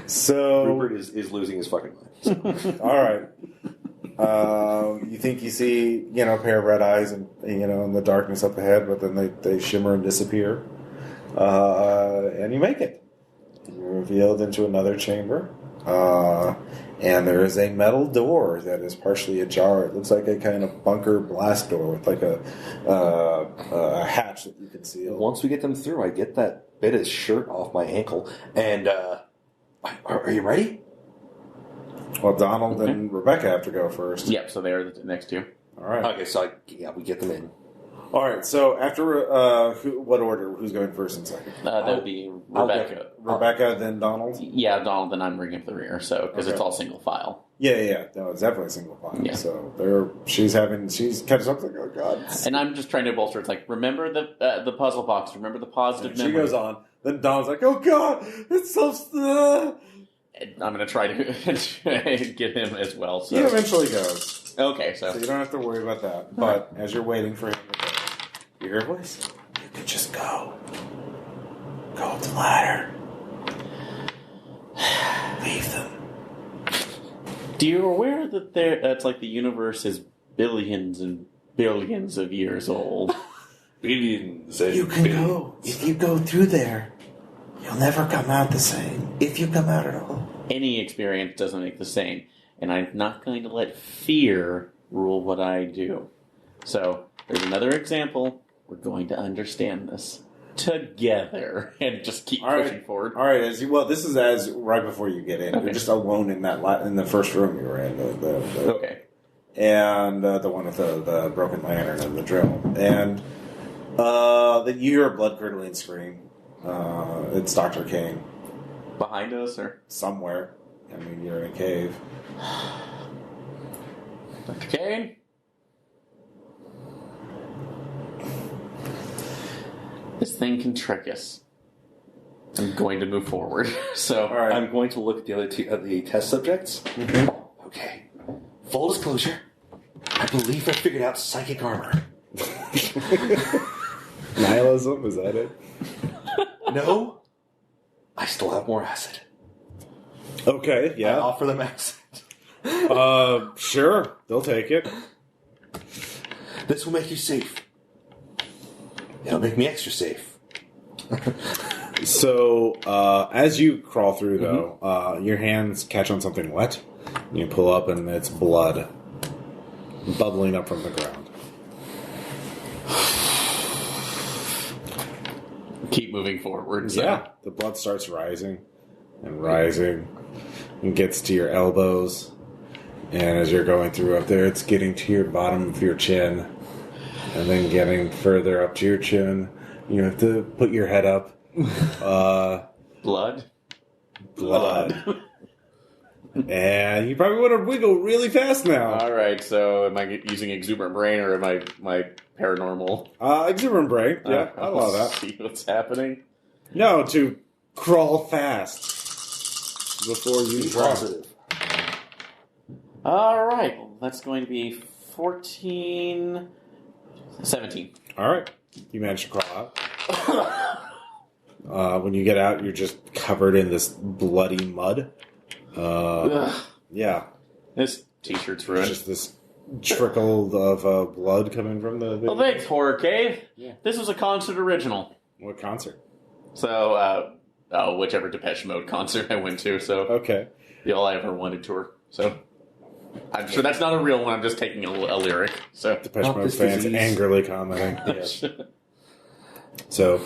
A: So
C: Rupert is losing his fucking mind.
A: all right. You think you see, a pair of red eyes and, in the darkness up ahead, but then they shimmer and disappear. And you make it. You're revealed into another chamber. And there is a metal door that is partially ajar. It looks like a kind of bunker blast door with like a hatch that you can seal.
C: Once we get them through, I get that bit of shirt off my ankle. And, are you ready?
A: Well, Donald and Rebecca have to go first.
B: Yep, so they're the next two.
A: All right.
C: Okay, so we get them in.
A: All right. So after what order? Who's going first and second?
B: That would be Rebecca.
A: Rebecca, then Donald.
B: Yeah, Donald, then I'm bringing up the rear, so because it's all single file.
A: Yeah. No, it's definitely a single file.
B: Yeah.
A: So she's catching something. Oh God.
B: And I'm just trying to bolster. It's like, remember the puzzle box. Remember the positive
A: She
B: memory.
A: goes on. Then Donald's like, "Oh God, it's so."
B: And I'm going to try to get him as well. So.
A: He eventually goes.
B: Okay,
A: So you don't have to worry about that. But as you're waiting for him to go, you hear a voice. You could just go. Go up the ladder. Leave them.
B: Do you aware that that's like the universe is billions and billions of years old?
C: Billions and
A: You can
C: billions.
A: go. If you go through there, you'll never come out the same. If you come out at all.
B: Any experience doesn't make the same. And I'm not going to let fear rule what I do. So, there's another example. We're going to understand this together and just keep pushing forward.
A: All right. This is as right before you get in.
B: Okay.
A: You're just alone in in the first room you were in.
B: Okay.
A: And the one with the broken lantern and the drill. And then you hear a blood-curdling scream. It's Dr. Kane.
B: Behind us, or?
A: Somewhere. I mean, you're in a cave.
B: Dr. Kane? This thing can trick us. I'm going to move forward. So,
A: All right.
C: I'm going to look at the other two the test subjects. Mm-hmm. Okay. Full disclosure, I believe I figured out psychic armor.
A: Nihilism, is that it?
C: No, I still have more acid.
A: Okay,
C: I
A: yeah.
C: offer them acid.
A: Sure. They'll take it.
C: This will make you safe. It'll make me extra safe.
A: So, as you crawl through, though, your hands catch on something wet. You pull up, and it's blood bubbling up from the ground.
B: keep moving forward. So.
A: Yeah, the blood starts rising and rising and gets to your elbows. And as you're going through up there, it's getting to your bottom of your chin. And then getting further up to your chin. You have to put your head up.
B: Blood?
A: Blood. And you probably want to wiggle really fast now.
B: Alright, so am I using exuberant brain or am I my paranormal?
A: Exuberant brain. Yeah, I allow that.
B: See what's happening.
A: No, to crawl fast before you drop.
C: Positive.
B: Alright, well, that's going to be 14... 17.
A: Alright, you managed to crawl out. When you get out, you're just covered in this bloody mud. Yeah.
B: This t-shirt's
A: It's
B: ruined.
A: just this trickle of blood coming from the...
B: Well, thanks, Horror Cave. Yeah. This was a concert original.
A: What concert?
B: So, whichever Depeche Mode concert I went to. So
A: okay.
B: The All I Ever Wanted tour. So I'm sure that's not a real one. I'm just taking a lyric. So
A: Depeche Mode fans angrily commenting. Yes. So,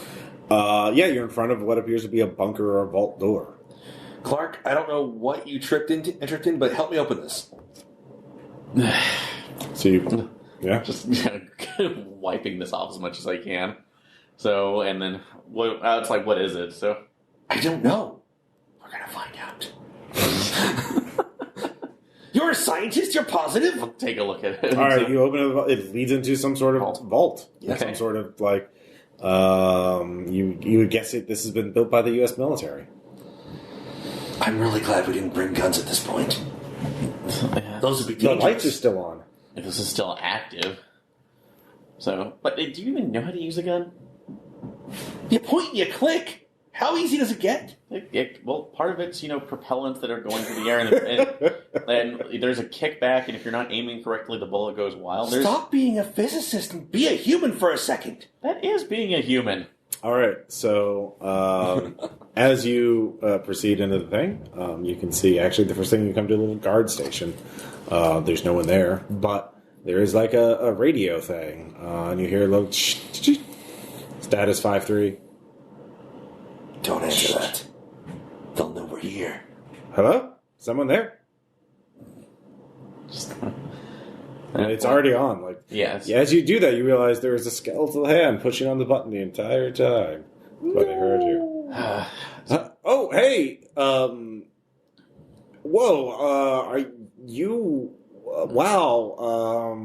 A: you're in front of what appears to be a bunker or a vault door.
C: Clark, I don't know what you tripped in, but help me open this.
A: So you,
B: just wiping this off as much as I can. So, and then it's like, what is it? So,
C: I don't know. We're gonna find out. You're a scientist. You're positive.
B: I'll take a look at it.
A: All right, you open it. It leads into some sort of vault.
C: Okay.
A: Some sort of like, you would guess it. This has been built by the U.S. military.
C: I'm really glad we didn't bring guns at this point. Those would be dangerous.
A: The lights are still on.
B: If this is still active. So, but do you even know how to use a gun?
C: You point and you click. How easy does it get?
B: Well, part of it's, propellants that are going through the air, and there's a kickback, and if you're not aiming correctly, the bullet goes wild.
C: Stop being a physicist and be a human for a second.
B: That is being a human.
A: All right, so as you proceed into the thing, you can see, actually, the first thing you come to a little guard station. There's no one there, but there is like a radio thing, and you hear a little status 5-3.
C: Don't answer that. They'll know we're here.
A: Hello? Someone there? And it's already on. Like,
B: yes.
A: As you do that, you realize there is a skeletal hand pushing on the button the entire time. But I heard you. Oh, hey! Whoa, are you... wow.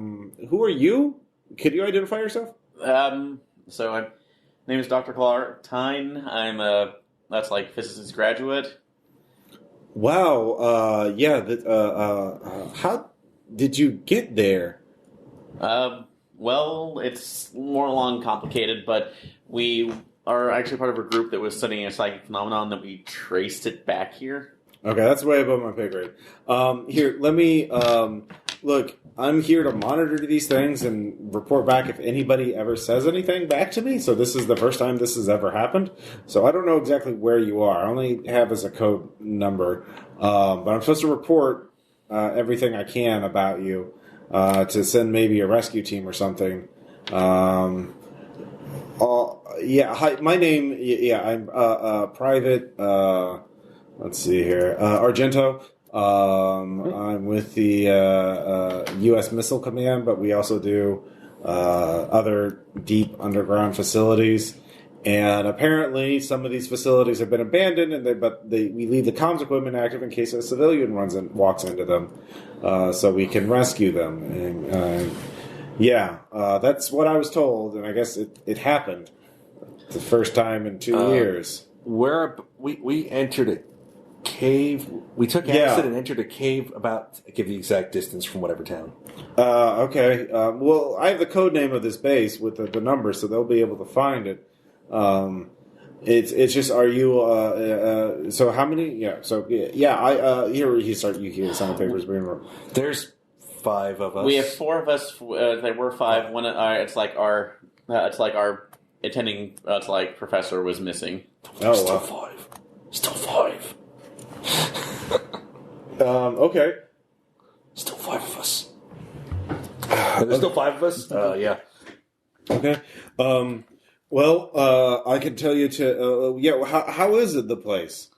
A: Who are you? Could you identify yourself?
B: So my name is Dr. Clark Tyne. I'm that's like physicist graduate.
A: Wow, how did you get there?
B: Well, it's more long complicated, but we are actually part of a group that was studying a psychic phenomenon that we traced it back here.
A: Okay, that's way above my pay grade. Here, let me, look, I'm here to monitor these things and report back if anybody ever says anything back to me. So this is the first time this has ever happened. So I don't know exactly where you are. I only have as a code number. But I'm supposed to report everything I can about you to send maybe a rescue team or something. Hi, my name, I'm Private, let's see here, Argento. I'm with the U.S. Missile Command, but we also do other deep underground facilities. And apparently, some of these facilities have been abandoned, and we leave the comms equipment active in case a civilian walks into them, so we can rescue them. And that's what I was told, and I guess it happened the first time in 2 years.
C: We entered a cave. We took acid and entered a cave about, give the exact distance from whatever town.
A: Okay. Well, I have the code name of this base with the number, so they'll be able to find it. It's just, are you, so how many? Yeah. So here you hear the sound of papers being written.
C: There's 5 of us.
B: We have 4 of us. There were 5. One, it's like our attending, professor was missing.
C: Still 5. Still 5.
A: Okay.
C: Still 5 of us. There's still 5 of us? Yeah.
A: Okay. Well, I can tell you how is it, the place?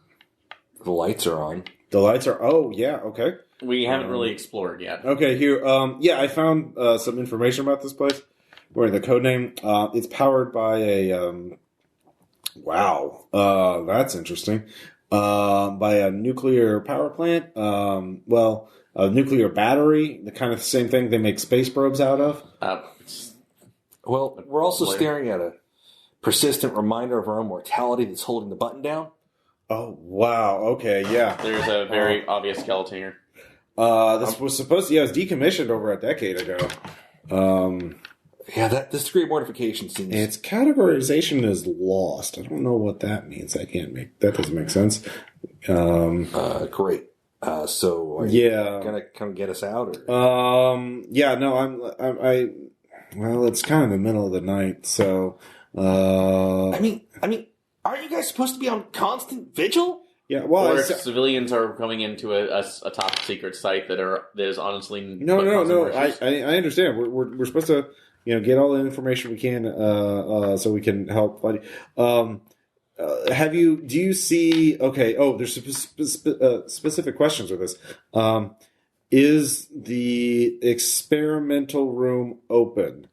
C: The lights are on.
A: The lights are, okay.
B: We haven't really explored yet.
A: Okay, here, I found some information about this place. Where the code name, it's powered by a, that's interesting. By a nuclear power plant, a nuclear battery, the kind of same thing they make space probes out of.
C: Well, we're also staring at a persistent reminder of our own mortality that's holding the button down.
A: Oh, wow. Okay, yeah.
B: There's a very obvious skeleton here.
A: This was supposed to, it was decommissioned over a decade ago.
C: This degree of mortification seems...
A: Its categorization is lost. I don't know what that means. That doesn't make sense.
C: Great. So are you gonna come get us out? Or?
A: Yeah, no, well, it's kind of the middle of the night, so,
C: I mean, aren't you guys supposed to be on constant vigil?
A: Yeah, well,
B: or if civilians are coming into a top secret site that is honestly
A: no. I understand. We're supposed to get all the information we can so we can help. Do you see? Okay. Oh, there's specific questions with this. Is the experimental room open?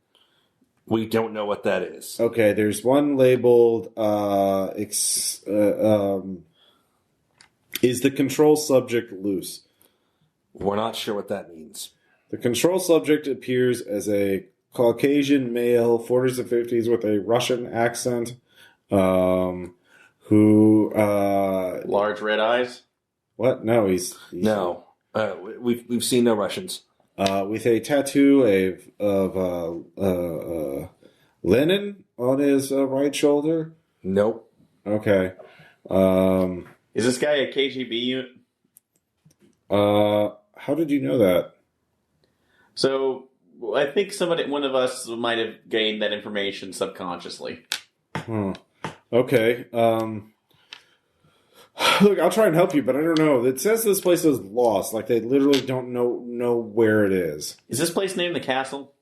C: We don't know what that is.
A: Okay. There's one labeled. Is the control subject loose?
C: We're not sure what that means.
A: The control subject appears as a Caucasian male, 40s and 50s, with a Russian accent, who...
B: large red eyes?
A: What? No, he's
C: no. We've seen no Russians.
A: With a tattoo of Lenin on his right shoulder?
C: Nope.
A: Okay.
B: Is this guy a KGB unit?
A: How did you know that?
B: So, I think one of us might have gained that information subconsciously.
A: Okay. Look, I'll try and help you, but I don't know. It says this place is lost. Like, they literally don't know where it is.
B: Is this place named the Castle?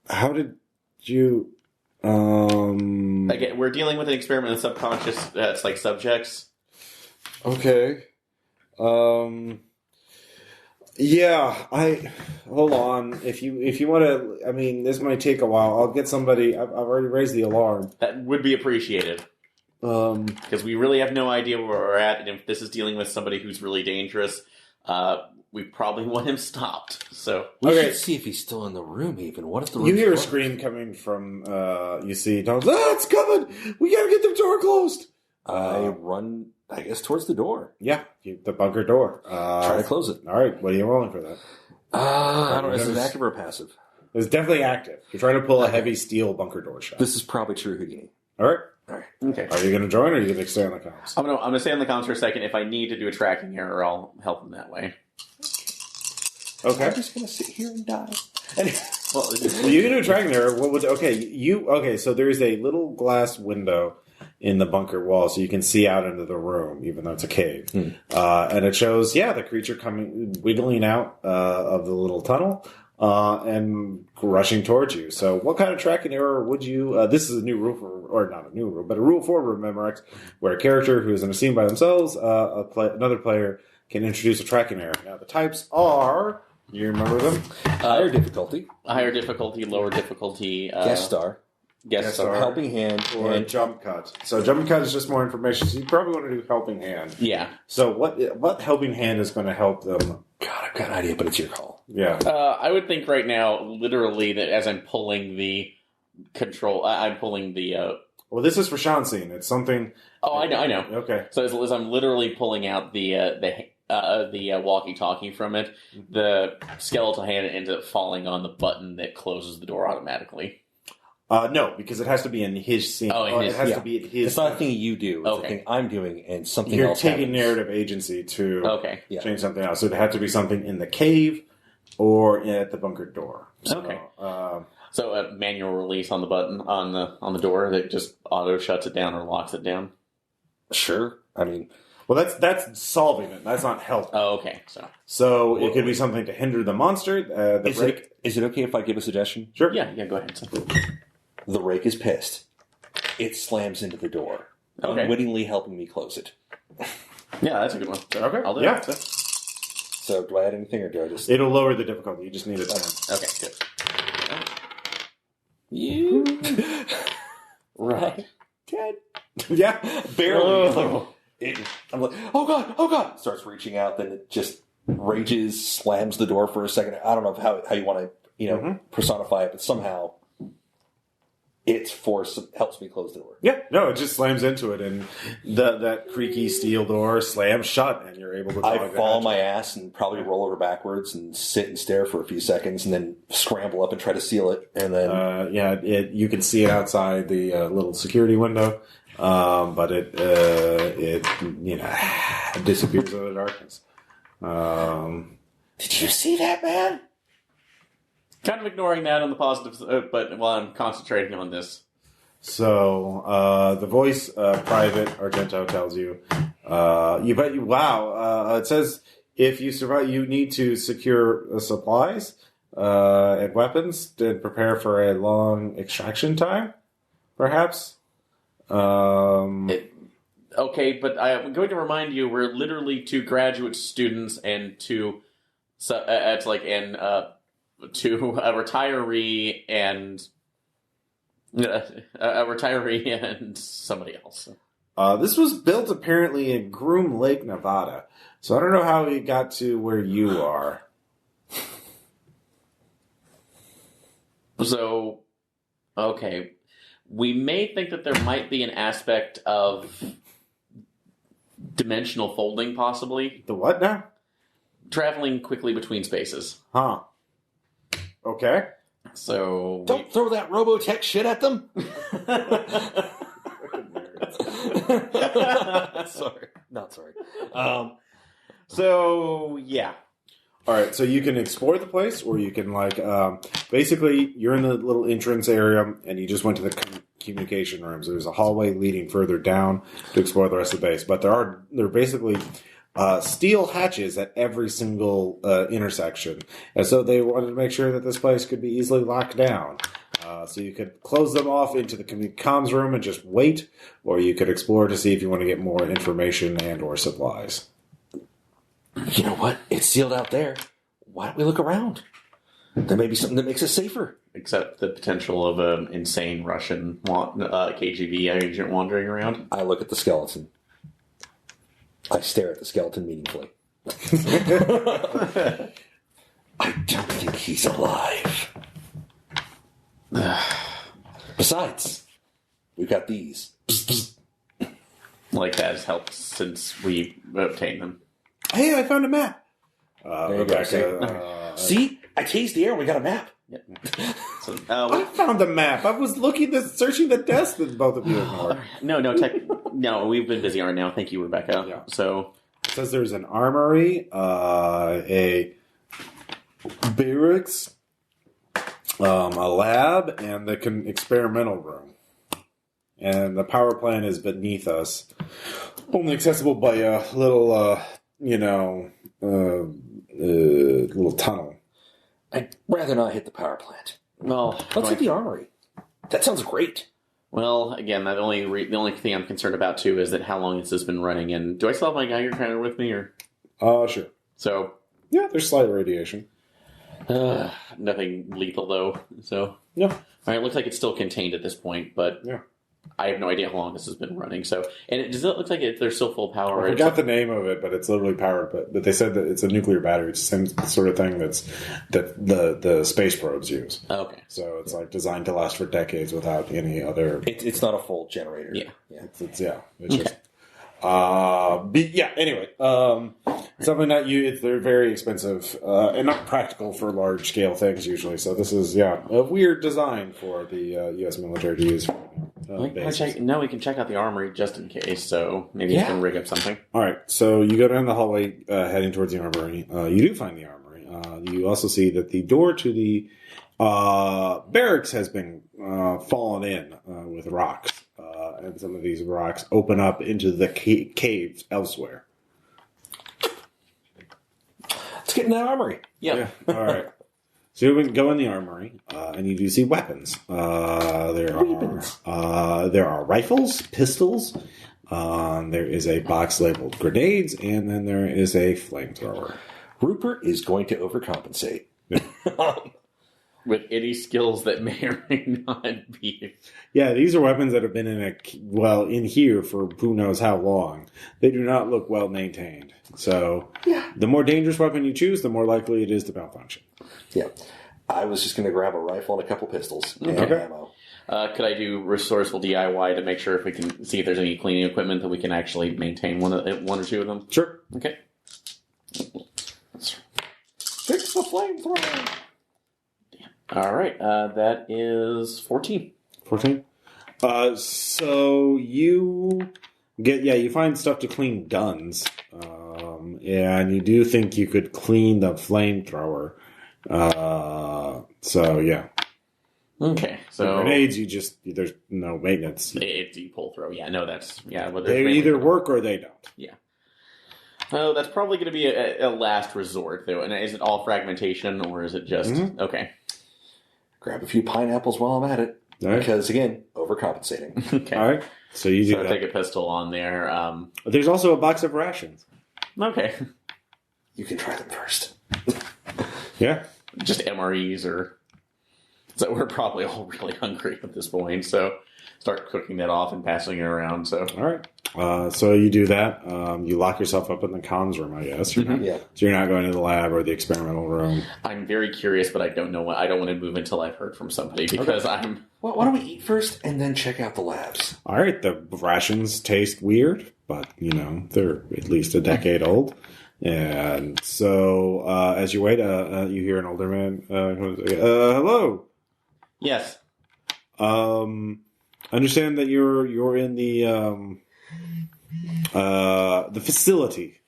A: How did you...
B: Again, we're dealing with an experiment in subconscious subjects.
A: Okay. Yeah, hold on. If you want to, I mean, this might take a while. I'll get somebody. I've already raised the alarm.
B: That would be appreciated. Because we really have no idea where we're at, and if this is dealing with somebody who's really dangerous, we probably want him stopped. So
C: we should see if he's still in the room. Even what if the room?
A: You hear a scream coming from? You see, Donald. It's coming! We gotta get the door closed.
C: I run, I guess, towards the door.
A: Yeah, the bunker door.
C: Try to close it.
A: All right, what are you rolling for that?
C: I don't know. Is it active or passive?
A: It's definitely active. You're trying to pull a heavy steel bunker door shut.
C: This is probably true Houdini.
A: All right.
B: Okay.
A: Are you going to join, or are you going to stay on the comms?
B: I'm going to stay on the comms for a second. If I need to do a tracking error, I'll help him that way.
A: Okay.
C: I'm just going to sit here and die.
A: Well, you can do a tracking error. Okay, so there is a little glass window in the bunker wall, so you can see out into the room, even though it's a cave. And it shows, the creature wiggling out of the little tunnel. And rushing towards you. So what kind of tracking error would you... this is a new rule or not a new rule, but a rule for Rememorex, where a character who is in a scene by themselves, another player can introduce a tracking error. Now, the types are... You remember them?
C: Higher difficulty.
B: Lower difficulty.
C: Guest star. Helping hand.
A: Or jump cut. So jump cut is just more information. So you probably want to do helping hand.
B: Yeah.
A: So what helping hand is going to help them?
C: God, I've got an idea, but it's your call.
A: Yeah.
B: I would think right now, literally, that as I'm pulling the control, I'm pulling the...
A: Well, this is for Shanxin. It's something...
B: Oh, I know.
A: Okay.
B: So as I'm literally pulling out the walkie-talkie from it, the skeletal hand ends up falling on the button that closes the door automatically.
A: No, because it has to be in his scene. It has to be in his...
C: It's not a thing you do. It's a thing I'm doing, and something else
A: You're taking
C: happens.
A: narrative agency to change something else. So it had to be something in the cave or at the bunker door.
B: Okay. So a manual release on the button on the door that just auto shuts it down or locks it down?
C: Sure. I mean...
A: Well, that's solving it. That's not helping.
B: Oh, okay.
A: So it could be something to hinder the monster.
C: Is it okay if I give a suggestion?
A: Sure.
B: Yeah, go ahead.
C: The rake is pissed. It slams into the door, unwittingly helping me close it.
B: Yeah, that's a good one.
A: Okay.
B: I'll do
A: it.
C: So do I add anything, or do I just...
A: It'll lower the difficulty. You just need a 10.
B: Okay, good.
C: You...
B: Right.
C: 10.
A: Yeah.
C: Barely. I'm like, oh god! Starts reaching out, then it just rages, slams the door for a second. I don't know how you want to, personify it, but somehow its force helps me close the door.
A: Yeah, no, it just slams into it, and that creaky steel door slams shut, and you're able to...
C: I fall on my ass and probably roll over backwards and sit and stare for a few seconds, and then scramble up and try to seal it, and then...
A: you can see it outside the little security window, but it disappears in the darkness.
C: Did you see that, man?
B: Kind of ignoring that on the positives, but while I'm concentrating on this.
A: So the voice, Private Argento, tells you, it says if you survive, you need to secure supplies and weapons to prepare for a long extraction time, perhaps.
B: Okay, but I'm going to remind you, we're literally 2 graduate students and 2, it's like to a retiree and somebody else.
A: This was built apparently in Groom Lake, Nevada. So I don't know how it got to where you are.
B: So, okay. We may think that there might be an aspect of dimensional folding, possibly.
A: The what now?
B: Traveling quickly between spaces.
A: Huh. Okay.
B: So...
C: Don't throw that Robotech shit at them! Sorry. Not sorry.
B: So, yeah.
A: All right, so you can explore the place, or you can, basically, you're in the little entrance area, and you just went to the communication rooms. There's a hallway leading further down to explore the rest of the base. But there are basically steel hatches at every single intersection. And so they wanted to make sure that this place could be easily locked down. So you could close them off into the comms room and just wait, or you could explore to see if you want to get more information and or supplies.
C: You know what? It's sealed out there. Why don't we look around? There may be something that makes us safer.
B: Except the potential of an insane Russian KGB agent wandering around.
C: I look at the skeleton. I stare at the skeleton meaningfully. I don't think he's alive. Besides, we've got these.
B: Like that has helped since we obtained them.
A: Hey, I found a map.
C: There you go. See? I tased the air and we got a map.
B: Yep. So,
A: I found a map. I was searching the desk that both of you ignored.
B: No, we've been busy right now. Thank you, Rebecca.
A: Yeah.
B: So
A: it says there's an armory, a barracks, a lab, and the experimental room. And the power plant is beneath us, only accessible by a little, little tunnel.
C: I'd rather not hit the power plant.
B: Well,
C: let's hit the armory. That sounds great.
B: Well, again, the only thing I'm concerned about too is that how long has this been running? And do I still have my Geiger counter with me, or?
A: Sure.
B: So.
A: Yeah, there's slight radiation.
B: Nothing lethal though. So.
A: No.
B: All right. Looks like it's still contained at this point, but
A: yeah.
B: I have no idea how long this has been running. So, and does it look like they're still full power?
A: I forgot the name of it, but it's literally powered. But they said that it's a nuclear battery. It's the same sort of thing that the space probes use.
B: Okay.
A: So it's like designed to last for decades without any other.
C: It's not a full generator.
B: Yeah.
A: It's just. But yeah. Anyway, something that they're very expensive and not practical for large scale things usually. So this is a weird design for the U.S. military to use.
B: We can check out the armory just in case. So maybe you can rig up something.
A: All right. So you go down the hallway heading towards the armory. You do find the armory. You also see that the door to the barracks has been fallen in with rocks. And some of these rocks open up into the caves elsewhere.
C: Let's get in the armory.
B: Yeah.
A: All right. So you go in the armory, and you do see weapons. There are rifles, pistols. There is a box labeled grenades, and then there is a flamethrower.
C: Rupert is going to overcompensate.
B: With any skills that may or may not be.
A: Yeah, these are weapons that have been in here for who knows how long. They do not look well maintained. So, the more dangerous weapon you choose, the more likely it is to malfunction.
C: Yeah. I was just going to grab a rifle and a couple pistols and ammo.
B: Could I do resourceful DIY to make sure if we can see if there's any cleaning equipment that we can actually maintain one or two of them?
A: Sure.
B: Okay.
C: Fix the flamethrower.
B: All right. That is 14.
A: 14? So you you find stuff to clean guns, and you do think you could clean the flamethrower. So yeah.
B: Okay, so
A: grenades, there's no maintenance.
B: It's you pull throw. Yeah, no, that's Well,
A: they either work or they don't.
B: Yeah. Oh, that's probably going to be a last resort, though. And is it all fragmentation, or is it just okay?
C: Grab a few pineapples while I'm at it, because again, overcompensating.
B: Okay.
A: All right. So you do that.
B: Take a pistol on there.
A: There's also a box of rations.
B: Okay.
C: You can try them first.
A: Yeah.
B: Just MREs or. So we're probably all really hungry at this point, so start cooking that off and passing it around. So
A: all right, so you do that. You lock yourself up in the comms room, I guess. So you're not going to the lab or the experimental room.
B: I'm very curious, but I don't know what. I don't want to move until I've heard from somebody because I'm.
C: Well, why don't we eat first and then check out the labs?
A: All right, the rations taste weird, but they're at least a decade old. And so as you wait, you hear an older man. Hello.
B: Yes.
A: Understand that you're in the facility.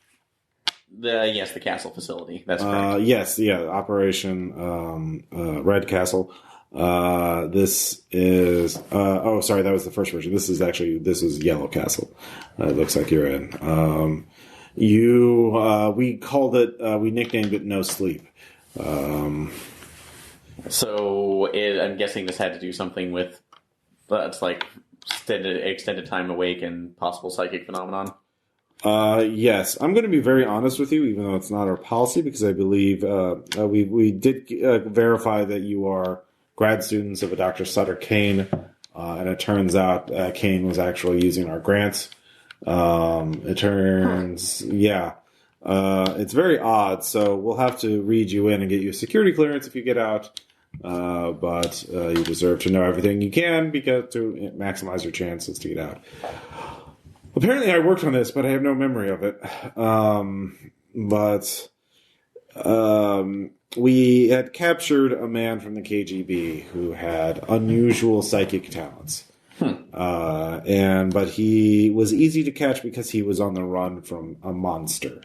B: The castle facility. That's correct.
A: Yes, Operation Red Castle. This is sorry, that was the first version. This is Yellow Castle. It looks like you're in. We called it. We nicknamed it No Sleep.
B: So I'm guessing this had to do something with it's like extended time awake and possible psychic phenomenon.
A: Yes, I'm going to be very honest with you, even though it's not our policy, because I believe we did verify that you are grad students of a Dr. Sutter Kane, and it turns out Kane was actually using our grants. It's very odd, so we'll have to read you in and get you a security clearance if you get out. But you deserve to know everything you can to maximize your chances to get out. Apparently, I worked on this, but I have no memory of it. We had captured a man from the KGB who had unusual psychic talents. But he was easy to catch because he was on the run from a monster,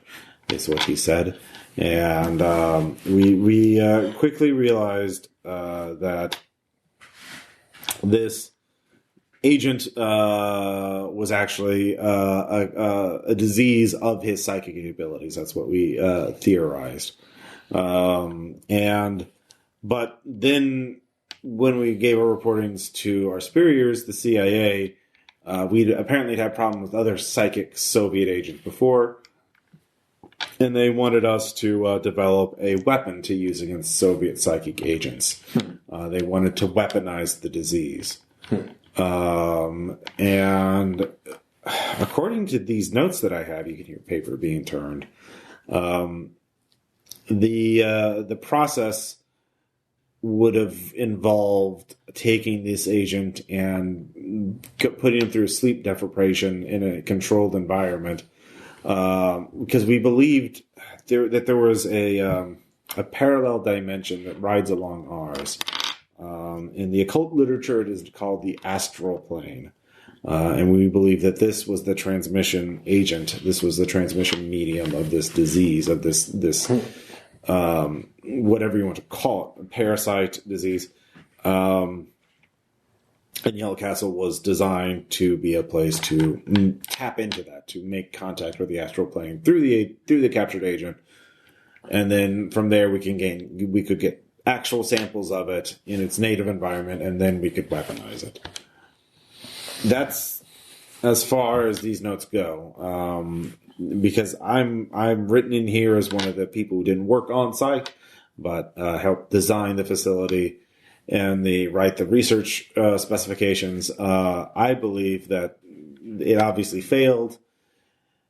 A: is what he said. And we quickly realized that this agent was actually a disease of his psychic abilities. That's what we theorized. But then when we gave our reportings to our superiors, the CIA, we apparently had problems with other psychic Soviet agents before. And they wanted us to develop a weapon to use against Soviet psychic agents. They wanted to weaponize the disease. And according to these notes that I have, you can hear paper being turned. The process would have involved taking this agent and putting him through sleep deprivation in a controlled environment. Because we believed that there was a parallel dimension that rides along ours. In the occult literature, it is called the astral plane. And we believe that this was the transmission agent. This was the transmission medium of this disease, of this whatever you want to call it, parasite disease. And Yellow Castle was designed to be a place to tap into that, to make contact with the astral plane through the captured agent, and then from there we could get actual samples of it in its native environment, and then we could weaponize it. That's as far as these notes go, because I'm written in here as one of the people who didn't work on site, but helped design the facility and write the research specifications. I believe that it obviously failed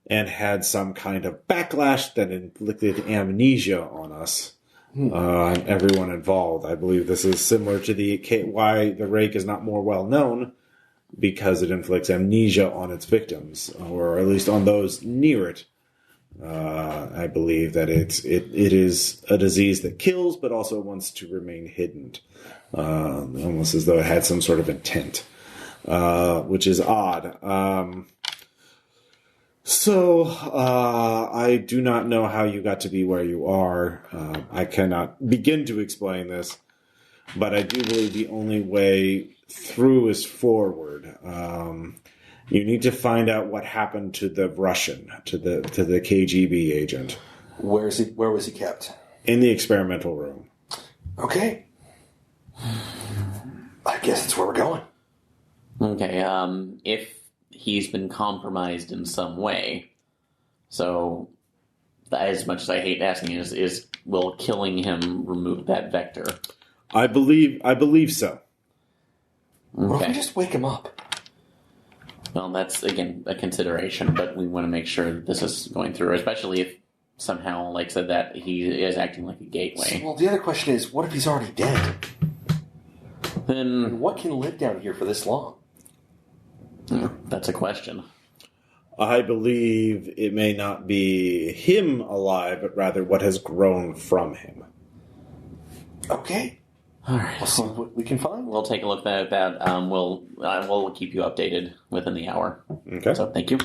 A: and had some kind of backlash that inflicted amnesia on us and everyone involved. I believe this is similar to why the Rake is not more well known, because it inflicts amnesia on its victims, or at least on those near it. I believe that it is a disease that kills, but also wants to remain hidden, almost as though it had some sort of intent. which is odd. So, I do not know how you got to be where you are. I cannot begin to explain this, but I do believe the only way through is forward. You need to find out what happened to the Russian, to the KGB agent.
C: Where was he kept?
A: In the experimental room.
C: Okay. I guess that's where we're going.
B: Okay, if he's been compromised in some way, so as much as I hate asking, is will killing him remove that vector?
A: I believe so.
C: What if
B: Okay.
C: we just wake him up?
B: Well, that's, again, a consideration, but we want to make sure that this is going through, especially if somehow, like said, that he is acting like a gateway.
C: Well, the other question is, what if he's already dead?
B: Then,
C: And what can live down here for this long?
B: that's a question.
A: I believe it may not be him alive, but rather what has grown from him.
C: Okay.
B: All right.
C: We'll see what we can find.
B: We'll take a look at that. We'll keep you updated within the hour.
A: Okay.
B: So, thank you.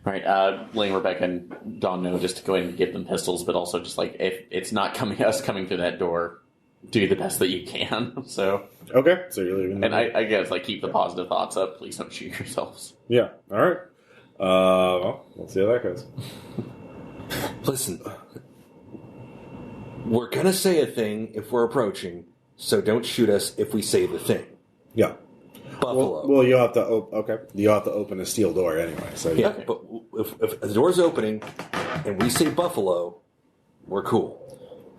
B: All right, letting Rebecca and Dawn know just to go ahead and give them pistols, but also just like if it's not coming through that door, do the best that you can. So
A: Okay, so you're leaving.
B: and I guess like keep the positive thoughts up. Please don't shoot yourselves.
A: Yeah, all right. Well, we'll see how that goes.
C: Listen, we're going to say a thing if we're approaching, so don't shoot us if we say the thing.
A: Yeah.
C: Buffalo.
A: Well, you'll have to. Okay, you'll have to open a steel door anyway. So
C: yeah,
B: Okay.
C: but if the door's opening and we say buffalo, we're cool.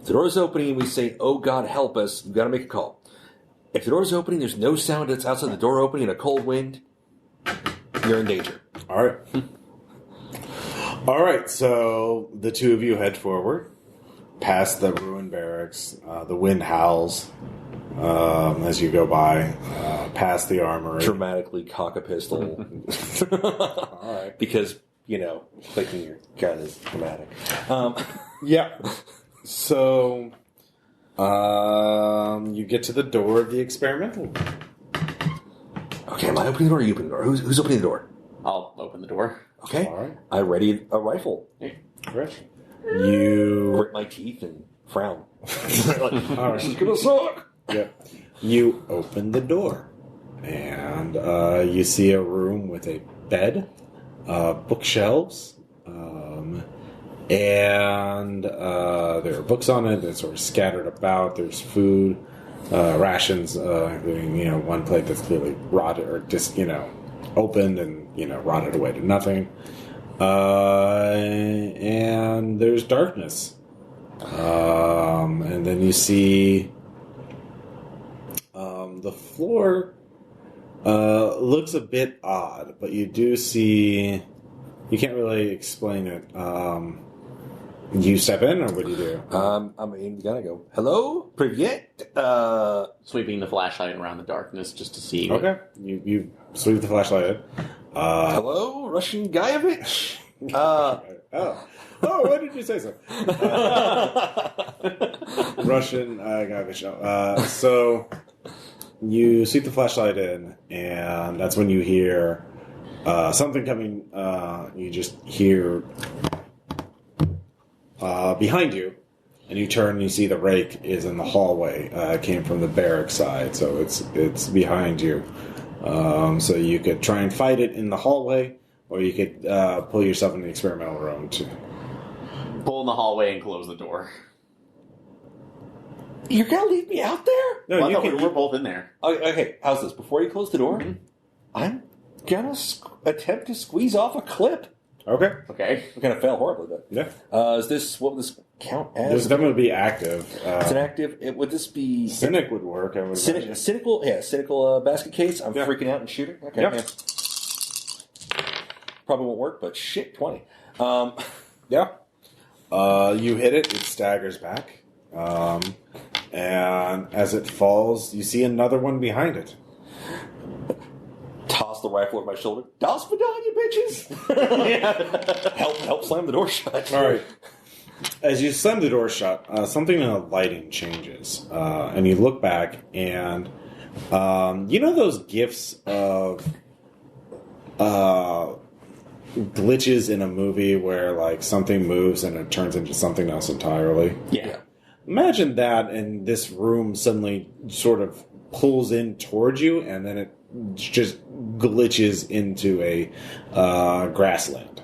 C: If the door's opening and we say, oh God, help us, you've got to make a call. If the door's opening, there's no sound that's outside the door opening and a cold wind, you're in danger.
A: All right. All right. So the two of you head forward, past the ruined barracks. The wind howls as you go by, past the armory.
C: Dramatically cock a pistol.
A: All right.
C: Because, clicking your gun is dramatic.
A: Yeah. So you get to the door of the experimental.
C: Okay, am I opening the door or are you opening the door? Who's opening the door?
B: I'll open the door.
C: Okay.
A: All right.
C: I ready a rifle.
A: Fresh. You.
C: Grit my teeth and frown.
A: All right.
C: This is gonna suck.
A: Yep. You open the door, and you see a room with a bed, bookshelves, and there are books on it that sort of scattered about. There's food, rations, including one plate that's clearly rotted or just opened and rotted away to nothing. And there's darkness, and then you see. The floor looks a bit odd, but you do see... You can't really explain it. You step in, or what do you do?
C: You gotta go. Hello? Privyet?
B: Sweeping the flashlight around the darkness just to see.
A: Okay. You sweep the flashlight in.
C: Hello? Russian Guyevich?
A: Oh, why did you say so? Russian garbage. So you sweep the flashlight in, and that's when you hear something coming. You just hear behind you, and you turn and you see the Rake is in the hallway. It came from the barrack side, so it's behind you. So you could try and fight it in the hallway, or you could pull yourself in the experimental room too.
B: Pull in the hallway and close the door.
C: You're gonna leave me out there?
A: No,
B: Well, I
A: you
B: thought
A: can.
B: we're both in there.
C: Okay, how's this? Before you close the door, I'm gonna attempt to squeeze off a clip.
A: Okay.
B: Okay.
C: I'm gonna fail horribly, but...
A: Yeah.
C: What would this count as?
A: There's definitely be active.
C: It's an active... would this be...
A: Cynic would work. I would imagine.
C: Cynical basket case. I'm
A: Yeah.
C: freaking out and shooting. Okay,
A: Yeah.
C: yeah. Probably won't work, but shit, 20.
A: Yeah. You hit it. It staggers back. And as it falls, you see another one behind it.
C: Toss the rifle over my shoulder. Das Vidal, you bitches! Help slam the door shut.
A: All right. As you slam the door shut, something in the lighting changes. And you look back, and You know those gifs of glitches in a movie where like something moves and it turns into something else entirely?
B: Yeah.
A: Imagine that, and this room suddenly sort of pulls in towards you, and then it just glitches into a grassland.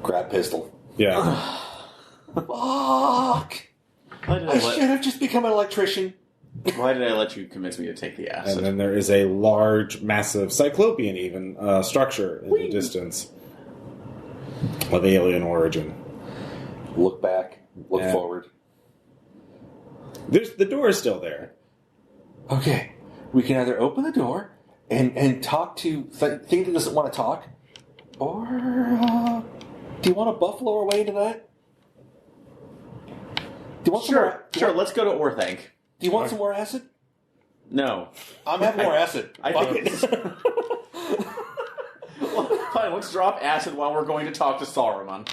C: Grab pistol.
A: Yeah.
C: Fuck! I should have just become an electrician.
B: Why did I let you convince me to take the acid?
A: And then there is a large, massive, cyclopean even structure in the distance of alien origin.
C: Look back. Look forward.
A: The door is still there.
C: Okay. We can either open the door and talk to thing that doesn't want to talk, or do you want to buffalo our way into that? Do you want
B: Sure. Let's go to Orthanc.
C: Do you want some more acid?
B: No.
C: I'm having more acid.
B: Fuck it. Fine, let's drop acid while we're going to talk to Saruman.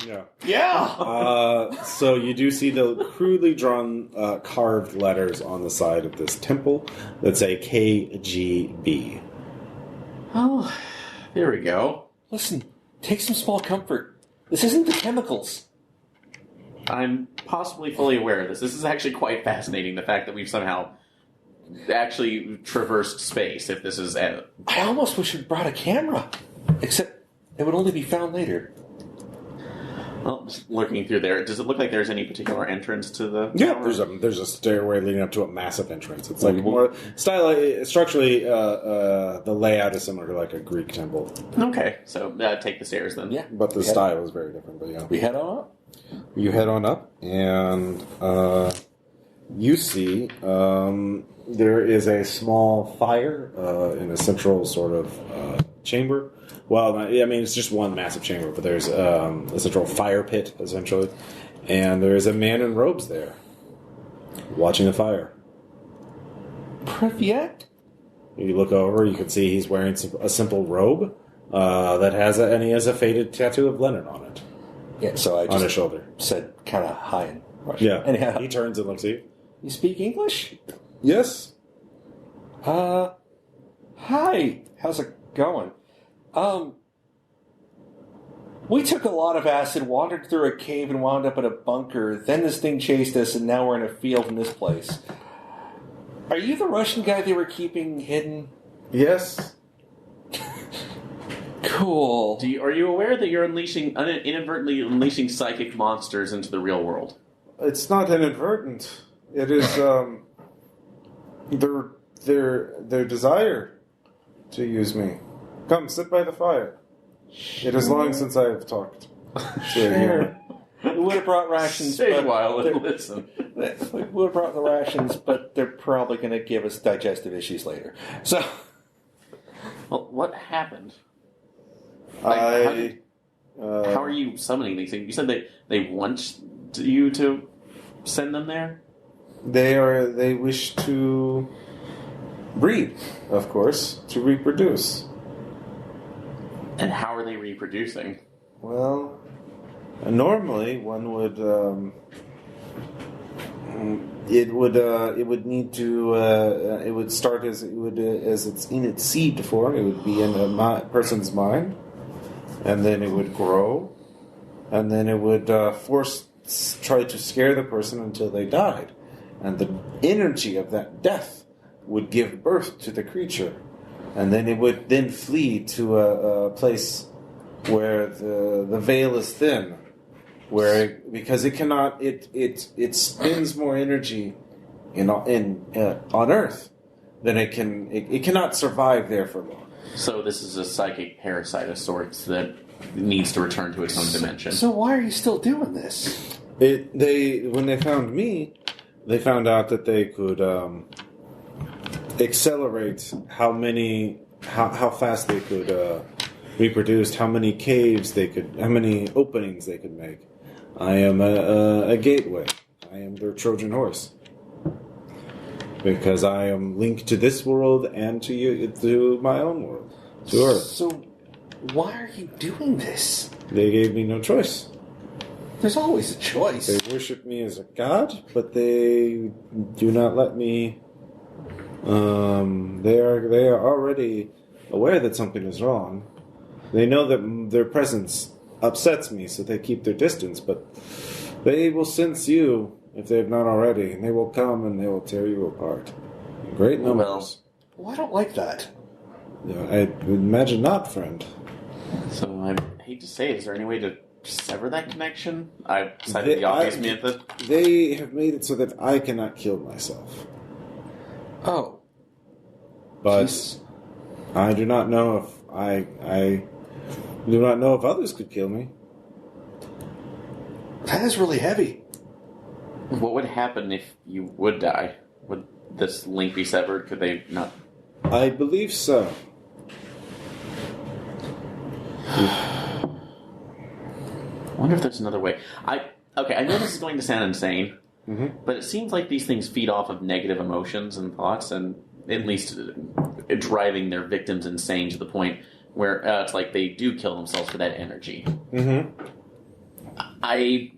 C: Yeah.
A: So you do see the crudely drawn carved letters on the side of this temple that say KGB.
B: Oh, there we go.
C: Listen, take some small comfort. This isn't the chemicals.
B: I'm possibly fully aware of this. This is actually quite fascinating, the fact that we've somehow actually traversed space, if this is...
C: I almost wish we'd brought a camera. Except it would only be found later.
B: Well, just looking through there, does it look like there's any particular entrance to the tower?
A: There's a stairway leading up to a massive entrance. It's like more structurally, the layout is similar to like a Greek temple.
B: Okay, so take the stairs then.
C: Yeah.
A: But the style is very different. But yeah.
C: We head on up?
A: You head on up, and you see there is a small fire in a central sort of chamber. Well, I mean, it's just one massive chamber, but there's a central fire pit, essentially. And there's a man in robes there, watching the fire.
C: Privyet?
A: You look over, you can see he's wearing a simple robe and he has a faded tattoo of Lenin on it.
C: Yeah, so I just
A: on his shoulder.
C: said kind of hi in Russian.
A: Yeah.
C: Anyhow,
A: He turns and looks at you.
C: you speak English?
A: Yes.
C: Hi. How's it going? We took a lot of acid, wandered through a cave, and wound up in a bunker. Then this thing chased us, and now we're in a field in this place. Are you the Russian guy they were keeping hidden?
A: Yes.
C: Cool.
B: Are you aware that you're inadvertently unleashing psychic monsters into the real world?
A: It's not inadvertent. It is their desire to use me. Come, sit by the fire. It is long since I have talked.
C: Sure. We would have brought rations.
B: Stay a
C: but
B: while and listen.
C: We would have brought the rations, but they're probably going to give us digestive issues later. So,
B: Well, what happened?
A: How
B: How are you summoning these things? You said they want you to send them there?
A: They wish to breed, of course, to reproduce.
B: And how are they reproducing?
A: Well, normally one would it would need to it would start as it's in its seed form. It would be in a person's mind, and then it would grow, and then it would try to scare the person until they died, and the energy of that death would give birth to the creature. And then it would then flee to a place where the veil is thin, because it cannot it spends more energy on Earth than it can. It cannot survive there for long.
B: So this is a psychic parasite of sorts that needs to return to its own dimension.
C: so why are you still doing this?
A: When they found me, they found out that they could accelerate how fast they could reproduce, how many how many openings they could make. I am a gateway. I am their Trojan horse. Because I am linked to this world and to my own world, to Earth.
C: So, why are you doing this?
A: They gave me no choice.
C: There's always a choice.
A: They worship me as a god, but they do not let me They are already aware that something is wrong. They know that their presence upsets me, so they keep their distance, but they will sense you if they have not already, and they will come and they will tear you apart. In great numbers.
C: Well, I don't like that.
A: Yeah, I would imagine not, friend.
B: So I hate to say, is there any way to sever that connection? I decided the obvious method.
A: They have made it so that I cannot kill myself.
C: Oh.
A: But
C: Jeez.
A: I do not know if I do not know if others could kill me.
C: That is really heavy.
B: What would happen if you would die? Would this link be severed? Could they not?
A: I believe so.
B: I wonder if there's another way. I know this is going to sound insane, but it seems like these things feed off of negative emotions and thoughts, and at least driving their victims insane to the point where it's like they do kill themselves for that energy. I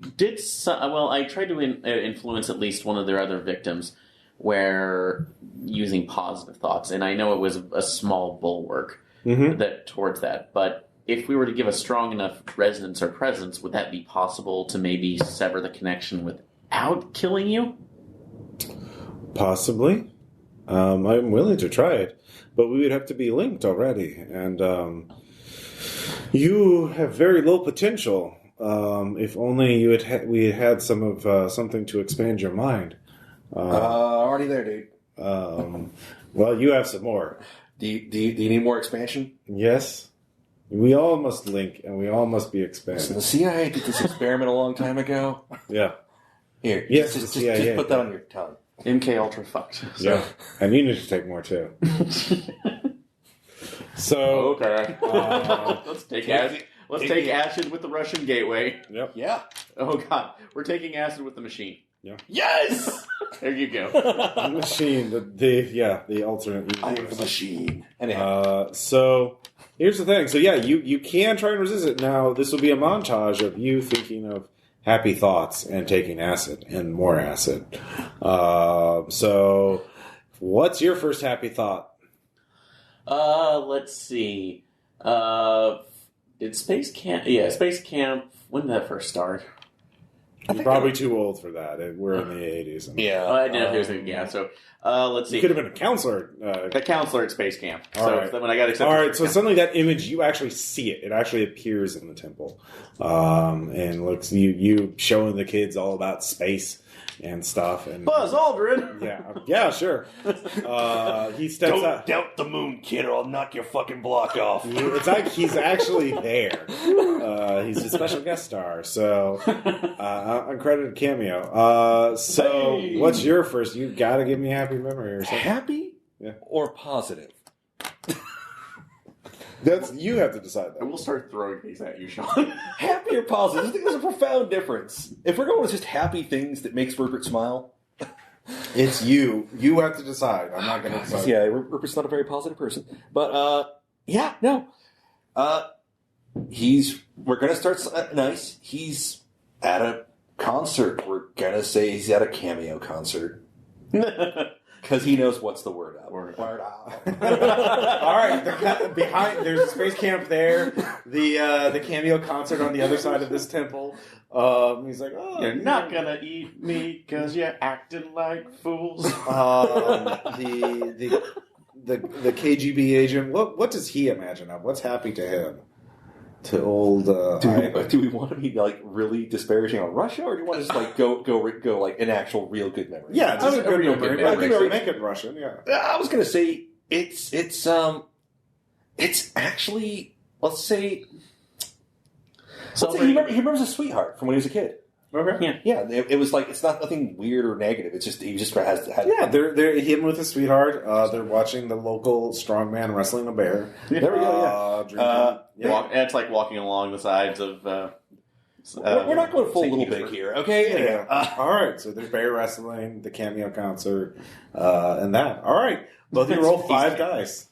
B: tried to influence at least one of their other victims where using positive thoughts, and I know it was a small bulwark towards that, but if we were to give a strong enough resonance or presence, would that be possible to maybe sever the connection without killing you?
A: Possibly. I'm willing to try it, but we would have to be linked already, and you have very low potential. If only we had had something to expand your mind.
C: Already there, dude.
A: Well, you have some more.
C: Do you need more expansion?
A: Yes. We all must link, and we all must be expanded.
C: So the CIA did this experiment a long time ago.
A: Yeah.
C: Here,
A: Yes,
C: just
A: the CIA.
C: put that on your tongue.
B: MK Ultra fucked. So.
A: Yeah. And you need to take more, too. So...
B: Okay. Let's take acid. Let's take acid with the Russian gateway.
A: Yep.
C: Yeah.
B: Oh, God. We're taking acid with the machine.
A: Yeah.
C: Yes!
B: There you go.
A: The machine, the alternate.
C: I am the machine. Anyhow.
A: So here's the thing. So yeah, you can try and resist it. Now this will be a montage of you thinking of happy thoughts and taking acid and more acid. So what's your first happy thought?
B: Let's see. Did Space Camp? Yeah, Space Camp. When did that first start?
A: You're probably too old for that. We're in the 80s.
C: Yeah.
B: I didn't know if there was anything. Yeah, so let's see.
A: You could have been a counselor.
B: A counselor at Space Camp.
A: All
B: So
A: right.
B: when I got accepted.
A: All right, so suddenly that image, you actually see it. It actually appears in the temple. And looks you showing the kids all about space and stuff. And
B: Buzz Aldrin.
A: Yeah, sure. He steps
C: Don't
A: out.
C: doubt the moon, kid, or I'll knock your fucking block off.
A: It's like he's actually there. He's a special guest star, so uncredited cameo. So
B: Hey.
A: what's your first? You got to give me a happy memory or something.
C: Happy?
A: Yeah.
C: Or positive?
A: You have to decide
B: I
A: that.
B: will start throwing things at you, Sean.
C: Happy or positive? I think there's a profound difference. If we're going with just happy things that makes Rupert smile.
A: It's you. You have to decide. I'm not going to decide.
C: Yeah, Rupert's not a very positive person. But, yeah, no. We're going to start nice. He's at a concert. We're going to say he's at a cameo concert. Because he knows what's the word out.
B: Word
C: out.
A: All right, behind there's a space camp there. The cameo concert on the other side of this temple. He's like, oh,
B: You're not gonna eat me because you're acting like fools.
A: The KGB agent. What does he imagine of? What's happy to him? To old.
C: Do we want to be like really disparaging on Russia, or do you want to just like go like an actual real good memory?
A: Yeah, just a good
B: real
A: memory.
B: good memory.
A: Make it Russian. Yeah.
C: I was gonna say it's actually, let's say. He remembers a sweetheart from when he was a kid.
A: Okay.
C: Yeah. It was like, it's not nothing weird or negative. It's just he just had.
A: Yeah, they're him with his sweetheart. They're watching the local strongman wrestling a bear.
C: There we go.
A: Yeah.
B: It's like walking along the sides of.
C: We're not going full
B: St.
C: little big here, okay?
A: Yeah. All right. So there's bear wrestling, the cameo concert, and that. All right. Both of you roll 5 dice.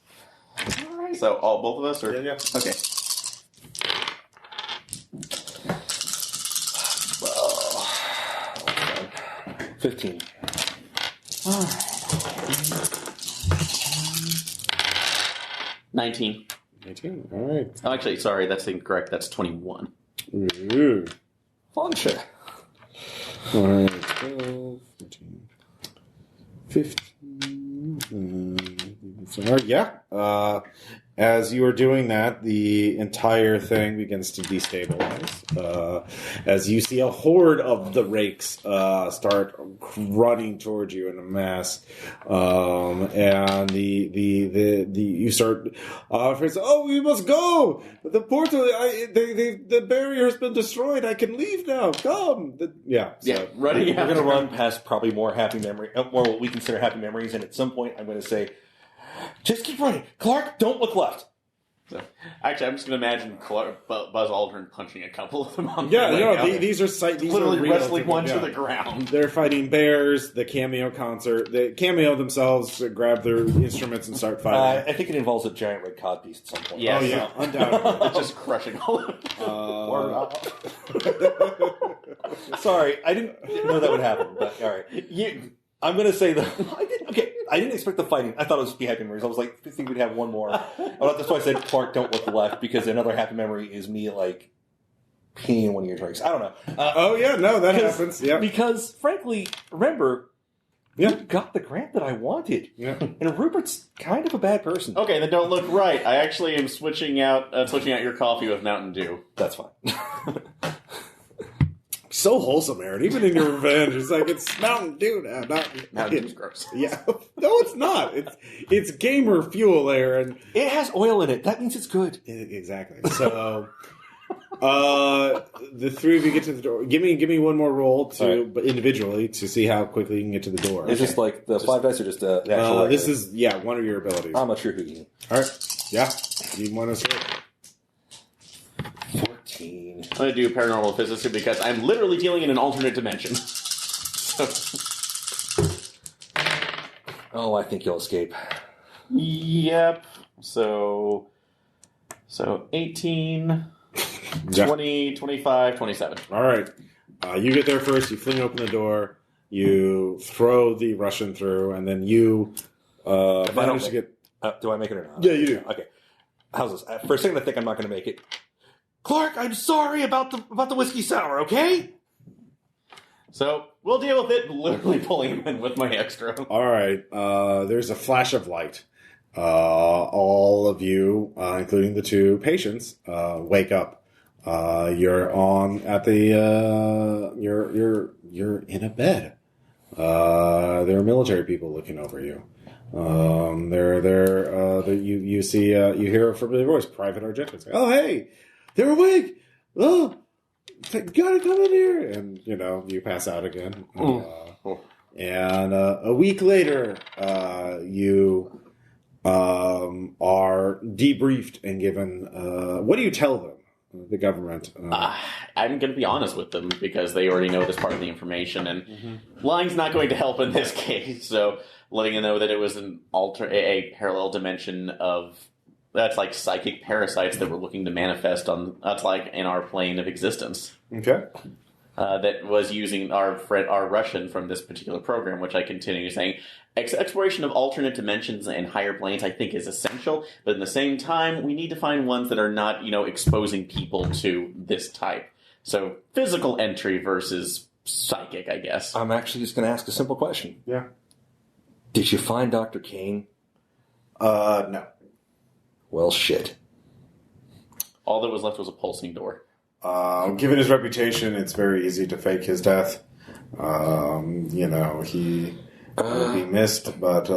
B: All right. So both of us, or
A: Yeah.
B: okay.
C: 15.
B: All right. 19.
A: 19. All right.
B: Oh, actually, sorry, that's incorrect. That's 21.
A: Ooh.
C: Fun shit.
A: All right. 12, 14, 15. So, yeah. As you are doing that, the entire thing begins to destabilize. As you see a horde of the rakes start running towards you in a mass, and you start oh, we must go. The portal, the barrier has been destroyed. I can leave now. Come,
B: running.
C: We're going to run past probably more more what we consider happy memories, and at some point, I'm going to say, just keep running. Clark, don't look left.
B: So, actually, I'm just going to imagine Buzz Aldrin punching a couple of them on the way.
A: These are
B: literally
A: real
B: wrestling one to the ground.
A: They're fighting bears. The cameo concert. The cameo themselves grab their instruments and start fighting.
C: I think it involves a giant red codpiece at some point.
B: Yes.
A: Oh, yeah, undoubtedly.
B: It's just crushing all of them.
C: Sorry, I didn't know that would happen, but all right. I'm going to say that I didn't expect the fighting. I thought it was be happy memories. I was like, I think we'd have one more. That's why I said, Clark, don't look left, because another happy memory is me, like, peeing in one of your drinks. I don't know.
A: That happens. Yeah.
C: Because, frankly, remember, you got the grant that I wanted.
A: Yeah.
C: And Rupert's kind of a bad person.
B: Okay, then don't look right. I actually am switching out your coffee with Mountain Dew.
C: That's fine.
A: So wholesome, Aaron. Even in your revenge, it's like it's Mountain Dew now.
B: Mountain Dew's gross.
A: Yeah, no, it's not. It's gamer fuel, Aaron.
C: It has oil in it. That means it's good.
A: Exactly. So, the three of you get to the door. Give me one more roll but individually to see how quickly you can get to the door.
C: Is this like the 5 dice or just the actual?
A: This is one of your abilities.
C: I'm not sure who you need.
A: All right. Yeah. You want to say?
C: 14.
B: I'm going to do paranormal physics because I'm literally dealing in an alternate dimension.
C: Oh, I think you'll escape.
B: Yep. So 18, 20, 25, 27.
A: All right. You get there first. You fling open the door. You throw the Russian through, and then you manage to get...
C: do I make it or not?
A: Yeah, you do.
C: Okay. How's this? For a second, I think I'm not going to make it. Clark, I'm sorry about the whiskey sour, okay?
B: So, we'll deal with it, literally pulling him in with my extra.
A: All right. There's a flash of light. All of you, including the two patients, wake up. You're at the, you're in a bed. There are military people looking over you. You see, you hear a familiar voice, Private Argento. Oh, hey! They're awake! Oh! Gotta come in here! And, you pass out again. And a week later, you are debriefed and given... what do you tell them, the government?
B: I'm going to be honest with them because they already know this part of the information, and lying's not going to help in this case. So letting them know that it was a parallel dimension of... That's like psychic parasites that we're looking to manifest on. That's like in our plane of existence.
A: Okay.
B: That was using our Russian from this particular program, which I continue saying. Exploration of alternate dimensions and higher planes, I think, is essential. But at the same time, we need to find ones that are not, exposing people to this type. So physical entry versus psychic, I guess.
C: I'm actually just going to ask a simple question.
A: Yeah.
C: Did you find Dr. Kane?
A: No.
C: Well, shit.
B: All that was left was a pulsing door.
A: Given his reputation, it's very easy to fake his death. He will be missed, but...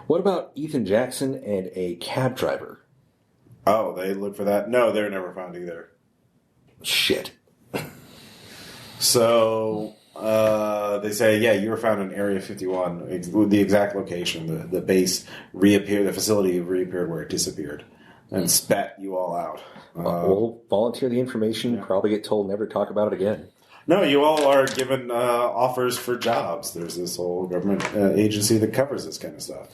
C: What about Ethan Jackson and a cab driver?
A: Oh, they look for that? No, they're never found either.
C: Shit.
A: So, they say, you were found in Area 51. The exact location, the base reappeared, the facility reappeared where it disappeared. And spat you all out.
C: We'll volunteer the information, probably get told never to talk about it again.
A: No, you all are given offers for jobs. There's this whole government agency that covers this kind of stuff.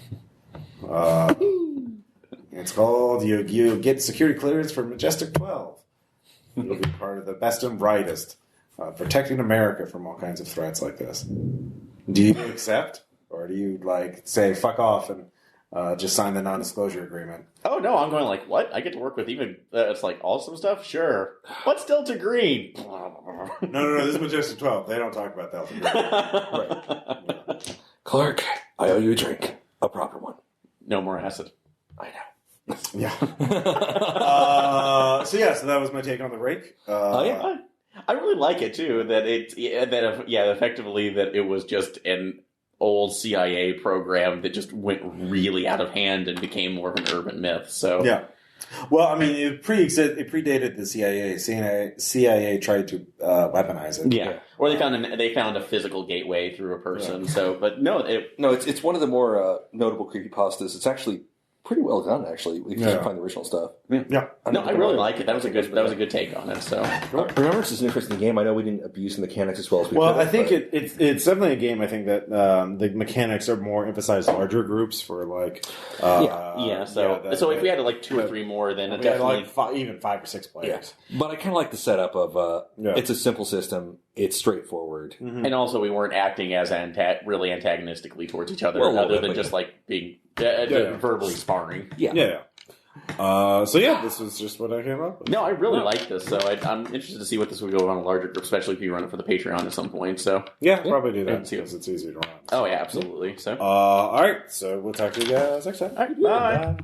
A: It's called, you get security clearance for Majestic 12. You'll be part of the best and brightest, protecting America from all kinds of threats like this. Do you accept? Or do you, say, fuck off and just sign the non-disclosure agreement.
B: Oh no, I'm going like, what? I get to work with even it's like awesome stuff. Sure, but still to green.
A: No. This is Majestic 12. They don't talk about Delta Green.
C: Right. Clark, I owe you a drink, a proper one.
B: No more acid.
C: I know.
A: Yeah. So that was my take on the Rake.
B: I really like it too. Effectively that it was just an old CIA program that just went really out of hand and became more of an urban myth. So
A: yeah. Well, I mean, it predated the CIA. CIA tried to weaponize it.
B: Yeah, or they found a physical gateway through a person. Yeah. So, but
C: it's one of the more notable creepypastas. It's actually pretty well done, actually. If you can find the original stuff.
A: Yeah.
B: I really like it. That was a good take on it. So,
C: Rememorex is an interesting game. I know we didn't abuse the mechanics as well as we could.
A: Well, I think it's definitely a game. I think that the mechanics are more emphasized larger groups for like.
B: So if we had like 2 or 3 more, then it definitely
A: even 5 or 6 players.
C: Yeah. But I kind of like the setup of it's a simple system. It's straightforward,
B: and also we weren't acting as really antagonistically towards each other, other than just like being verbally sparring.
A: Yeah. This was just what I came up with.
B: No, I really like this, so I'm interested to see what this would go on a larger group, especially if you run it for the Patreon at some point. So
A: probably do that because it's easy to run.
B: Oh yeah, absolutely. So
A: all right, so we'll talk to you guys next time.
B: All right, bye.